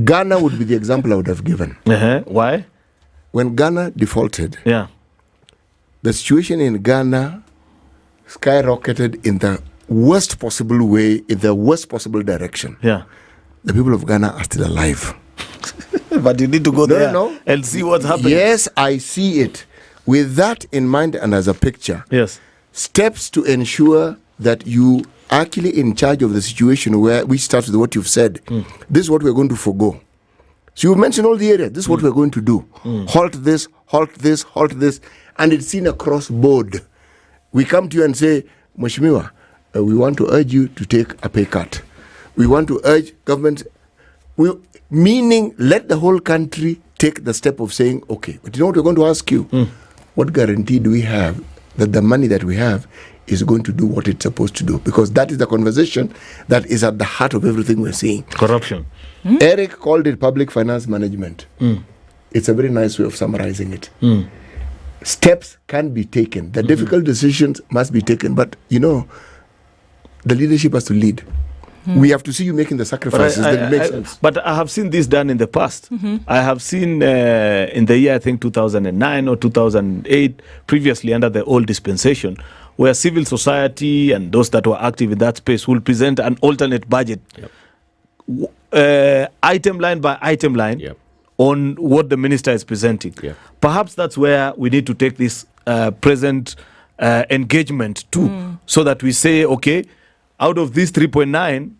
Ghana would be the example I would have given. Why? When Ghana defaulted, the situation in Ghana skyrocketed in the worst possible way, in the worst possible direction. The people of Ghana are still alive. But you need to go there and see what's happening. Yes, I see it. With that in mind and as a picture, steps to ensure that you actually in charge of the situation which starts with what you've said. This is what we're going to forgo. So you mentioned all the areas. This is what we're going to do. Halt this, halt this, halt this. And it's seen across board. We come to you and say, Mheshimiwa, we want to urge you to take a pay cut. We want to urge government, meaning let the whole country take the step of saying, okay, but you know what we're going to ask you? What guarantee do we have that the money that we have is going to do what it's supposed to do? Because that is the conversation that is at the heart of everything we're seeing. Corruption. Eric called it public finance management. It's a very nice way of summarizing it. Steps can be taken. The difficult decisions must be taken. But, you know, the leadership has to lead. We have to see you making the sacrifices that make sense. But I have seen this done in the past. I have seen in the year, I think, 2009 or 2008, previously under the old dispensation, where civil society and those that were active in that space will present an alternate budget, item line by item line, on what the minister is presenting. Perhaps that's where we need to take this present engagement to, so that we say, okay, out of this 3.9,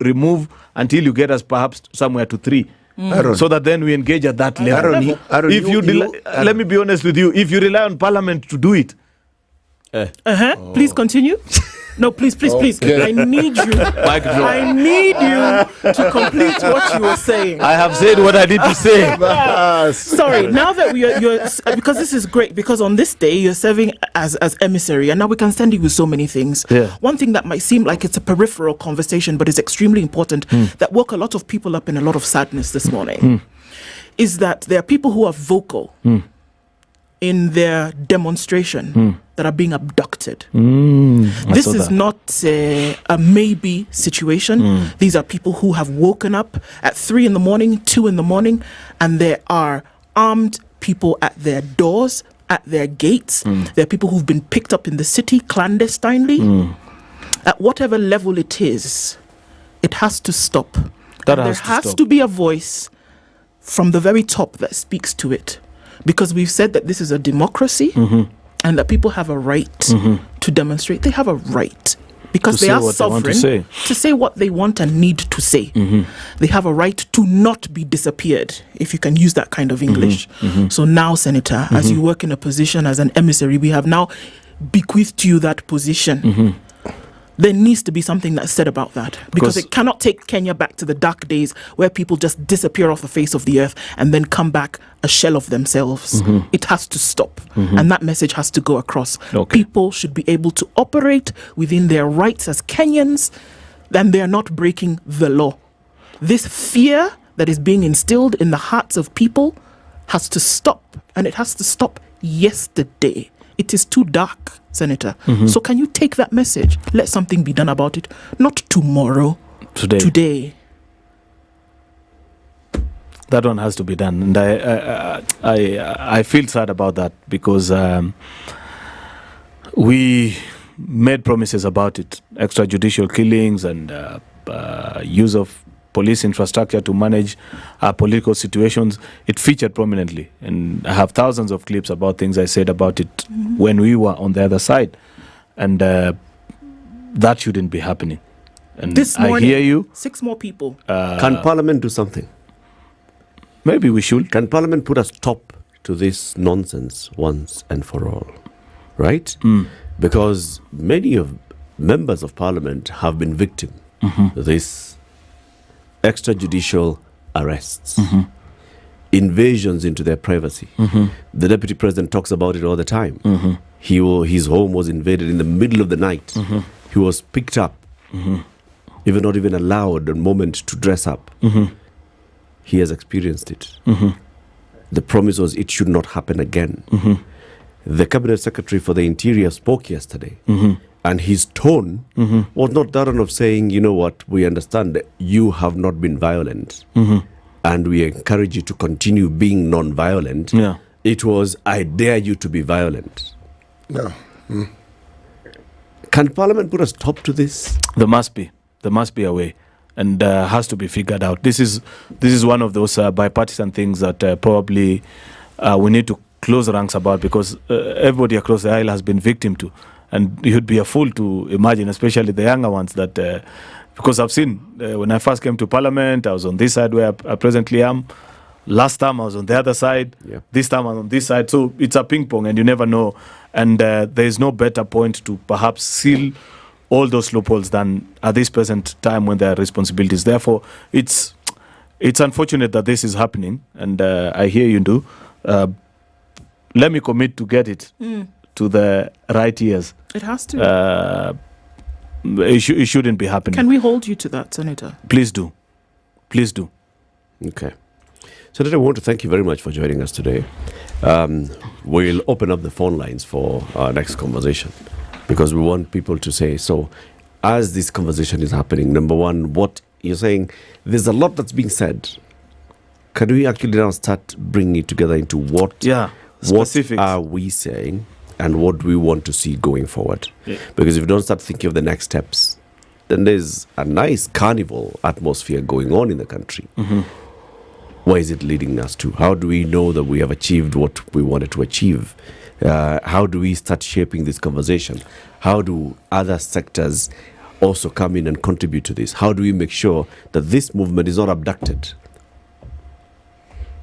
remove until you get us perhaps somewhere to 3. So that then we engage at that level. Let me be honest with you, if you rely on Parliament to do it, please continue. No, please. I need you. I need you to complete what you were saying. I have said what I need to say. Sorry, now that you're because this is great, because on this day you're serving as emissary, and now we can send you with so many things. One thing that might seem like it's a peripheral conversation, but is extremely important, that woke a lot of people up in a lot of sadness this morning, is that there are people who are vocal in their demonstration that are being abducted. This is not a maybe situation. These are people who have woken up at 3 in the morning, 2 in the morning, and there are armed people at their doors, at their gates. There are people who've been picked up in the city clandestinely. At whatever level it is, it has to stop. There has to be a voice from the very top that speaks to it. Because we've said that this is a democracy and that people have a right to demonstrate. They have a right because they are sovereign to say what they want and need to say. They have a right to not be disappeared, if you can use that kind of English. So now, Senator, as you work in a position as an emissary, we have now bequeathed you that position. There needs to be something that's said about that, because it cannot take Kenya back to the dark days where people just disappear off the face of the earth and then come back a shell of themselves. It has to stop, and that message has to go across. People should be able to operate within their rights as Kenyans, and they are not breaking the law. This fear that is being instilled in the hearts of people has to stop, and it has to stop yesterday. It is too dark, Senator. So can you take that message? Let something be done about it. Not tomorrow. Today. That one has to be done. And I feel sad about that, because we made promises about it. Extrajudicial killings and use of police infrastructure to manage political situations. It featured prominently, and I have thousands of clips about things I said about it when we were on the other side, and that shouldn't be happening. And this morning, I hear you. 6 more people. Can Parliament do something? Maybe we should. Can Parliament put a stop to this nonsense once and for all? Right? Because many of members of Parliament have been victim to this extrajudicial arrests, invasions into their privacy. The Deputy President talks about it all the time. His home was invaded in the middle of the night. He was picked up, even not even allowed a moment to dress up. He has experienced it. The promise was it should not happen again. The Cabinet Secretary for the Interior spoke yesterday, and his tone was not that one of saying, you know what, we understand that you have not been violent, and we encourage you to continue being non-violent. It was, I dare you to be violent. No. Can Parliament put a stop to this? There must be a way, and has to be figured out. This is one of those bipartisan things that probably we need to close ranks about, because everybody across the aisle has been victim to, and you'd be a fool to imagine, especially the younger ones, that because I've seen when I first came to Parliament, I was on this side where I presently am. Last time I was on the other side. This time I'm on this side. So it's a ping pong, and you never know. And there is no better point to perhaps seal all those loopholes than at this present time when there are responsibilities. Therefore, it's unfortunate that this is happening, and I hear you do. Let me commit to get it to the right ears. It has to. It shouldn't be happening. Can we hold you to that, Senator? Please do. Please do. Okay. Senator, I want to thank you very much for joining us today. We'll open up the phone lines for our next conversation, because we want people to say, so as this conversation is happening, number one, what you're saying, there's a lot that's being said. Can we actually now start bringing it together into what are we saying and what do we want to see going forward? Because if you don't start thinking of the next steps, then there's a nice carnival atmosphere going on in the country. Where is it leading us to? How do we know that we have achieved what we wanted to achieve? How do we start shaping this conversation? How do other sectors also come in and contribute to this? How do we make sure that this movement is not abducted?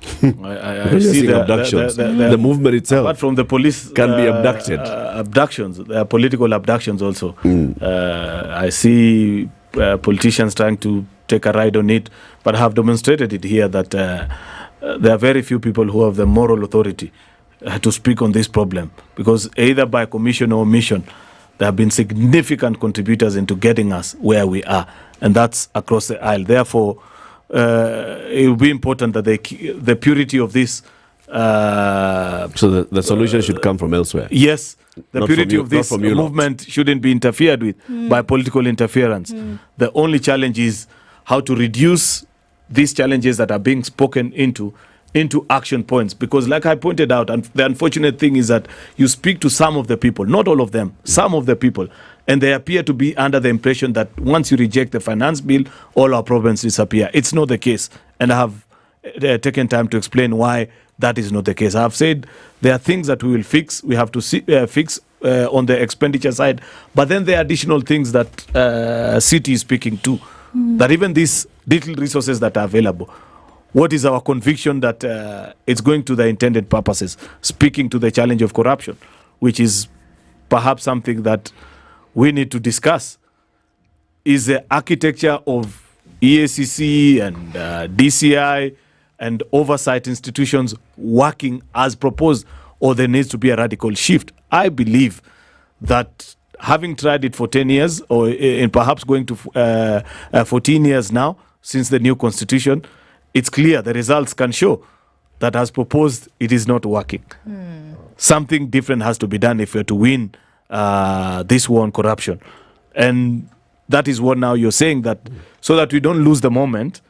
I see the movement itself, apart from the police, can be abducted. Abductions, there are political abductions also. I see politicians trying to take a ride on it, but have demonstrated it here that there are very few people who have the moral authority to speak on this problem, because either by commission or omission, there have been significant contributors into getting us where we are, and that's across the aisle. Therefore, it will be important that the purity of this. So the solution should come from elsewhere. Yes, the purity of this movement shouldn't be interfered with by political interference. The only challenge is how to reduce these challenges that are being spoken into action points. Because like I pointed out, and the unfortunate thing is that you speak to some of the people, not all of them, some of the people, and they appear to be under the impression that once you reject the finance bill, all our problems disappear. It's not the case. And I have taken time to explain why that is not the case. I have said there are things that we will fix. We have to fix on the expenditure side. But then there are additional things that city is speaking to. That even these little resources that are available, what is our conviction that it's going to the intended purposes, speaking to the challenge of corruption, which is perhaps something that we need to discuss. Is the architecture of EACC and DCI and oversight institutions working as proposed, or there needs to be a radical shift? I believe that having tried it for 10 years, or in perhaps going to 14 years now, since the new constitution, it's clear the results can show that as proposed, it is not working. Something different has to be done if we're to win this war on corruption. And that is what now you're saying, that so that we don't lose the moment,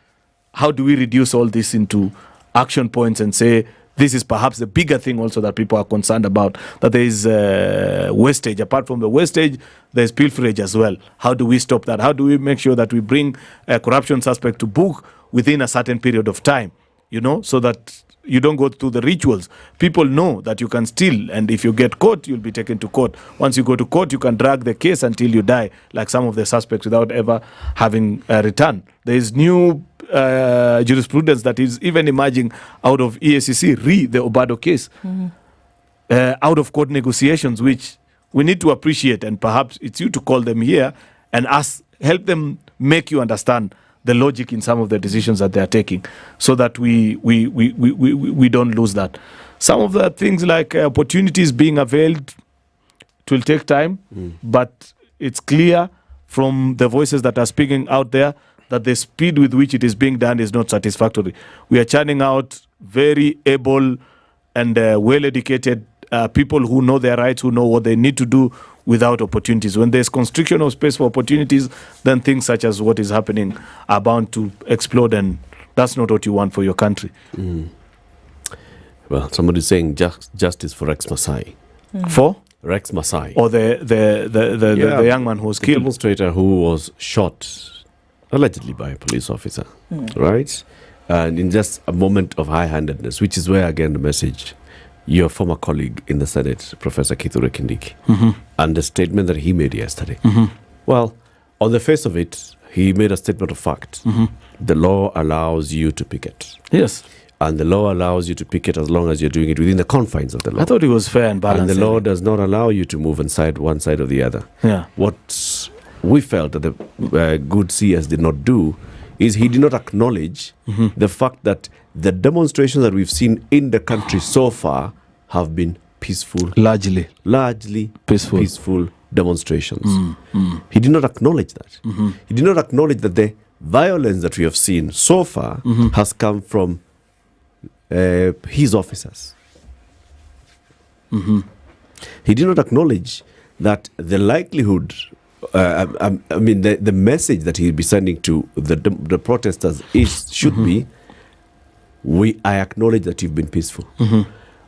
how do we reduce all this into action points and say, this is perhaps the bigger thing also that people are concerned about, that there is wastage. Apart from the wastage, there's pilferage as well. How do we stop that? How do we make sure that we bring a corruption suspect to book within a certain period of time? so that you don't go through the rituals. People know that you can steal, and if you get caught, you'll be taken to court. Once you go to court, you can drag the case until you die, like some of the suspects, without ever having a return. There is new jurisprudence that is even emerging out of EACC, the Obado case, out of court negotiations, which we need to appreciate, and perhaps it's you to call them here and help them make you understand the logic in some of the decisions that they are taking, so that we don't lose that. Some of the things like opportunities being availed, it will take time, but it's clear from the voices that are speaking out there that the speed with which it is being done is not satisfactory. We are churning out very able and well-educated people who know their rights, who know what they need to do, without opportunities. When there's constriction of space for opportunities, then things such as what is happening are bound to explode, and that's not what you want for your country. Well, somebody's saying justice for Rex Masai. For? Rex Masai. Or the young man who was killed. The demonstrator who was shot, allegedly by a police officer, right? And in just a moment of high-handedness, which is where, again, the message, your former colleague in the Senate, Professor Kithure Kindiki, and the statement that he made yesterday. Well, on the face of it, he made a statement of fact. The law allows you to picket. Yes. And the law allows you to picket as long as you're doing it within the confines of the law. I thought it was fair and balanced. And the law does not allow you to move inside one side or the other. Yeah. What we felt that the good CS did not do is he did not acknowledge the fact that the demonstrations that we've seen in the country so far have been peaceful. Largely peaceful demonstrations. He did not acknowledge that. He did not acknowledge that the violence that we have seen so far has come from his officers. He did not acknowledge that the likelihood, the message that he'll be sending to the protesters should be, I acknowledge that you've been peaceful.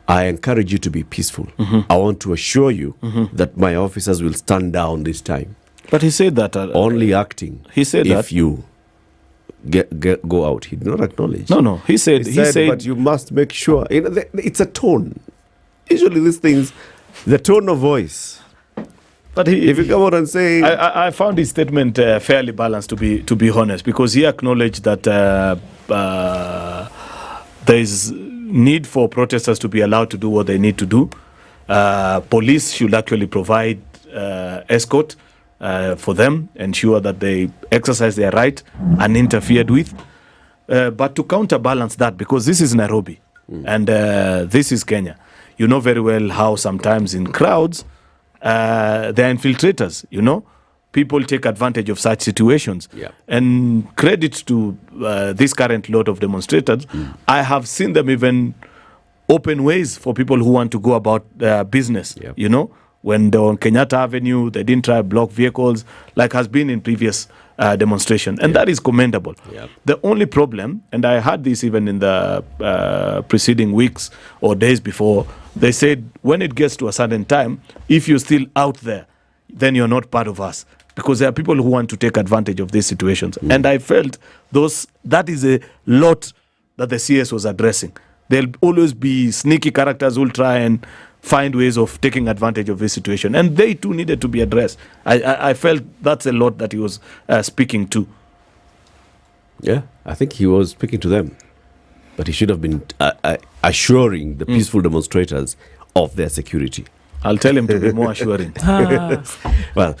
I encourage you to be peaceful. I want to assure you that my officers will stand down this time. But he said that only acting. He said if you go out. He did not acknowledge. No. He said. But you must make sure. It's a tone. Usually these things, the tone of voice. But if you come out and say, I found his statement fairly balanced, to be honest, because he acknowledged that there is need for protesters to be allowed to do what they need to do. Police should actually provide escort for them, ensure that they exercise their right uninterfered with. But to counterbalance that, because this is Nairobi and this is Kenya, you know very well how sometimes in crowds they are infiltrators, People take advantage of such situations. And credit to this current lot of demonstrators, I have seen them even open ways for people who want to go about their business, When they're on Kenyatta Avenue, they didn't try to block vehicles like has been in previous demonstration. And that is commendable. The only problem, and I had this even in the preceding weeks or days before, they said when it gets to a certain time, if you're still out there, then you're not part of us. Because there are people who want to take advantage of these situations. And I felt that is a lot that the CS was addressing. There'll always be sneaky characters who will try and find ways of taking advantage of this situation. And they too needed to be addressed. I felt that's a lot that he was speaking to. Yeah, I think he was speaking to them. But he should have been assuring the peaceful demonstrators of their security. I'll tell him to be more assuring. Well,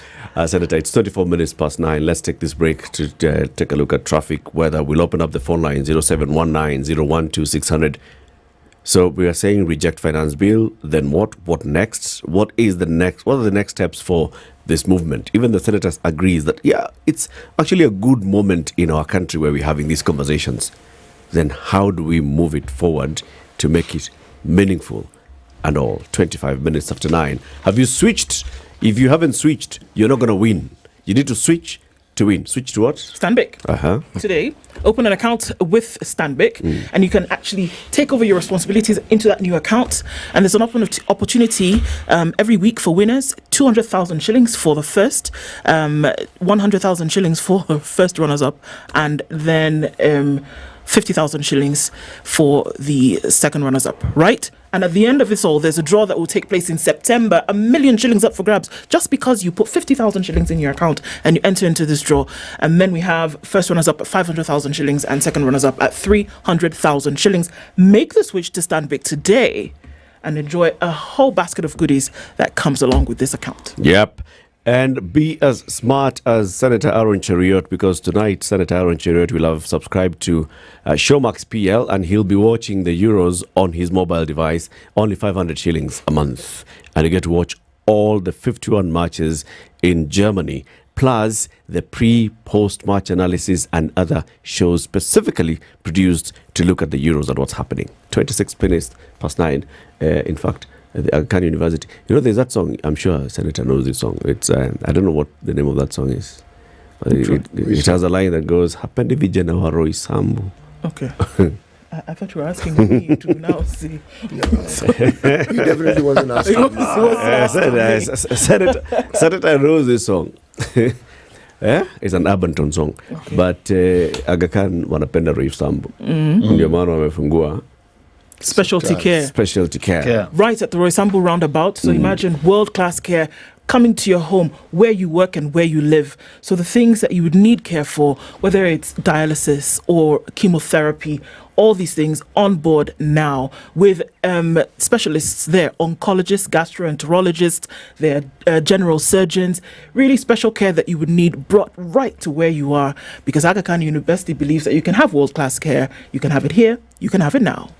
Senator, it's 24 minutes past 9. Let's take this break to take a look at traffic weather. We'll open up the phone line 0719-012-600. So we are saying reject finance bill. Then what? What next? What are the next steps for this movement? Even the senators agrees that, it's actually a good moment in our country where we're having these conversations. Then how do we move it forward to make it meaningful? And all, 25 minutes after 9. Have you switched? If you haven't switched, you're not going to win. You need to switch to win. Switch to what? Stanbic. Today, open an account with Stanbic, and you can actually take over your responsibilities into that new account. And there's an opportunity every week for winners. 200,000 shillings for the first, 100,000 shillings for the first runners-up, and then 50,000 shillings for the second runners-up, right? And at the end of this all, there's a draw that will take place in September, 1 million shillings up for grabs, just because you put 50,000 shillings in your account and you enter into this draw. And then we have first runners-up at 500,000 shillings and second runners-up at 300,000 shillings. Make the switch to Stanbic today and enjoy a whole basket of goodies that comes along with this account. Yep. And be as smart as Senator Aaron Cheriot, because tonight Senator Aaron Cheriot will have subscribed to Showmax PL, and he'll be watching the Euros on his mobile device, only 500 shillings a month. And you get to watch all the 51 matches in Germany, plus the pre-post-match analysis and other shows specifically produced to look at the Euros and what's happening. 26 minutes past 9, in fact. The Aga Khan University. You know, there's that song. I'm sure Senator knows this song. It's I don't know what the name of that song is. It has a line that goes, "Hapendi vijana wa Roy Sambu." Okay. I thought you were asking me to now see. He definitely wasn't asking. Senator knows this song. It's an urban tone song. Okay. But Aga Khan wanapenda Roy Sambu. Ndio maana wamefungua Specialty care. Right at the Roy Sambu roundabout. So imagine world-class care coming to your home, where you work and where you live. So the things that you would need care for, whether it's dialysis or chemotherapy, all these things on board now with specialists there, oncologists, gastroenterologists, there are general surgeons, really special care that you would need brought right to where you are, because Aga Khan University believes that you can have world-class care. You can have it here, you can have it now.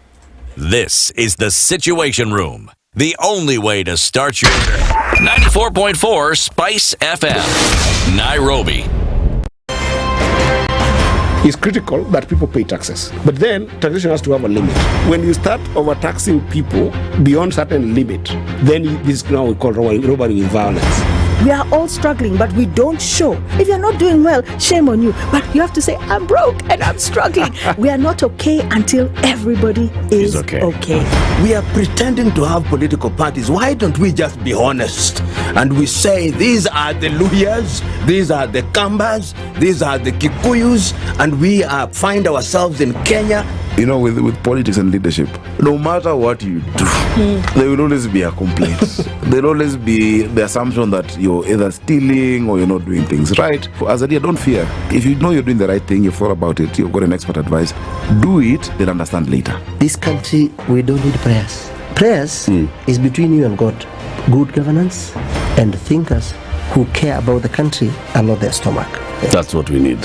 This is the Situation Room, the only way to start your 94.4 Spice FM, Nairobi. It's critical that people pay taxes. But then taxation has to have a limit. When you start overtaxing people beyond certain limit, then this is now we call robbery with violence. We are all struggling, but we don't show. If you're not doing well, shame on you. But you have to say, I'm broke and I'm struggling. We are not okay until everybody is okay. We are pretending to have political parties. Why don't we just be honest? And we say, these are the Luyas, these are the Kambas, these are the Kikuyus, and we find ourselves in Kenya. You know, with politics and leadership, no matter what you do, there will always be a complaint. There will always be the assumption that you're either stealing or you're not doing things right. As a leader, don't fear. If you know you're doing the right thing, you've thought about it, you've got an expert advice, do it, then understand later. This country, we don't need prayers. Prayers is between you and God. Good governance and thinkers who care about the country and not their stomach. That's what we need.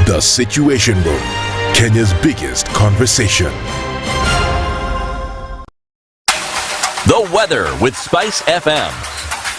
The Situation Room, Kenya's biggest conversation. The weather with Spice FM.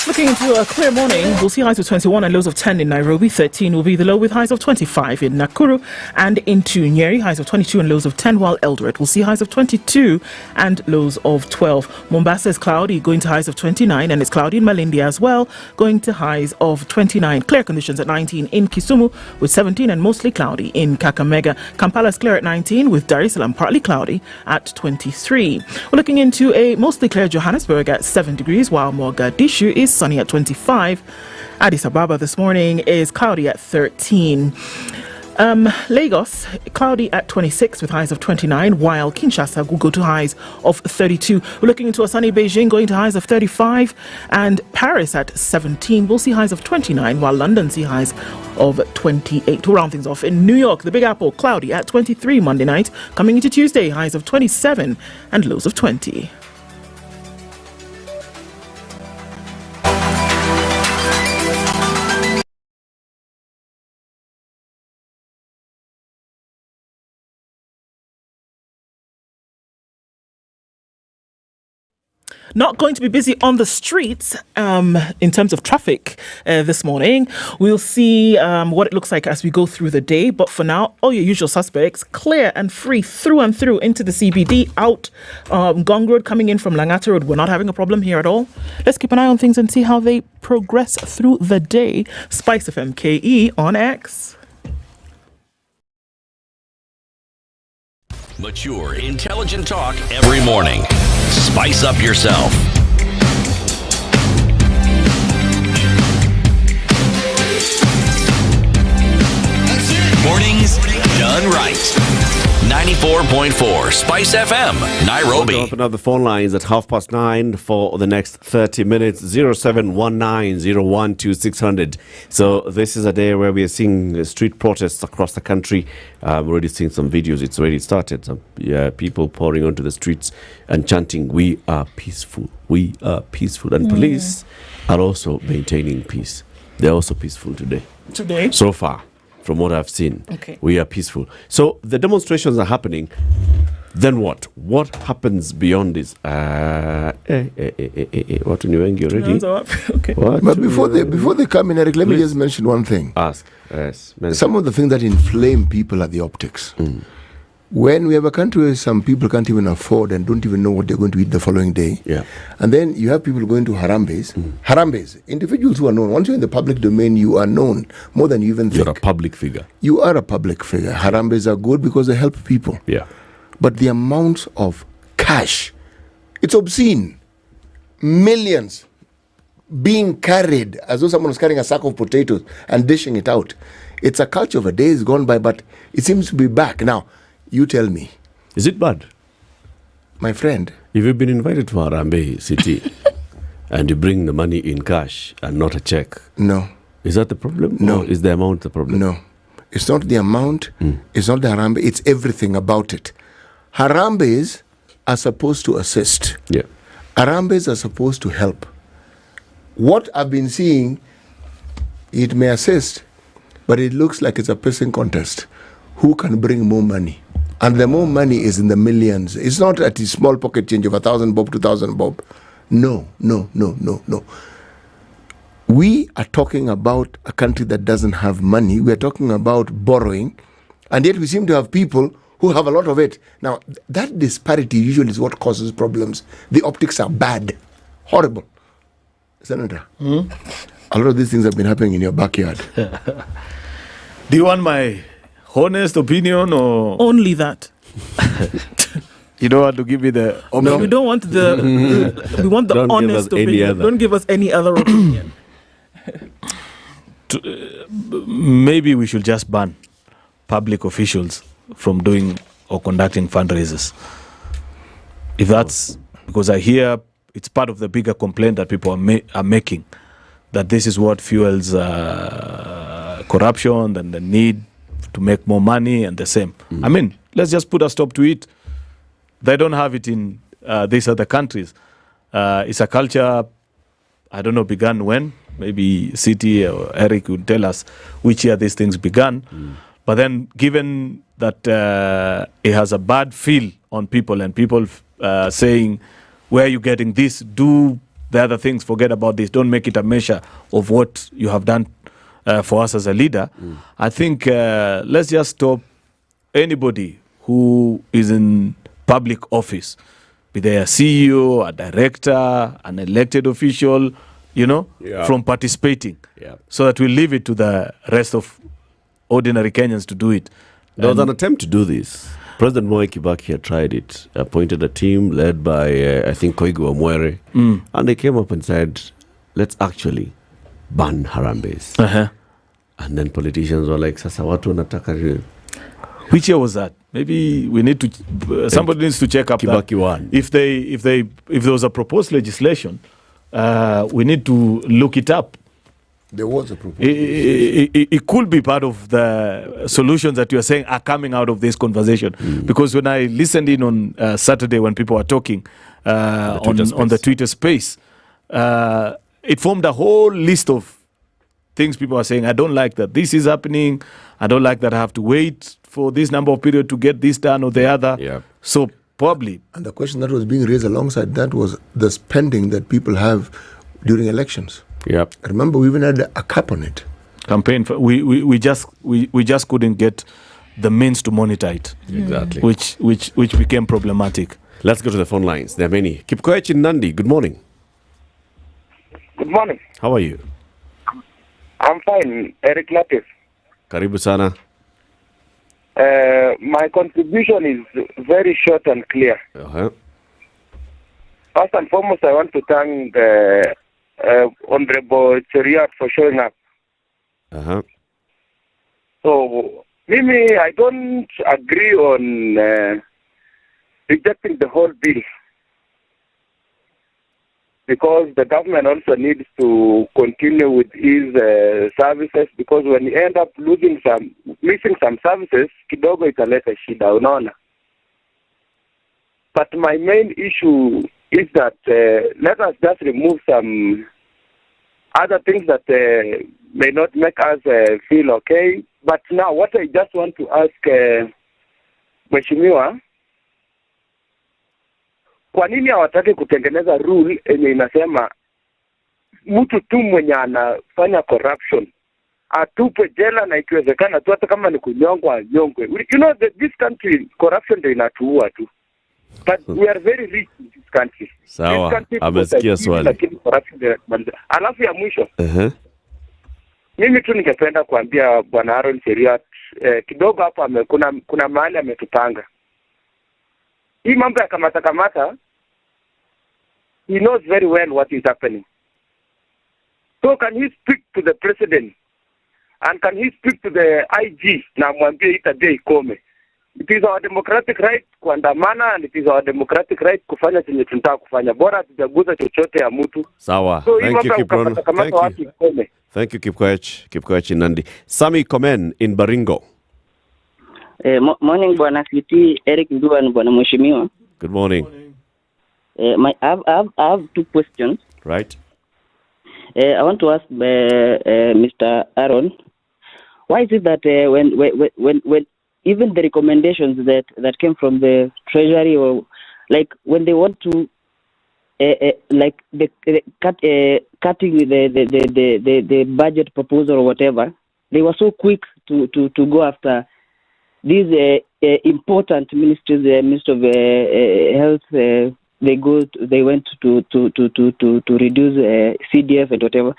Looking into a clear morning, we'll see highs of 21 and lows of 10 in Nairobi. 13 will be the low with highs of 25 in Nakuru, and into Nyeri, highs of 22 and lows of 10, while Eldoret will see highs of 22 and lows of 12. Mombasa is cloudy, going to highs of 29, and it's cloudy in Malindi as well, going to highs of 29. Clear conditions at 19 in Kisumu, with 17 and mostly cloudy in Kakamega. Kampala is clear at 19, with Dar es Salaam partly cloudy at 23. We're looking into a mostly clear Johannesburg at 7 degrees, while Mogadishu is sunny at 25. Addis Ababa this morning is cloudy at 13. Lagos, cloudy at 26 with highs of 29, while Kinshasa will go to highs of 32. We're looking into a sunny Beijing going to highs of 35, and Paris at 17 will see highs of 29, while London see highs of 28. To round things off, in New York, the Big Apple cloudy at 23 Monday night, coming into Tuesday, highs of 27 and lows of 20. Not going to be busy on the streets in terms of traffic this morning. We'll see what it looks like as we go through the day. But for now, all your usual suspects, clear and free through and through into the CBD, out Gong Road, coming in from Langata Road. We're not having a problem here at all. Let's keep an eye on things and see how they progress through the day. SpiceFM KE on X. Mature, intelligent talk every morning. Spice up yourself. Mornings done right. 94.4 Spice FM, Nairobi. We'll open up the phone lines at 9:30 for the next 30 minutes. 0719-012-600. So this is a day where we are seeing street protests across the country. We're already seeing some videos. It's already started. Some people pouring onto the streets and chanting, "We are peaceful. We are peaceful." And police are also maintaining peace. They're also peaceful today. Today? So far, from what I've seen. Okay. We are peaceful. So the demonstrations are happening. Then what? What happens beyond this? What ni wengi already? Okay. But before they come in, Eric, let me just mention one thing. Ask. Yes. Some of the things that inflame people are the optics. When we have a country where some people can't even afford and don't even know what they're going to eat the following day, and then you have people going to harambes. Harambes, individuals who are known. Once you're in the public domain, you are known more than you even think. You're a public figure. You are a public figure. Harambes are good because they help people. Yeah. But the amount of cash, it's obscene. Millions being carried as though someone was carrying a sack of potatoes and dishing it out. It's a culture of a days gone by, but it seems to be back. Now, you tell me. Is it bad? My friend. If you've been invited to Harambee City and you bring the money in cash and not a check. No. Is that the problem? No. Or is the amount the problem? No. It's not the amount. It's not the Harambee. It's everything about it. Harambes are supposed to assist. Yeah. Harambes are supposed to help. What I've been seeing, it may assist, but it looks like it's a pissing contest. Who can bring more money? And the more money is in the millions. It's not at the small pocket change of 1,000 bob, 2,000 bob. No. We are talking about a country that doesn't have money. We are talking about borrowing. And yet we seem to have people who have a lot of it. Now, that disparity usually is what causes problems. The optics are bad. Horrible. Senator, a lot of these things have been happening in your backyard. Do you want my honest opinion or only that? You don't want to give me the no, we don't want the we want the don't honest opinion. Don't give us any other opinion. Maybe we should just ban public officials from doing or conducting fundraisers. If that's because I hear it's part of the bigger complaint that people are making, that this is what fuels corruption and the need to make more money and the same. I mean, let's just put a stop to it. They don't have it in these other countries. It's a culture, I don't know, began when. Maybe City or Eric would tell us which year these things began. But then given that it has a bad feel on people and people saying, where are you getting this? Do the other things, forget about this. Don't make it a measure of what you have done for us as a leader. I think let's just stop anybody who is in public office, be they a CEO, a director, an elected official, from participating. So that we leave it to the rest of ordinary Kenyans to do it. There was an attempt to do this. President Mwai Kibaki had tried it, appointed a team led by, I think, Koigu Amwere, and they came up and said, let's actually ban Harambes. And then politicians were like, Sasa watu wanataka. Which year was that? Maybe we need to, somebody needs to check up Kibaki that. one. If there was a proposed legislation, we need to look it up. There was a proposal. It could be part of the solutions that you are saying are coming out of this conversation. Because when I listened in on Saturday when people were talking on the Twitter space, it formed a whole list of things people are saying. I don't like that this is happening. I don't like that I have to wait for this number of period to get this done or the other. So probably. And the question that was being raised alongside that was the spending that people have during elections. Remember, we even had a cap on it. Campaign. We just couldn't get the means to monitor it. Exactly. Which became problematic. Let's go to the phone lines. There are many. Kipkoech in Nandi. Good morning. Good morning. How are you? I'm fine. Eric Latiff. Karibu sana. My contribution is very short and clear. First and foremost, I want to thank the Honorable Cheriat for showing up. So, Mimi, I don't agree on rejecting the whole bill, because the government also needs to continue with his services, because when you end up missing some services, kidogo italeta shida, unaona. But my main issue is that let us just remove some other things that may not make us feel okay. But now what I just want to ask Mheshimiwa, kwa nini hawataki kutengeneza rule yenye inasema mtu tu mwenye anafanya corruption atupe jela, na ikiwezekana tu hata kama ni kunyongwa nyongwe. You know this country corruption ndio inatuua tu. But we are very rich in this country. Sawa, amesikia swali. Alafu ya mwisho. Mimi tu ningependa kuambia Bwana Aaron Cheriot kidogo hapa kuna mahali ametupanga. Hii mambo ya kamata, he knows very well what is happening. So can he speak to the president? And can he speak to the IG? Na mwambie itaje ikome. It is our democratic right kuandamana, and it is our democratic right kufanya chenye tunataka kufanya. Bora tujaguza chochote ya mtu. Sawa. So, thank you, Kiprono. Thank you, Kipkoech Nandi. Sami Komen in Baringo. Morning, Bwana City, Eric Ndua and Bwana Mheshimiwa. Good morning. I have two questions. Right. I want to ask Mr. Aaron, why is it that when even the recommendations that came from the Treasury, or like when they want to like the cutting the budget proposal or whatever, they were so quick to go after these important ministries, the Minister of Health. They went to reduce CDF and whatever.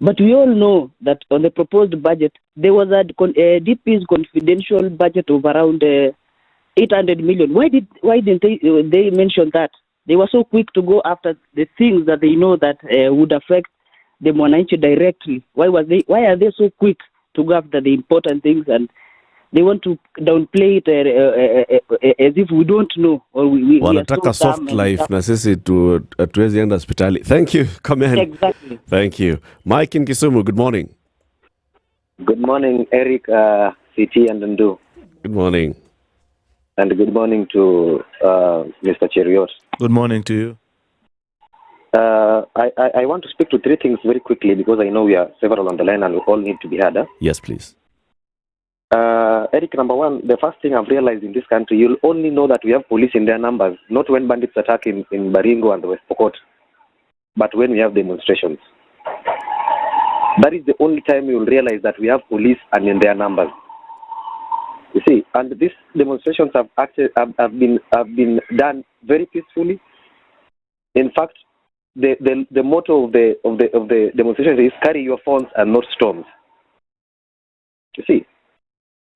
But we all know that on the proposed budget, there was a DP's confidential budget of around 800 million. Why didn't they mention that? They were so quick to go after the things that they know that would affect the Mwananchi directly. Why are they so quick to go after the important things, and they want to downplay it as if we don't know, or we wanataka so soft life na sisi tuwezi enda hospitali. Thank you. Come in. Exactly. Thank you. Mike in Kisumu, good morning. Good morning, Eric, CT and Ndu. Good morning. And good morning to Mr. Cheriot. Good morning to you. I want to speak to three things very quickly, because I know we are several on the line and we all need to be heard. Yes, please. Eric, number one, the first thing I've realized in this country, you'll only know that we have police in their numbers, not when bandits attack in Baringo and the West Pokot, but when we have demonstrations. That is the only time you'll realize that we have police and in their numbers. You see, and these demonstrations have been done very peacefully. In fact, the motto of the demonstrations is "Carry your phones and not storms." You see.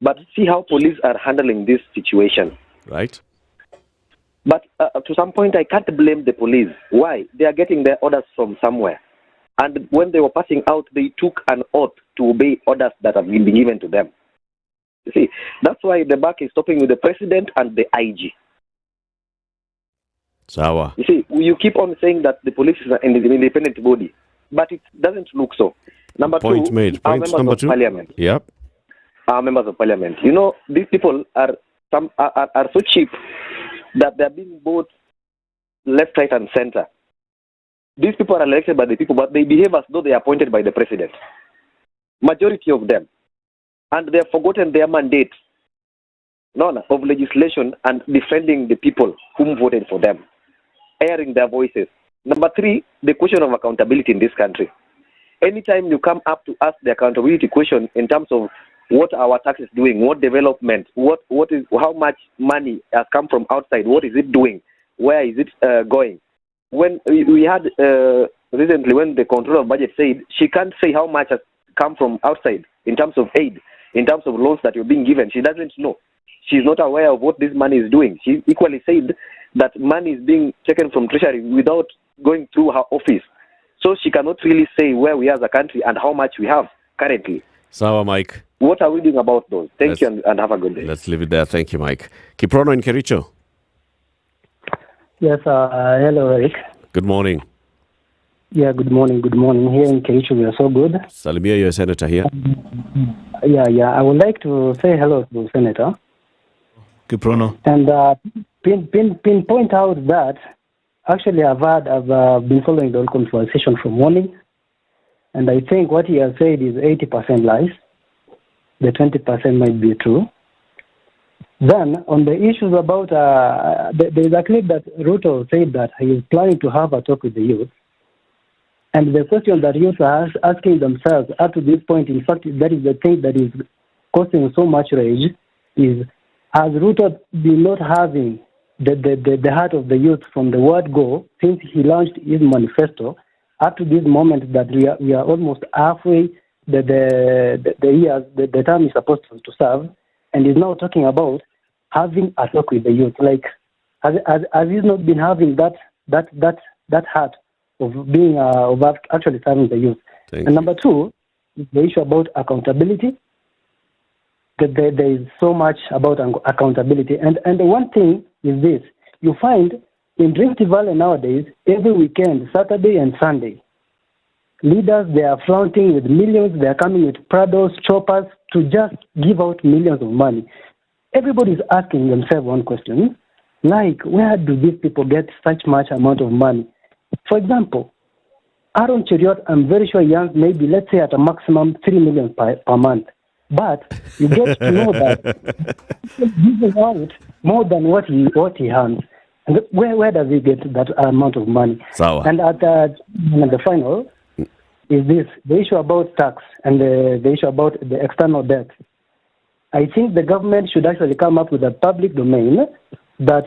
But see how police are handling this situation. Right. But to some point, I can't blame the police. Why? They are getting their orders from somewhere. And when they were passing out, they took an oath to obey orders that have been given to them. You see, that's why the buck is stopping with the president and the IG. Sawa. You see, you keep on saying that the police is an independent body, but it doesn't look so. Point made. Point number two. Parliament. Yep. Our members of parliament. You know, these people are so cheap that they are being bought left, right, and center. These people are elected by the people, but they behave as though they are appointed by the president. Majority of them. And they have forgotten their mandate of legislation and defending the people whom voted for them, airing their voices. Number three, the question of accountability in this country. Anytime you come up to ask the accountability question in terms of what our tax is doing, what development, how much money has come from outside, what is it doing, where is it going? When we had recently, when the controller of budget said she can't say how much has come from outside in terms of aid, in terms of loans that you're being given, she doesn't know. She's not aware of what this money is doing. She equally said that money is being taken from Treasury without going through her office. So she cannot really say where we are as a country and how much we have currently. Sawa, Mike. What are we doing about those? Thank you and have a good day. Let's leave it there. Thank you, Mike. Kiprono in Kericho. Yes, hello, Eric. Good morning. Yeah, good morning. Good morning. Here in Kericho, we are so good. Salimia, you're a senator here. Yeah. I would like to say hello to Senator. Kiprono. And pinpoint out that actually I've been following the whole conversation from morning, and I think what he has said is 80% lies. The 20% might be true. Then on the issues about there is a clip that Ruto said that he is planning to have a talk with the youth. And the question that youth are asking themselves up to this point, in fact, that is the thing that is causing so much rage, is has Ruto been not having the heart of the youth from the word go since he launched his manifesto up to this moment that we are almost halfway the years the term is supposed to serve, and is now talking about having a talk with the youth. Like has he not been having that heart of being of actually serving the youth? And number two is the issue about accountability. That there is so much about accountability, and the one thing is this: you find in Rift Valley nowadays, every weekend, Saturday and Sunday, leaders, they are flaunting with millions. They are coming with Prados, choppers to just give out millions of money. Everybody is asking themselves one question, like, where do these people get such much amount of money? For example, Aaron Cheriot, I'm very sure he earns maybe, let's say, at a maximum 3 million per month. But you get to know that he's giving out more than what he earns. And where does he get that amount of money? Sawa. And at the final is this, the issue about tax and the issue about the external debt. I think the government should actually come up with a public domain that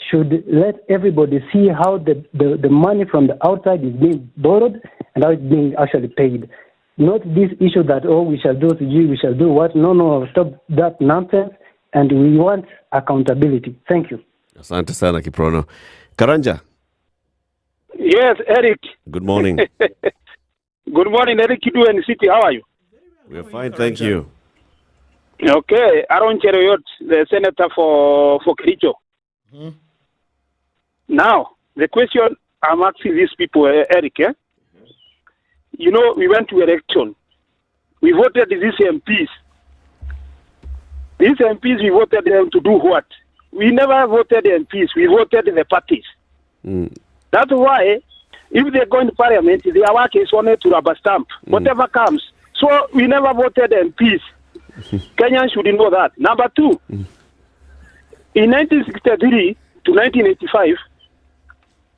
should let everybody see how the money from the outside is being borrowed and how it's being actually paid. Not this issue that, we shall do what? No, stop that nonsense. And we want accountability. Thank you. Asante sana Kiprono. Karanja. Yes, Eric. Good morning. Good morning, Eric Kidu and City. How are you? We are fine, thank you. Okay, Aaron Cheroyot, the senator for Kericho. Mm-hmm. Now, the question I'm asking these people, Eric, you know, we went to election. We voted these MPs. These MPs, we voted them to do what? We never voted the MPs. We voted the parties. That's why, if they go into parliament, their work is only to rubber stamp, whatever comes. So we never voted MPs. Kenyans should know that. Number two, in 1963 to 1985,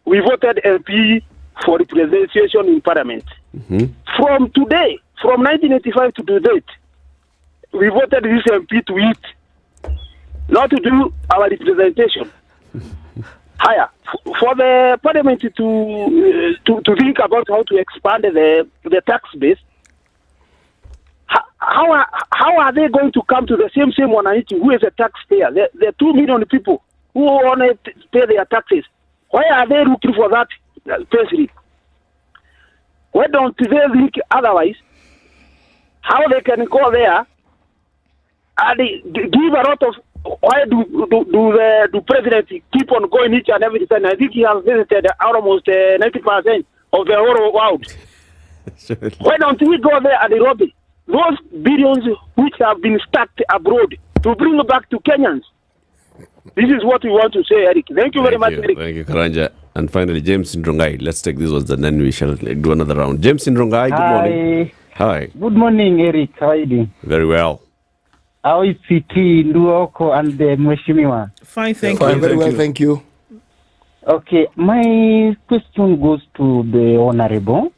we voted MP for representation in parliament. From 1985 to today, we voted this MP to eat, not to do our representation. Higher for the parliament to think about how to expand the tax base. How are they going to come to the same Wananchi who is a taxpayer? The 2 million people who want to pay their taxes. Why are they looking for that payslip? Why don't they think otherwise? How they can go there and give a lot of? Why do president keep on going each and every time? I think he has visited almost 90% of the whole world. Why don't we go there at Nairobi? Those billions which have been stacked abroad to bring back to Kenyans. This is what we want to say, Eric. Thank you very much, Eric. Thank you, Karanja. And finally, James in Rongai. Let's take this one, and then we shall do another round. James in Rongai, good morning. Hi. Good morning, Eric. How are you doing? Very well. How is City, Okoh, and Mheshimiwa? Fine, thank you. Very well, thank you. Okay, my question goes to the Honorable.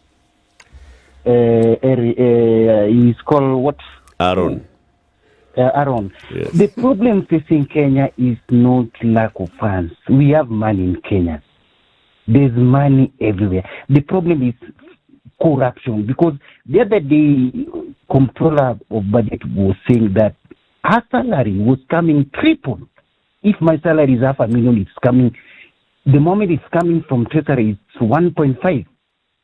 He's called what? Aaron. Aaron. Yes. The problem facing Kenya is not lack of funds. We have money in Kenya. There's money everywhere. The problem is corruption, because the other day, comptroller of budget was saying that her salary was coming triple. If my salary is $500,000, it's coming. The moment it's coming from treasury, it's 1.5.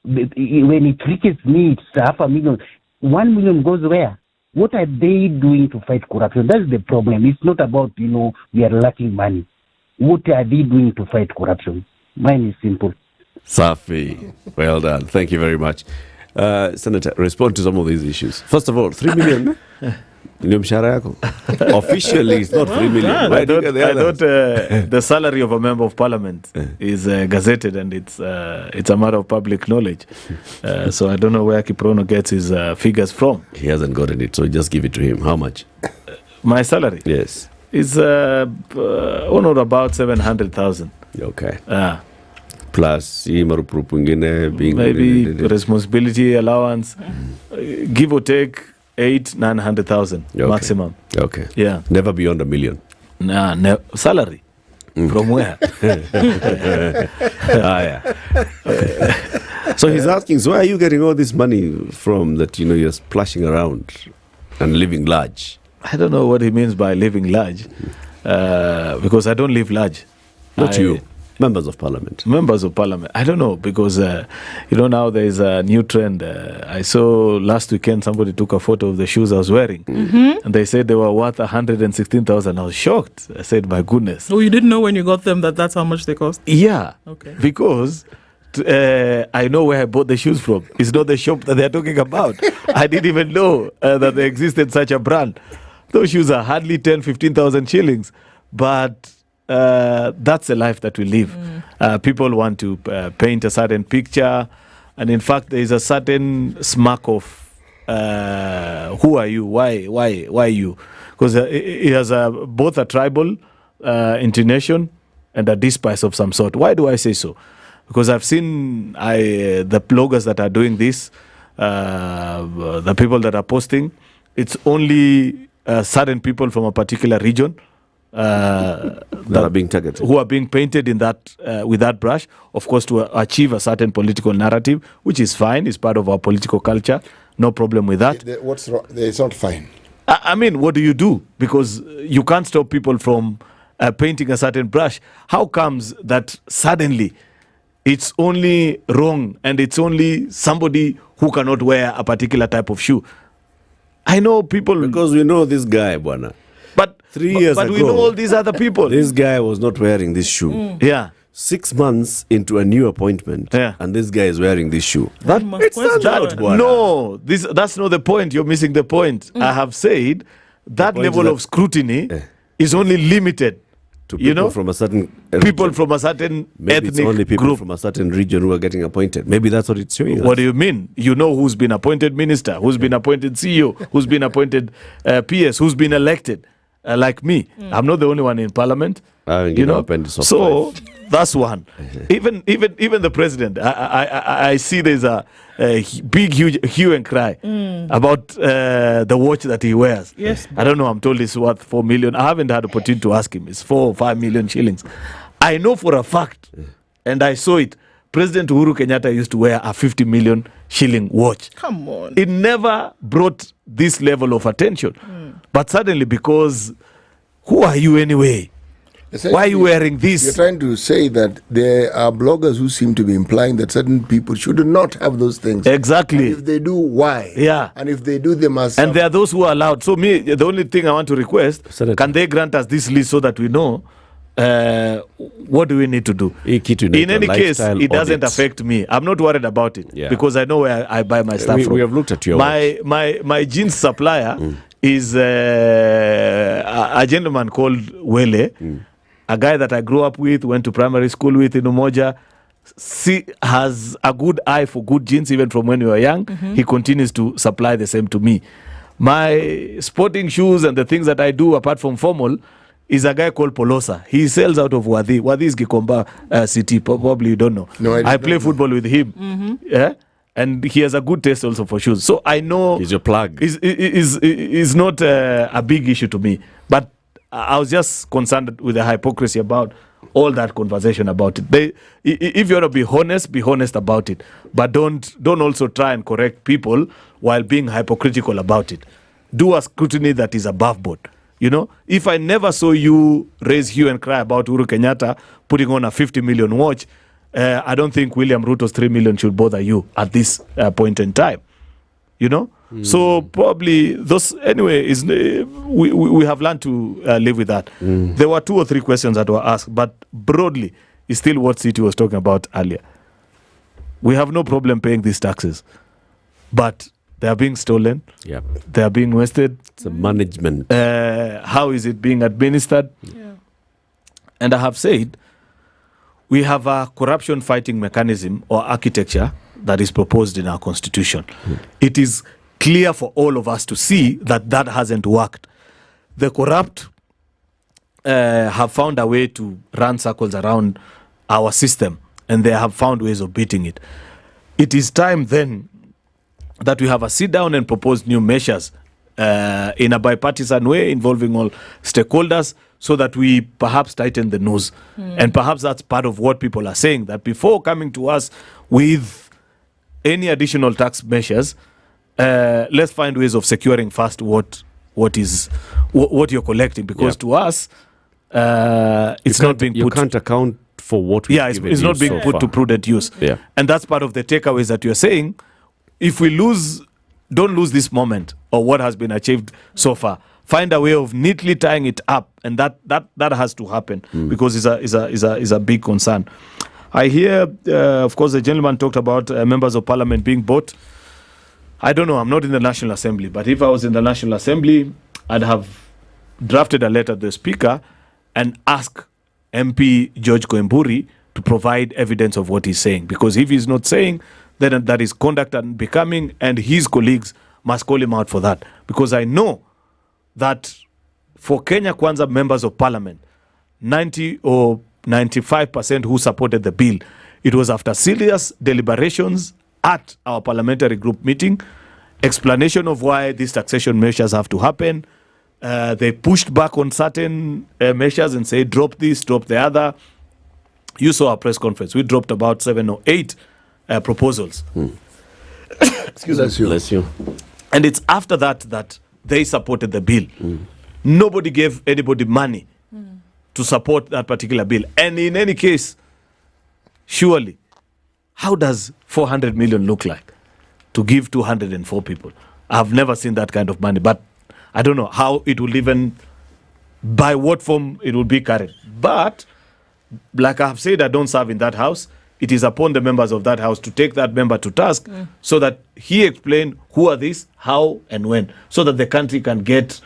When it reaches me, it's $500,000. 1 million goes where? What are they doing to fight corruption? That's the problem. It's not about, we are lacking money. What are they doing to fight corruption? Mine is simple. Safi. Well done. Thank you very much. Senator, respond to some of these issues. First of all, 3 million. Officially, it's not 3 million. I thought the salary of a member of parliament is gazetted, and it's a matter of public knowledge. So I don't know where Kiprono gets his figures from. He hasn't gotten it, so just give it to him. How much? My salary? Yes. Is on or about 700,000. Okay. Plus maybe responsibility allowance, give or take 900,000 maximum. Okay. Yeah. Never beyond $1 million. Nah, salary. From where? So he's asking, so where are you getting all this money from that you're splashing around and living large? I don't know what he means by living large, because I don't live large. Not you. Members of parliament. Members of parliament. I don't know, because, now there is a new trend. I saw last weekend somebody took a photo of the shoes I was wearing, and they said they were worth 116,000. I was shocked. I said, my goodness. Oh, you didn't know when you got them that's how much they cost? Yeah. Okay. Because I know where I bought the shoes from. It's not the shop that they're talking about. I didn't even know that there existed such a brand. Those shoes are hardly 15,000 shillings. But that's the life that we live. People want to paint a certain picture, and in fact there is a certain smack of who are you, why you, because it has both a tribal intonation and a despise of some sort. Why do I say so? Because I've seen the bloggers that are doing this, the people that are posting, it's only certain people from a particular region that are being targeted, who are being painted in that with that brush, of course, to achieve a certain political narrative, which is fine. It's part of our political culture. No problem with that. What's wrong? It's not fine. I mean, what do you do? Because you can't stop people from painting a certain brush. How comes that suddenly it's only wrong and it's only somebody who cannot wear a particular type of shoe? I know people, because we know this guy, Bwana. But 3 years ago, but we know all these other people. This guy was not wearing this shoe. Yeah. 6 months into a new appointment, and this guy is wearing this shoe. That's not the point. You're missing the point. I have said that level of scrutiny is only limited to people from a certain people from a certain maybe ethnic it's only people group from a certain region who are getting appointed. Maybe that's what it's showing us. What do you mean? You know who's been appointed minister, who's been appointed CEO, who's been appointed PS, who's been elected. Like me, I'm not the only one in parliament. So that's one. Even the president, I see there's a big, huge hue and cry about the watch that he wears. Yes. I don't know. I'm told it's worth 4 million. I haven't had opportunity to ask him. It's 4 or 5 million shillings. I know for a fact, and I saw it. President Uhuru Kenyatta used to wear a 50 million shilling watch. Come on. It never brought this level of attention. But suddenly, because who are you anyway? Why are you wearing this? You're trying to say that there are bloggers who seem to be implying that certain people should not have those things. Exactly. And if they do, why? Yeah. And if they do, they must. And there are those who are allowed. So me, the only thing I want to request, can they grant us this list so that we know what do we need to do? In any case, it doesn't affect me. I'm not worried about it because I know where I buy my stuff from. We have looked at your my jeans supplier is a gentleman called Wele, a guy that I grew up with, went to primary school with in Umoja. Has a good eye for good jeans even from when we were young. He continues to supply the same to me. My sporting shoes and the things that I do apart from formal is a guy called Polosa. He sells out of Wadi. Wadi is Gikomba City. Probably you don't know. No, I play football with him. Yeah. And he has a good taste also for shoes. So I know he's your plug. Is not a big issue to me. But I was just concerned with the hypocrisy about all that conversation about it. If you want to be honest about it. But don't also try and correct people while being hypocritical about it. Do a scrutiny that is above board. You know, if I never saw you raise hue and cry about Uhuru Kenyatta putting on a 50 million watch, I don't think William Ruto's 3 million should bother you at this point in time. You know? So probably those, anyway, we have learned to live with that. There were 2 or 3 questions that were asked, but broadly, is still what City was talking about earlier. We have no problem paying these taxes, but they are being stolen. Yep. They are being wasted. It's a management. How is it being administered? Yeah. And I have said, we have a corruption fighting mechanism or architecture that is proposed in our constitution. It is clear for all of us to see that that hasn't worked. The corrupt have found a way to run circles around our system, and they have found ways of beating it. It is time then that we have a sit down and propose new measures in a bipartisan way involving all stakeholders, so that we perhaps tighten the nose. And perhaps that's part of what people are saying, that before coming to us with any additional tax measures, let's find ways of securing first what you're collecting, because to us it's not being put. You can't account for what we've given it's not being so put far. to prudent use. Yeah. And that's part of the takeaways that you're saying. If we don't lose this moment or what has been achieved so far. Find a way of neatly tying it up, and that has to happen because it's a big concern. I hear, of course, the gentleman talked about members of parliament being bought. I don't know. I'm not in the National Assembly, but if I was in the National Assembly, I'd have drafted a letter to the Speaker and ask MP George Koimburi to provide evidence of what he's saying, because if he's not saying, then that is conduct unbecoming, and his colleagues must call him out for that, because I know that for Kenya Kwanza members of parliament, 90 or 95% who supported the bill, it was after serious deliberations at our parliamentary group meeting, explanation of why these taxation measures have to happen. They pushed back on certain measures and said, drop this, drop the other. You saw our press conference. We dropped about 7 or 8 proposals. Excuse me. Bless you. And it's after that they supported the bill. Nobody gave anybody money to support that particular bill. And in any case, surely, how does 400 million look like to give 204 people? I've never seen that kind of money, but I don't know how it will even, by what form it will be carried. But, like I have said, I don't serve in that house. It is upon the members of that house to take that member to task so that he explain who are these, how and when, so that the country can get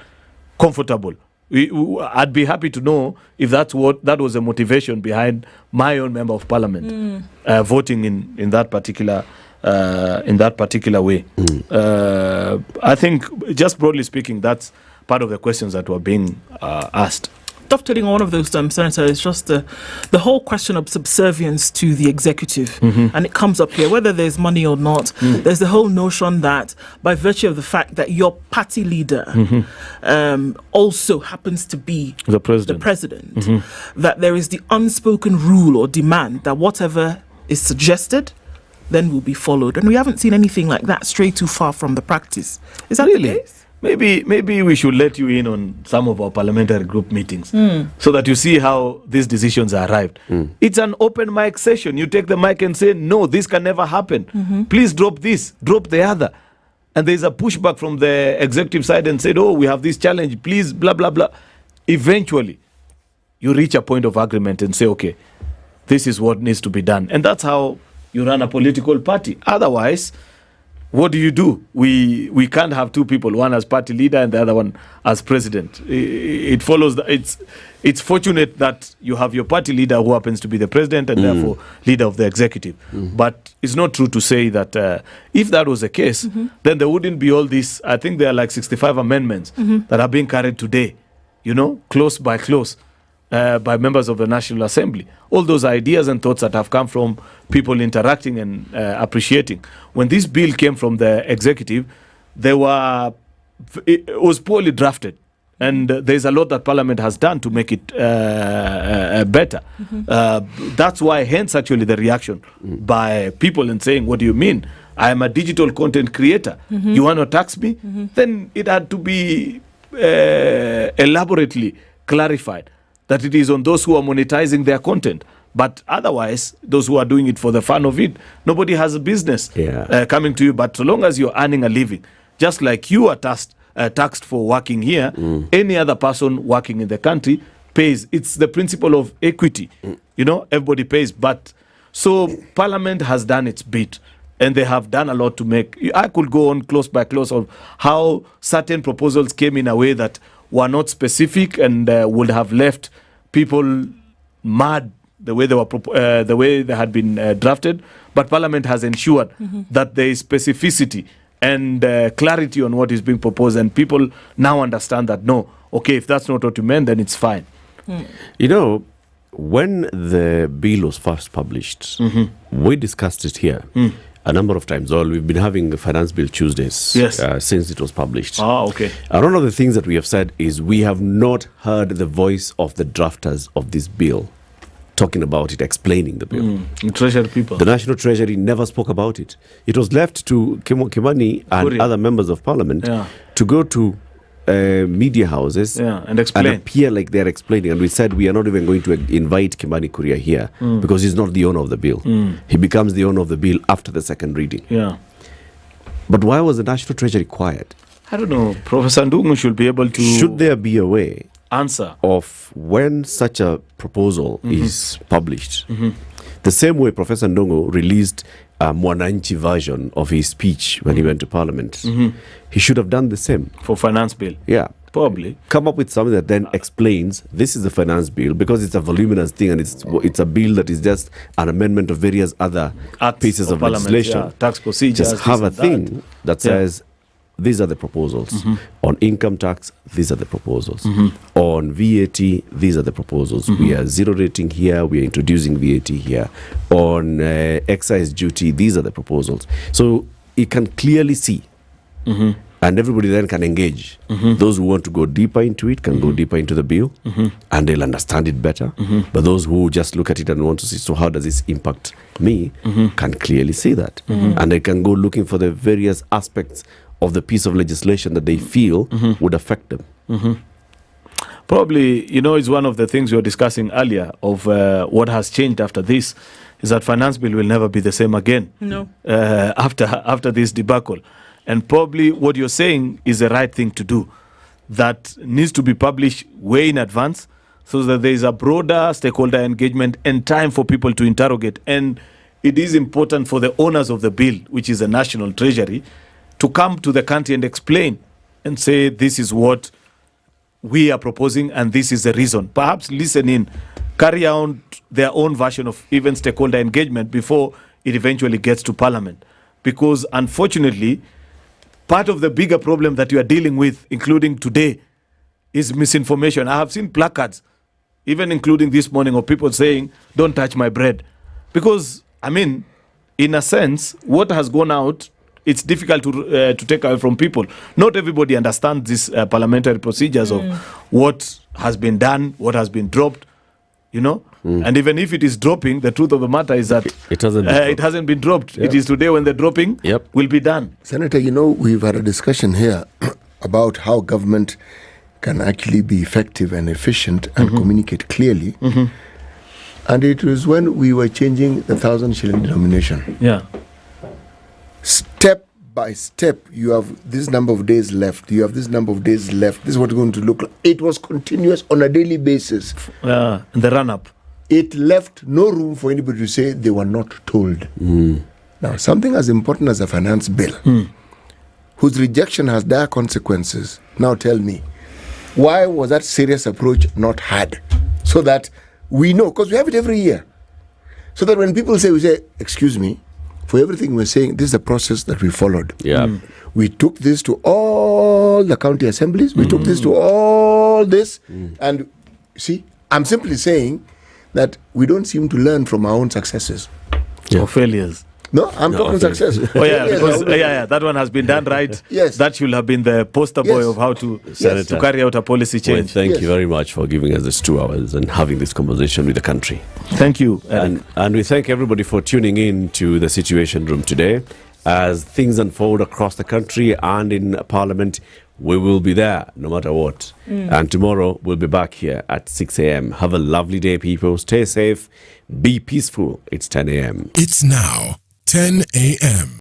comfortable. I'd be happy to know if that was the motivation behind my own member of parliament voting in that particular way. I think, just broadly speaking, that's part of the questions that were being asked. Dovetailing on one of those terms, Senator, is just the whole question of subservience to the executive. And it comes up here, whether there's money or not. There's the whole notion that by virtue of the fact that your party leader also happens to be the president, that there is the unspoken rule or demand that whatever is suggested then will be followed. And we haven't seen anything like that stray too far from the practice. Is that really the case? Maybe we should let you in on some of our parliamentary group meetings so that you see how these decisions are arrived. It's an open mic session. You take the mic and say, no, this can never happen. Please drop this, drop the other. And there's a pushback from the executive side and said, oh, we have this challenge, please, blah, blah, blah. Eventually, you reach a point of agreement and say, okay, this is what needs to be done. And that's how you run a political party. Otherwise, what do? We can't have two people, one as party leader and the other one as president. It follows that it's fortunate that you have your party leader who happens to be the president and therefore leader of the executive. But it's not true to say that if that was the case, then there wouldn't be all this. I think there are like 65 amendments that are being carried today, close by close. By members of the National Assembly. All those ideas and thoughts that have come from people interacting and appreciating. When this bill came from the executive, it was poorly drafted. And there's a lot that Parliament has done to make it better. That's why, hence, actually, the reaction by people and saying, what do you mean? I am a digital content creator. You want to tax me? Then it had to be elaborately clarified that it is on those who are monetizing their content. But otherwise, those who are doing it for the fun of it, nobody has a business coming to you. But so long as you're earning a living, just like you are taxed for working here, any other person working in the country pays. It's the principle of equity. You know, everybody pays. But so Parliament has done its bit, and they have done a lot to make. I could go on close by close of how certain proposals came in a way that were not specific and would have left people mad the way they had been drafted. But Parliament has ensured that there is specificity and clarity on what is being proposed, and people now understand that no, okay, if that's not what you meant, then it's fine. You know, when the bill was first published, we discussed it here a number of times. We've been having the Finance Bill Tuesdays since it was published. Okay. And one of the things that we have said is we have not heard the voice of the drafters of this bill talking about it, explaining the bill. Treasury people. The National Treasury never spoke about it. It was left to Kimani and other members of Parliament to go to media houses and explain. And appear like they're explaining. And we said we are not even going to invite Kimani Kuria here because he's not the owner of the bill. He becomes the owner of the bill after the second reading. But why was the National Treasury quiet? I don't know. Professor Ndungu should be able to... Should there be a way answer of when such a proposal is published, the same way Professor Ndungu released a Mwananchi version of his speech when he went to Parliament, he should have done the same for Finance Bill. Probably come up with something that then explains this is the Finance Bill, because it's a voluminous thing and it's a bill that is just an amendment of various other pieces of legislation. Tax procedures. Just have a thing that says these are the proposals. On income tax, these are the proposals. On VAT, these are the proposals. We are zero rating here, we are introducing VAT here. On excise duty, these are the proposals. So it can clearly see. And everybody then can engage. Those who want to go deeper into it can go deeper into the bill, and they'll understand it better. But those who just look at it and want to see, so how does this impact me, can clearly see that. And they can go looking for the various aspects of the piece of legislation that they feel would affect them. Probably, you know, it's one of the things we were discussing earlier of what has changed after this, is that Finance Bill will never be the same again. After this debacle. And probably what you're saying is the right thing to do. That needs to be published way in advance so that there is a broader stakeholder engagement and time for people to interrogate. And it is important for the owners of the bill, which is the National Treasury, to come to the country and explain and say, this is what we are proposing and this is the reason. Perhaps listen in, carry out their own version of even stakeholder engagement before it eventually gets to Parliament. Because unfortunately, part of the bigger problem that you are dealing with, including today, is misinformation. I have seen placards, even including this morning, of people saying, don't touch my bread. Because, I mean, in a sense, what has gone out, it's difficult to take away from people. Not everybody understands these parliamentary procedures of what has been done, what has been dropped, you know. And even if it is dropping, the truth of the matter is that it hasn't been dropped. It is today when the dropping will be done. Senator, you know, we've had a discussion here about how government can actually be effective and efficient and communicate clearly. And it was when we were changing the 1,000 shilling denomination. Step by step, you have this number of days left. You have this number of days left. This is what it's going to look like. It was continuous on a daily basis. The run-up. It left no room for anybody to say they were not told. Now, something as important as a finance bill, whose rejection has dire consequences, now tell me, why was that serious approach not had? So that we know, because we have it every year. So that when people say, we say, excuse me, for everything we're saying, this is the process that we followed. We took this to all the county assemblies. We took this to all this. And see, I'm simply saying that we don't seem to learn from our own successes. Or failures. No, I'm talking success. Because that one has been done right. That should have been the poster boy of how to carry out a policy change. Well, thank you very much for giving us this 2 hours and having this conversation with the country. Thank you, and we thank everybody for tuning in to the Situation Room today. As things unfold across the country and in Parliament, we will be there no matter what. And tomorrow we'll be back here at 6 a.m. Have a lovely day, people. Stay safe. Be peaceful. It's 10 a.m. It's now 10 a.m.